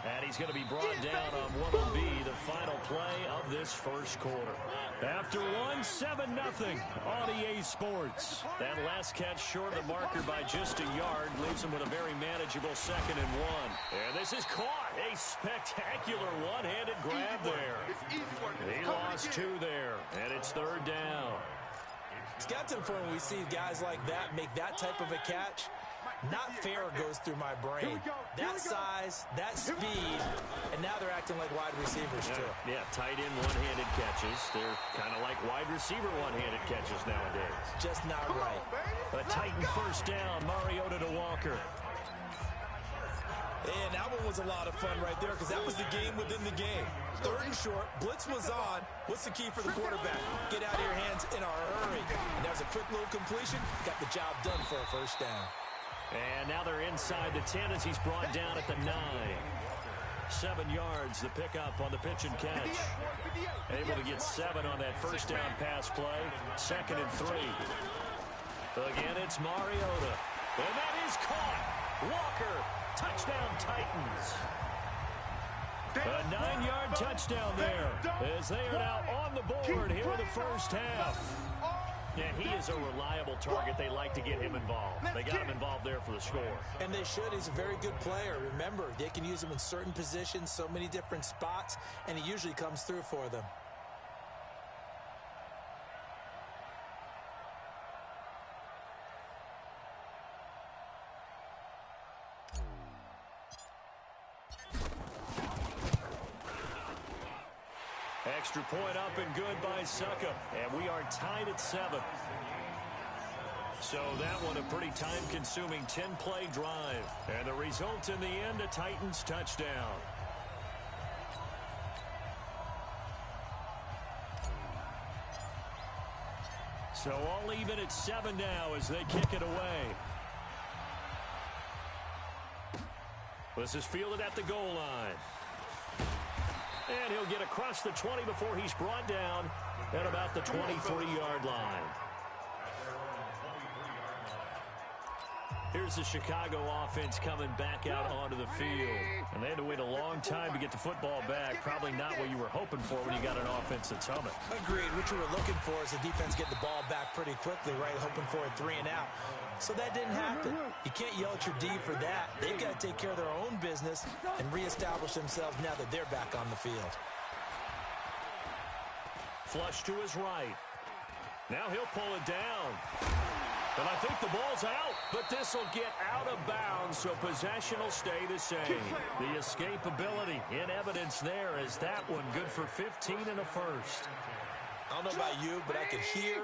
And he's going to be brought down on what will be the final play of this first quarter. After one, 7-0 on EA Sports. That last catch short of the marker by just a yard leaves him with a very manageable 2nd and 1. And this is caught. A spectacular one-handed grab there. He lost 2 there, and it's 3rd down. It's got to the point where we see guys like that make that type of a catch. Not fair goes through my brain. That size, that speed, and now they're acting like wide receivers too. Yeah, tight end one-handed catches. They're kind of like wide receiver one-handed catches nowadays. Just not right. A Titan first down, Mariota to Walker. And that one was a lot of fun right there because that was the game within the game. 3rd and short, blitz was on. What's the key for the quarterback? Get out of your hands in a hurry. And there's a quick little completion. Got the job done for a first down. And now they're inside the 10 as he's brought down at the 9. 7 yards, the pickup on the pitch and catch. Able to get 7 on that first down pass play. 2nd and 3. Again, it's Mariota. And that is caught. Walker, touchdown Titans. A 9-yard touchdown there as they are now on the board here in the first half. And he is a reliable target. They like to get him involved. They got him involved there for the score. And they should. He's a very good player. Remember, they can use him in certain positions, so many different spots, and he usually comes through for them. Extra point up and good by Succop. And we are tied at 7. So that one a pretty time-consuming 10-play drive. And the result in the end, a Titans touchdown. So all even at 7 now as they kick it away. This is fielded at the goal line. And he'll get across the 20 before he's brought down at about the 23-yard line. Here's the Chicago offense coming back out onto the field. And they had to wait a long time to get the football back. Probably not what you were hoping for when you got an offense that's humming. Agreed. What you were looking for is the defense getting the ball back pretty quickly, right? Hoping for a 3 and out. So that didn't happen. You can't yell at your D for that. They've got to take care of their own business and reestablish themselves now that they're back on the field. Flush to his right. Now he'll pull it down. And I think the ball's out, but this will get out of bounds, so possession will stay the same. The escapability in evidence there as that one good for 15 and a first. I don't know about you, but I could hear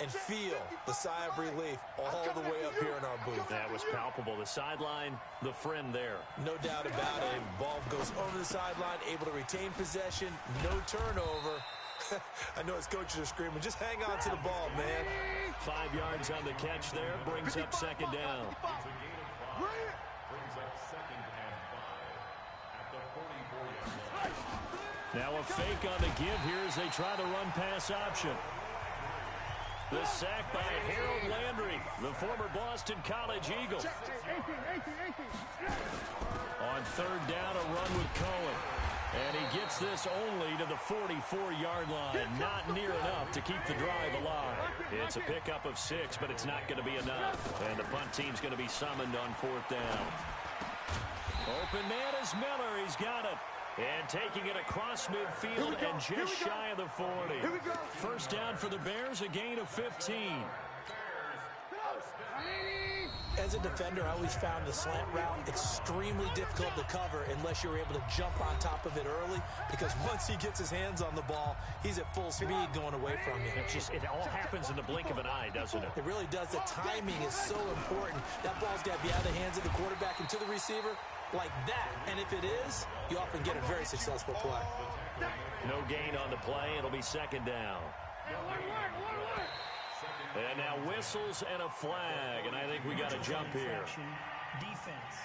and feel the sigh of relief all the way up here in our booth. That was palpable. The sideline, the friend there. No doubt about it. Ball goes over the sideline, able to retain possession, no turnover. I know his coaches are screaming, just hang on to the ball, man. 5 yards on the catch there, brings up second down. Now a fake on the give here as they try the run-pass option. The sack by Harold Landry, the former Boston College Eagle. On third down, a run with Cohen. And he gets this only to the 44-yard line. Not near enough to keep the drive alive. It's a pickup of 6, but it's not going to be enough. And the punt team's going to be summoned on fourth down. Open man is Miller. He's got it. And taking it across midfield and just shy of the 40. First down for the Bears, a gain of 15. As a defender, I always found the slant route extremely difficult to cover unless you're able to jump on top of it early, because once he gets his hands on the ball, he's at full speed going away from you. It all happens in the blink of an eye, doesn't it? It really does. The timing is so important. That ball's got to be out of the hands of the quarterback and to the receiver like that. And if it is, you often get a very successful play. No gain on the play. It'll be second down. And now whistles and a flag, and I think we got a jump here. Defense.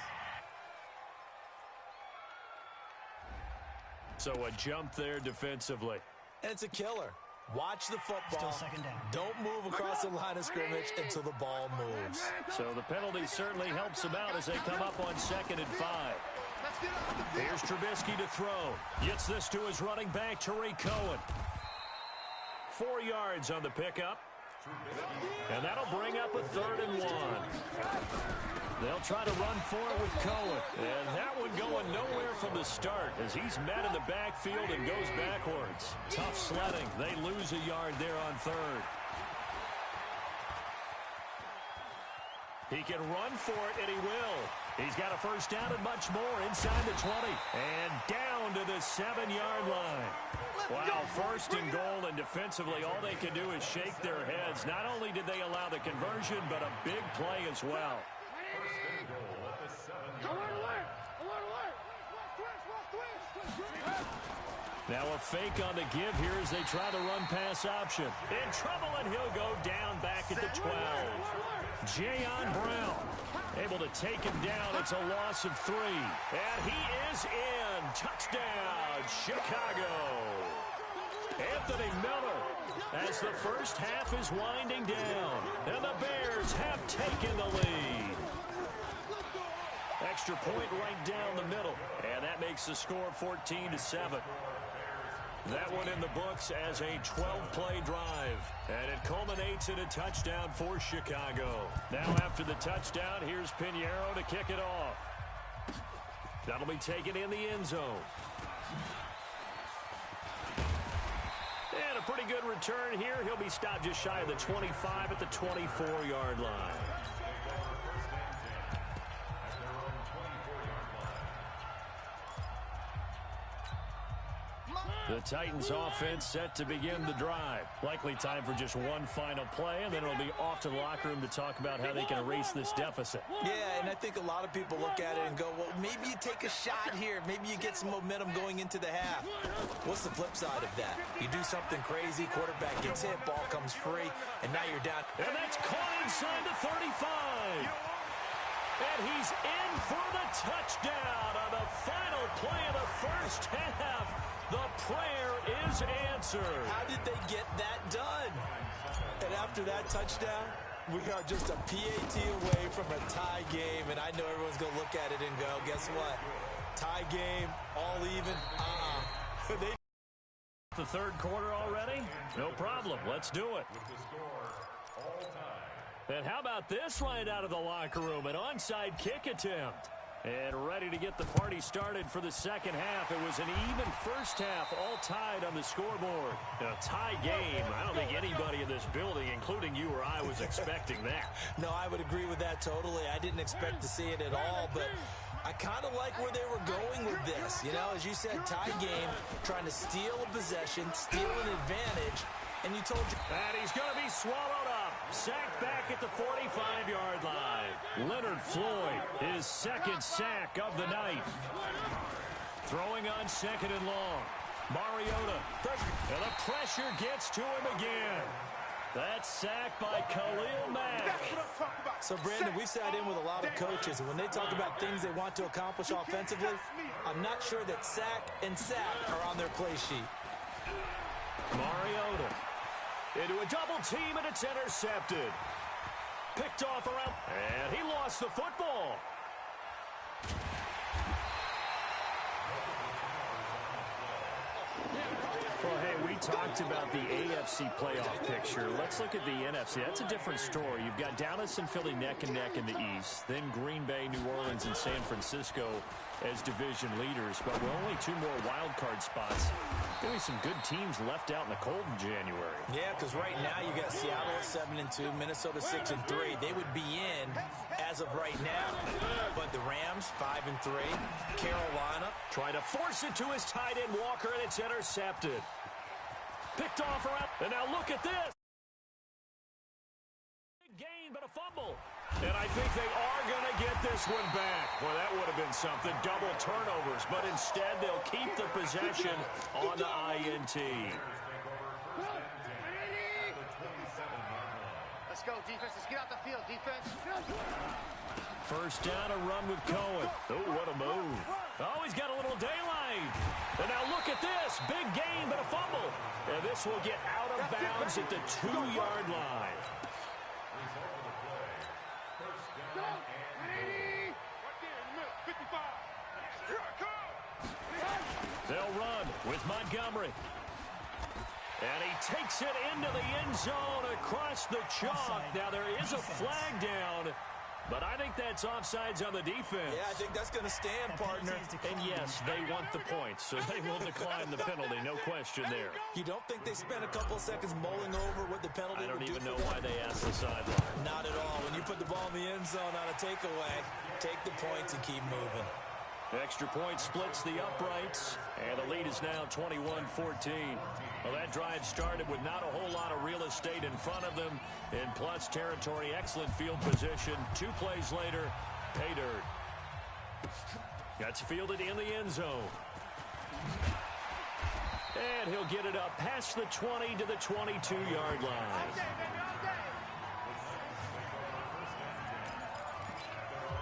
So a jump there defensively. And it's a killer. Watch the football. Still second down. Don't move across the line of scrimmage until the ball moves. So the penalty certainly helps them out as they come up on 2nd and 5. Here's Trubisky to throw. Gets this to his running back, Tariq Cohen. 4 yards on the pickup. And that'll bring up a 3rd and 1. They'll try to run for it with Cohen. And that one going nowhere from the start as he's met in the backfield and goes backwards. Tough sledding. They lose a yard there on 3rd. He can run for it, and he will. He's got a first down and much more inside the 20. And down to the 7-yard line. Wow, 1st and goal, and defensively all they can do is shake their heads. Not only did they allow the conversion, but a big play as well. Now a fake on the give here as they try the run-pass option. In trouble, and he'll go down back at the 12. Jayon Brown able to take him down. It's a loss of 3. And he is in. Touchdown, Chicago. Anthony Miller as the first half is winding down. And the Bears have taken the lead. Extra point right down the middle. And that makes the score 14-7. That one in the books as a 12-play drive. And it culminates in a touchdown for Chicago. Now after the touchdown, here's Pinheiro to kick it off. That'll be taken in the end zone. And a pretty good return here. He'll be stopped just shy of the 25 at the 24-yard line. The Titans offense set to begin the drive. Likely time for just one final play, and then it'll be off to the locker room to talk about how they can erase this deficit. Yeah, and I think a lot of people look at it and go, well, maybe you take a shot here. Maybe you get some momentum going into the half. What's the flip side of that? You do something crazy, quarterback gets hit, ball comes free, and now you're down. And that's caught inside the 35. And he's in for the touchdown on the final play of the first half. The prayer is answered. How did they get that done? And after that touchdown, we are just a PAT away from a tie game. And I know everyone's going to look at it and go, guess what? Tie game, all even. The third quarter already? No problem. Let's do it. And how about this right out of the locker room? An onside kick attempt. And ready to get the party started for the second half. It was an even first half, all tied on the scoreboard. A tie game. I don't think anybody in this building, including you or I, was expecting that. No, I would agree with that totally. I didn't expect to see it at all, but I kind of like where they were going with this. You know, as you said, tie game, trying to steal a possession, steal an advantage, and you told you. And he's going to be swallowed up. Sacked back at the 45-yard line. Leonard Floyd, his second sack of the night. Throwing on second and long. Mariota. And the pressure gets to him again. That's sacked by Khalil Mack. So, Brandon, we sat in with a lot of coaches, and when they talk about things they want to accomplish offensively, I'm not sure that sack and sack are on their play sheet. Mariota into a double team, and it's intercepted. Picked off around, and he lost the football. Well, hey, we talked about the AFC playoff picture. Let's look at the NFC. That's a different story. You've got Dallas and Philly neck and neck in the East. Then Green Bay, New Orleans, and San Francisco as division leaders. But with only two more wild card spots, going to be some good teams left out in the cold in January. Yeah, because right now you got Seattle at 7-2, Minnesota 6-3. They would be in as of right now. But the Rams 5-3, Carolina trying to force it to his tight end Walker, and it's intercepted. Picked off around, and now look at this. Big gain, but a fumble. And I think they are going to get this one back. Well, that would have been something. Double turnovers, but instead they'll keep the possession on the INT. Let's go, defense. Let's get out the field, defense. First down, a run with Cohen. Oh, what a move. Oh, he's got a little daylight. And now look at this. Big gain, but a fumble. And this will get out of bounds at the 2-yard line. They'll run with Montgomery. And he takes it into the end zone across the chalk. Now there is a flag down, but I think that's offsides on the defense. Yeah, I think that's going to stand, partner. And yes, they want the points, so they will decline the penalty, no question there. You don't think they spent a couple of seconds mulling over what the penalty I don't would do even for know them? why they asked the sideline. Not at all. When you put the ball in the end zone on a takeaway, take the points and keep moving. Extra point splits the uprights, and the lead is now 21-14. Well, that drive started with not a whole lot of real estate in front of them. In plus territory, excellent field position. 2 plays later, pay dirt. That's fielded in the end zone. And he'll get it up past the 20 to the 22-yard line.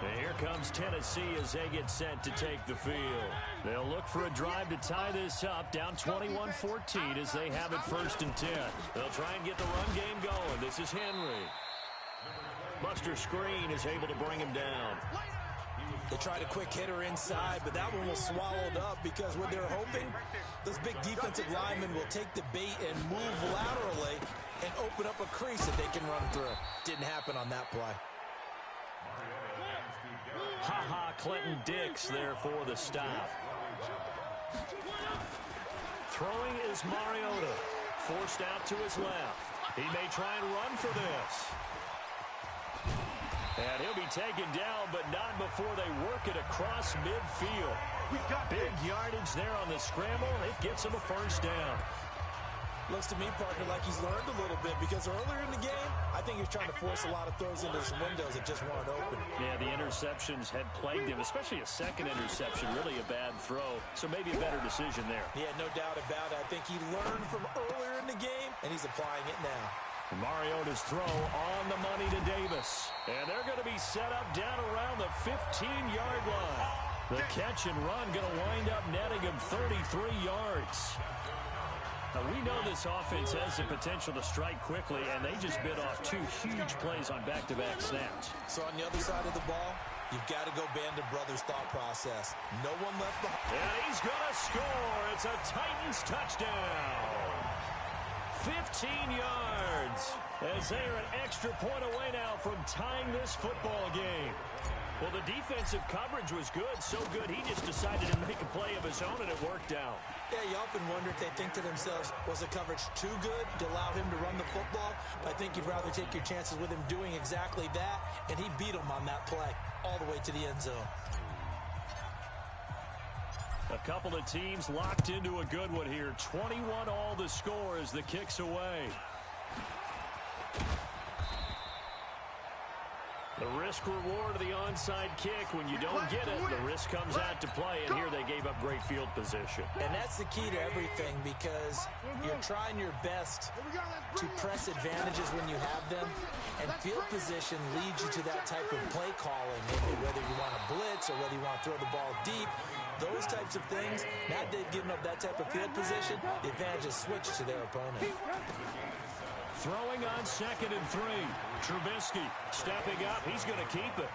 And here comes Tennessee as they get set to take the field. They'll look for a drive to tie this up, down 21-14 as they have it 1st and 10. They'll try and get the run game going. This is Henry. Buster Screen is able to bring him down. They tried a quick hitter inside, but that one was swallowed up because what they're hoping, those big defensive linemen will take the bait and move laterally and open up a crease that they can run through. Didn't happen on that play. Clinton Dix there for the stop. Throwing is Mariota. Forced out to his left. He may try and run for this. And he'll be taken down, but not before they work it across midfield. Big yardage there on the scramble. It gets him a 1st down. Looks to me, partner, like he's learned a little bit because earlier in the game, I think he was trying to force a lot of throws into some windows that just weren't open. Yeah, the interceptions had plagued him, especially a second interception, really a bad throw. So maybe a better decision there. Yeah, no doubt about it. I think he learned from earlier in the game, and he's applying it now. Mariota's throw on the money to Davis. And they're going to be set up down around the 15-yard line. The catch and run going to wind up netting him 33 yards. Now, we know this offense has the potential to strike quickly, and they just bit off 2 huge plays on back-to-back snaps. So on the other side of the ball, you've got to go Band of Brothers thought process. No one left behind. And he's going to score. It's a Titans touchdown. 15 yards as they are an extra point away now from tying this football game. Well, the defensive coverage was good, so good he just decided to make a play of his own, and it worked out. Yeah, you often wonder if they think to themselves, was the coverage too good to allow him to run the football? But I think you'd rather take your chances with him doing exactly that, and he beat him on that play all the way to the end zone. A couple of teams locked into a good one here. 21 all the score as the kick's away. The risk-reward of the onside kick. When you don't get it, the risk comes out to play, and here they gave up great field position. And that's the key to everything, because you're trying your best to press advantages when you have them, and field position leads you to that type of play calling, whether you want to blitz or whether you want to throw the ball deep. Those types of things, now they've given up that type of field position, the advantage is switched to their opponent. Throwing on 2nd and 3. Trubisky stepping up. He's going to keep it.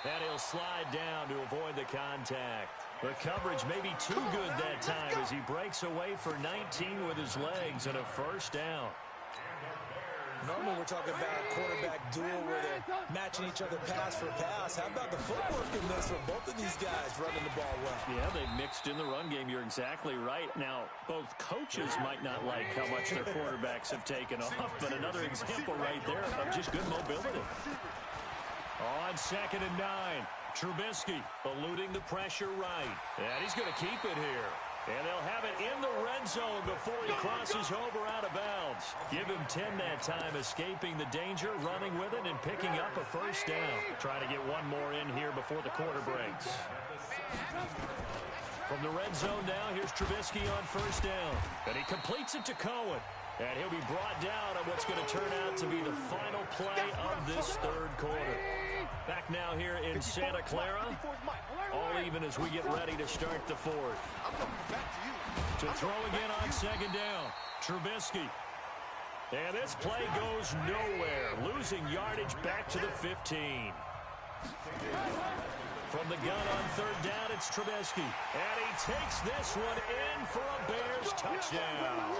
And he'll slide down to avoid the contact. The coverage may be too good that time as he breaks away for 19 with his legs and a first down. Normally we're talking about a quarterback duel where they're matching each other pass for pass. How about the footwork in this for both of these guys running the ball well? Yeah, they've mixed in the run game. You're exactly right. Now, both coaches might not like how much their quarterbacks have taken off, but another example right there of just good mobility. On 2nd and 9, Trubisky eluding the pressure right. And he's going to keep it here. And they'll have it in the red zone before he crosses over out of bounds. Give him 10 that time, escaping the danger, running with it, and picking up a first down. Trying to get one more in here before the quarter breaks. From the red zone now, here's Trubisky on first down. And he completes it to Cohen. And he'll be brought down on what's going to turn out to be the final play of this third quarter. Back now here in Santa Clara. All even as we get ready to start the fourth. To throw again on 2nd down. Trubisky. And this play goes nowhere. Losing yardage back to the 15. From the gun on 3rd down, it's Trubisky. And he takes this one in for a Bears touchdown.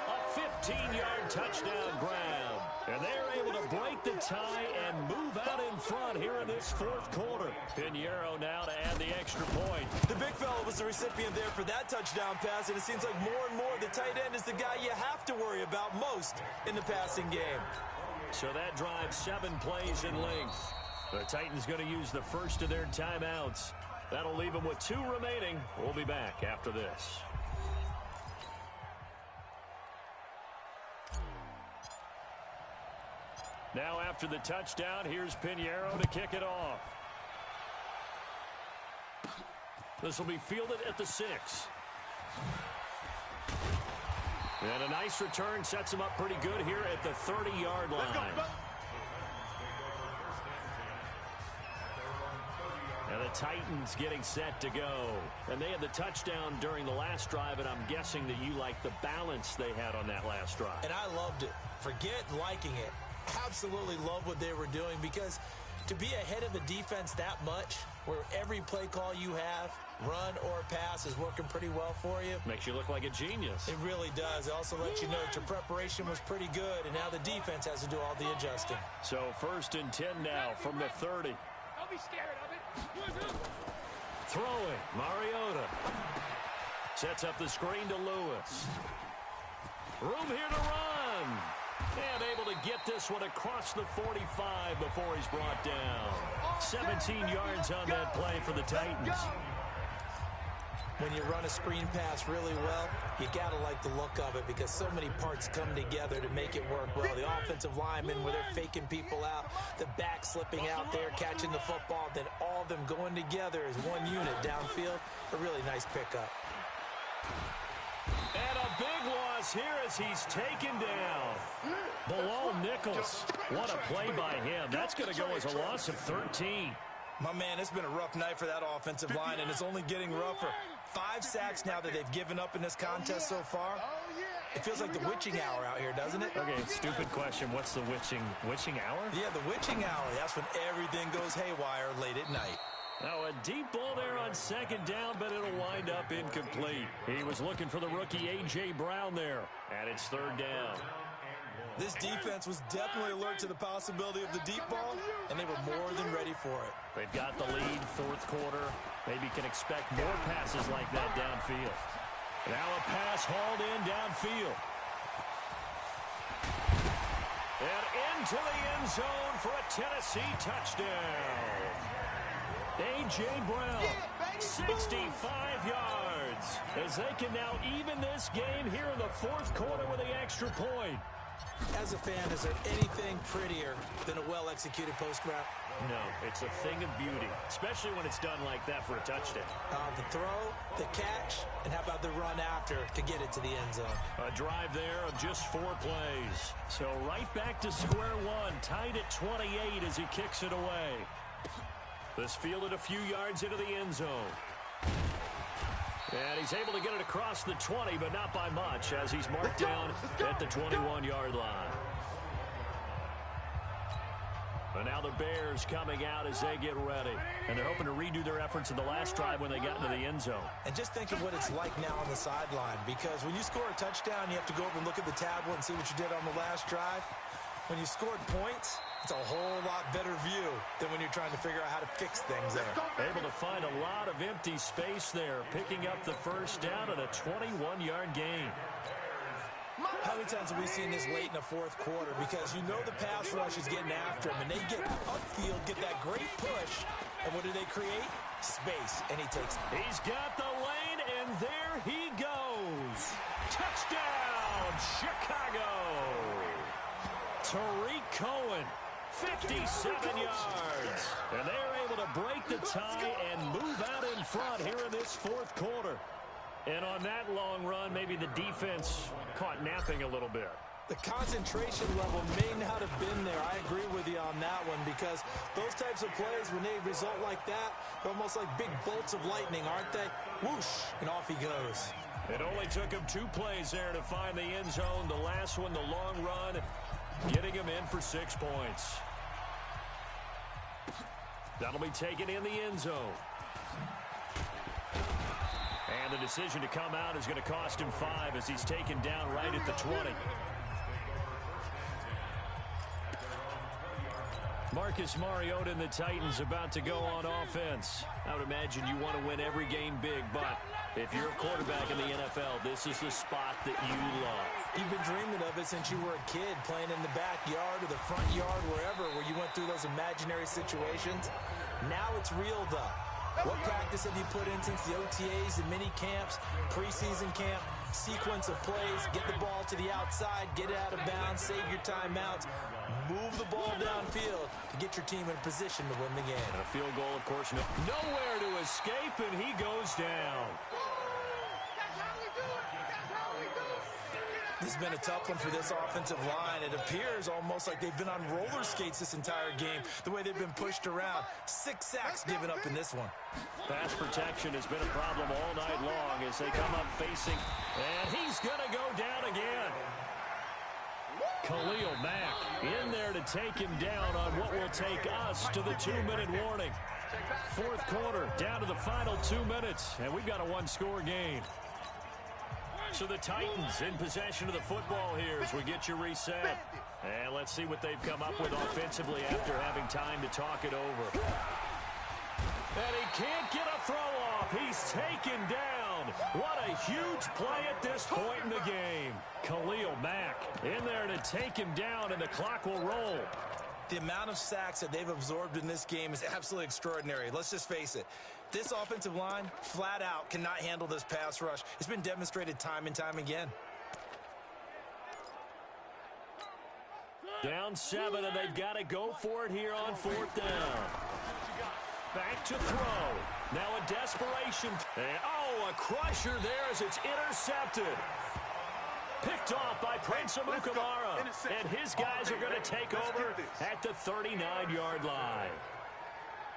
A 15-yard touchdown grab. And they're able to break the tie and move out in front here in this fourth quarter. Pinheiro now to add the extra point. The big fella was the recipient there for that touchdown pass, and it seems like more and more the tight end is the guy you have to worry about most in the passing game. So that drives 7 plays in length. The Titans going to use the first of their timeouts. That'll leave them with 2 remaining. We'll be back after this. Now after the touchdown, here's Pinheiro to kick it off. This will be fielded at the 6. And a nice return sets him up pretty good here at the 30-yard line. And the Titans getting set to go. And they had the touchdown during the last drive, and I'm guessing that you like the balance they had on that last drive. And I loved it. Forget liking it. Absolutely love what they were doing, because to be ahead of the defense that much, where every play call you have, run or pass, is working pretty well for you. Makes you look like a genius. It really does. It also lets you know that your preparation was pretty good, and now the defense has to do all the adjusting. So 1st and 10 now from the 30. Don't be scared of it. Throwing, Mariota. Sets up the screen to Lewis. Room here to run. And able to get this one across the 45 before he's brought down. 17 yards on that play for the Titans. When you run a screen pass really well, you got to like the look of it, because so many parts come together to make it work well. The offensive linemen, where they're faking people out, the back slipping out there, catching the football, then all of them going together as one unit downfield. A really nice pickup. And a big one. across here as he's taken down. Below Nichols. What a play by him. That's going to go as a loss of 13. My man, it's been a rough night for that offensive line, and it's only getting rougher. 5 sacks now that they've given up in this contest so far. It feels like the witching hour out here, doesn't it? Okay, stupid question. What's the witching hour? Yeah, the witching hour. That's when everything goes haywire late at night. Now a deep ball there on second down, but it'll wind up incomplete. He was looking for the rookie A.J. Brown there, and it's third down. This defense was definitely alert to the possibility of the deep ball, and they were more than ready for it. They've got the lead, fourth quarter. Maybe can expect more passes like that downfield. Now a pass hauled in downfield. And into the end zone for a Tennessee touchdown. A.J. Brown, 65 yards, as they can now even this game here in the fourth quarter with the extra point. As a fan, is there anything prettier than a well-executed post route? No, it's a thing of beauty, especially when it's done like that for a touchdown. The throw, the catch, and how about the run after to get it to the end zone? A drive there of just 4 plays. So right back to square one, tied at 28 as he kicks it away. This fielded a few yards into the end zone. And he's able to get it across the 20, but not by much, as he's marked down at the 21-yard line. And now the Bears coming out as they get ready. And they're hoping to redo their efforts in the last drive when they got into the end zone. And just think of what it's like now on the sideline, because when you score a touchdown, you have to go over and look at the tablet and see what you did on the last drive. When you scored points, it's a whole lot better view than when you're trying to figure out how to fix things there. Able to find a lot of empty space there, picking up the first down and a 21-yard gain. How many times have we seen this late in the fourth quarter? Because you know the pass rush is getting after him, and they get upfield, get that great push, and what do they create? Space, and he takes it. He's got the lane, and there he goes. Touchdown, Chicago. Tariq Cohen, 57 yards. And they're able to break the tie and move out in front here in this fourth quarter. And on that long run, maybe the defense caught napping a little bit. The concentration level may not have been there. I agree with you on that one, because those types of plays, when they result like that, they're almost like big bolts of lightning, aren't they? Whoosh, and off he goes. It only took him 2 plays there to find the end zone. The last one, the long run, getting him in for 6 points. That'll be taken in the end zone. And the decision to come out is going to cost him 5 as he's taken down right at the 20. Marcus Mariota and the Titans about to go on offense. I would imagine you want to win every game big, but if you're a quarterback in the NFL, this is the spot that you love. You've been dreaming of it since you were a kid, playing in the backyard or the front yard, wherever, where you went through those imaginary situations. Now it's real, though. What practice have you put in since the OTAs, the mini camps, preseason camp, sequence of plays, get the ball to the outside, get it out of bounds, save your timeouts, move the ball downfield to get your team in a position to win the game. And a field goal, of course, nowhere to escape, and he goes down. This has been a tough one for this offensive line. It appears almost like they've been on roller skates this entire game, the way they've been pushed around. 6 sacks given up in this one. Pass protection has been a problem all night long as they come up facing, and he's going to go down again. Khalil Mack in there to take him down on what will take us to the 2-minute warning. Fourth quarter, down to the final 2 minutes, and we've got a 1-score game. So the Titans in possession of the football here as we get you reset. And let's see what they've come up with offensively after having time to talk it over. And he can't get a throw off. He's taken down. What a huge play at this point in the game. Khalil Mack in there to take him down, and the clock will roll. The amount of sacks that they've absorbed in this game is absolutely extraordinary. Let's just face it. This offensive line, flat out, cannot handle this pass rush. It's been demonstrated time and time again. Down 7, and they've got to go for it here on 4th down. Back to throw. Now a desperation. And, a crusher there as it's intercepted. Picked off by Prince Amukamara. And his guys are going to take over at the 39-yard line.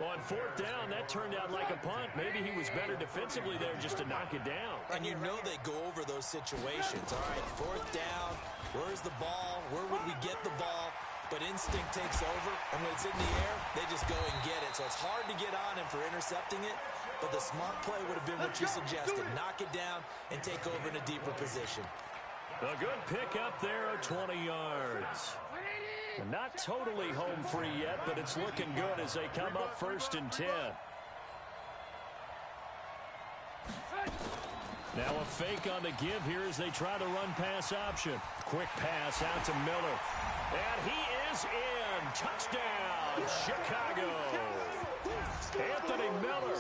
On fourth down, that turned out like a punt. Maybe he was better defensively there just to knock it down. And you know they go over those situations. All right, fourth down, where's the ball? Where would we get the ball? But instinct takes over, and when it's in the air, they just go and get it. So it's hard to get on him for intercepting it, but the smart play would have been what you suggested. Knock it down and take over in a deeper position. A good pick up there of 20 yards. Not totally home free yet, but it's looking good as they come up 1st and 10. Now a fake on the give here as they try the run pass option. Quick pass out to Miller. And he is in. Touchdown, Chicago. Anthony Miller,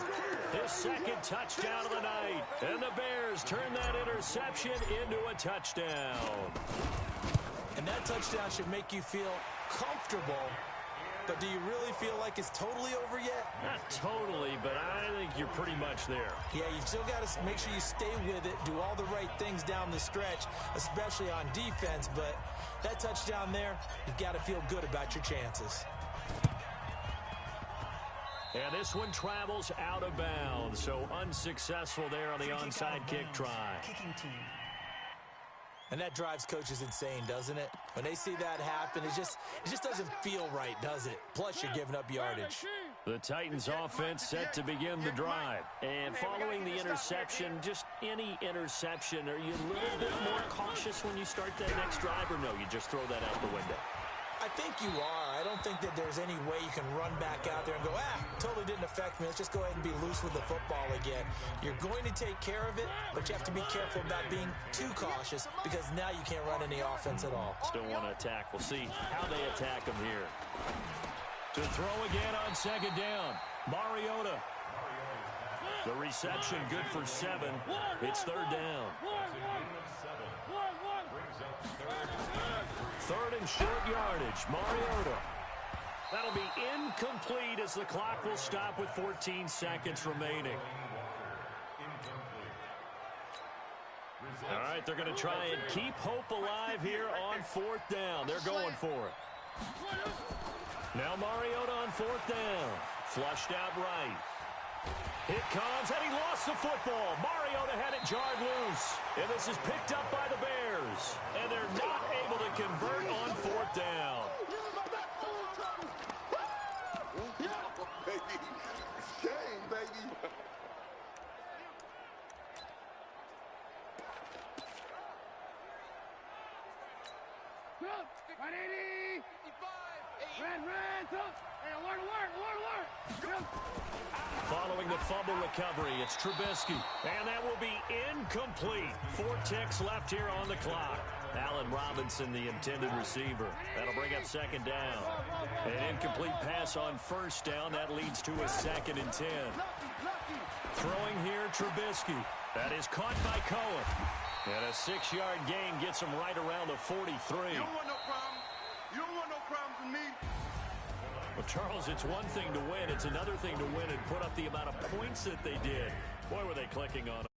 his second touchdown of the night. And the Bears turn that interception into a touchdown. And that touchdown should make you feel comfortable. But do you really feel like it's totally over yet? Not totally, but I think you're pretty much there. Yeah, you still got to make sure you stay with it, do all the right things down the stretch, especially on defense. But that touchdown there, you've got to feel good about your chances. And this one travels out of bounds, so unsuccessful there on the onside kick try. Kicking team. And that drives coaches insane, doesn't it? When they see that happen, it just doesn't feel right, does it? Plus, you're giving up yardage. The Titans offense set to begin the drive. And following the interception, just any interception, are you a little bit more cautious when you start that next drive, or no, you just throw that out the window? I think you are. I don't think that there's any way you can run back out there and go, totally didn't affect me. Let's just go ahead and be loose with the football again. You're going to take care of it, but you have to be careful about being too cautious because now you can't run any offense at all. Still want to attack. We'll see how they attack them here. To throw again on second down, Mariota. The reception good for 7. It's third down. Third and short yardage, Mariota. That'll be incomplete as the clock will stop with 14 seconds remaining. All right, they're going to try and keep hope alive here on fourth down. They're going for it. Now Mariota on fourth down. Flushed out right. It comes, and he lost the football. Mariota had it jarred loose. And this is picked up by the Bears. And they're not able to convert on fourth down. Shame, baby. Following the fumble recovery, it's Trubisky. And that will be incomplete. 4 ticks left here on the clock. Allen Robinson, the intended receiver. That'll bring up second down. An incomplete pass on first down. That leads to a 2nd and 10. Throwing here, Trubisky. That is caught by Cohen. And a 6-yard gain gets him right around the 43. You don't want no problem. You don't want no problems with me. Well, Charles, it's one thing to win. It's another thing to win and put up the amount of points that they did. Boy, were they clicking on it.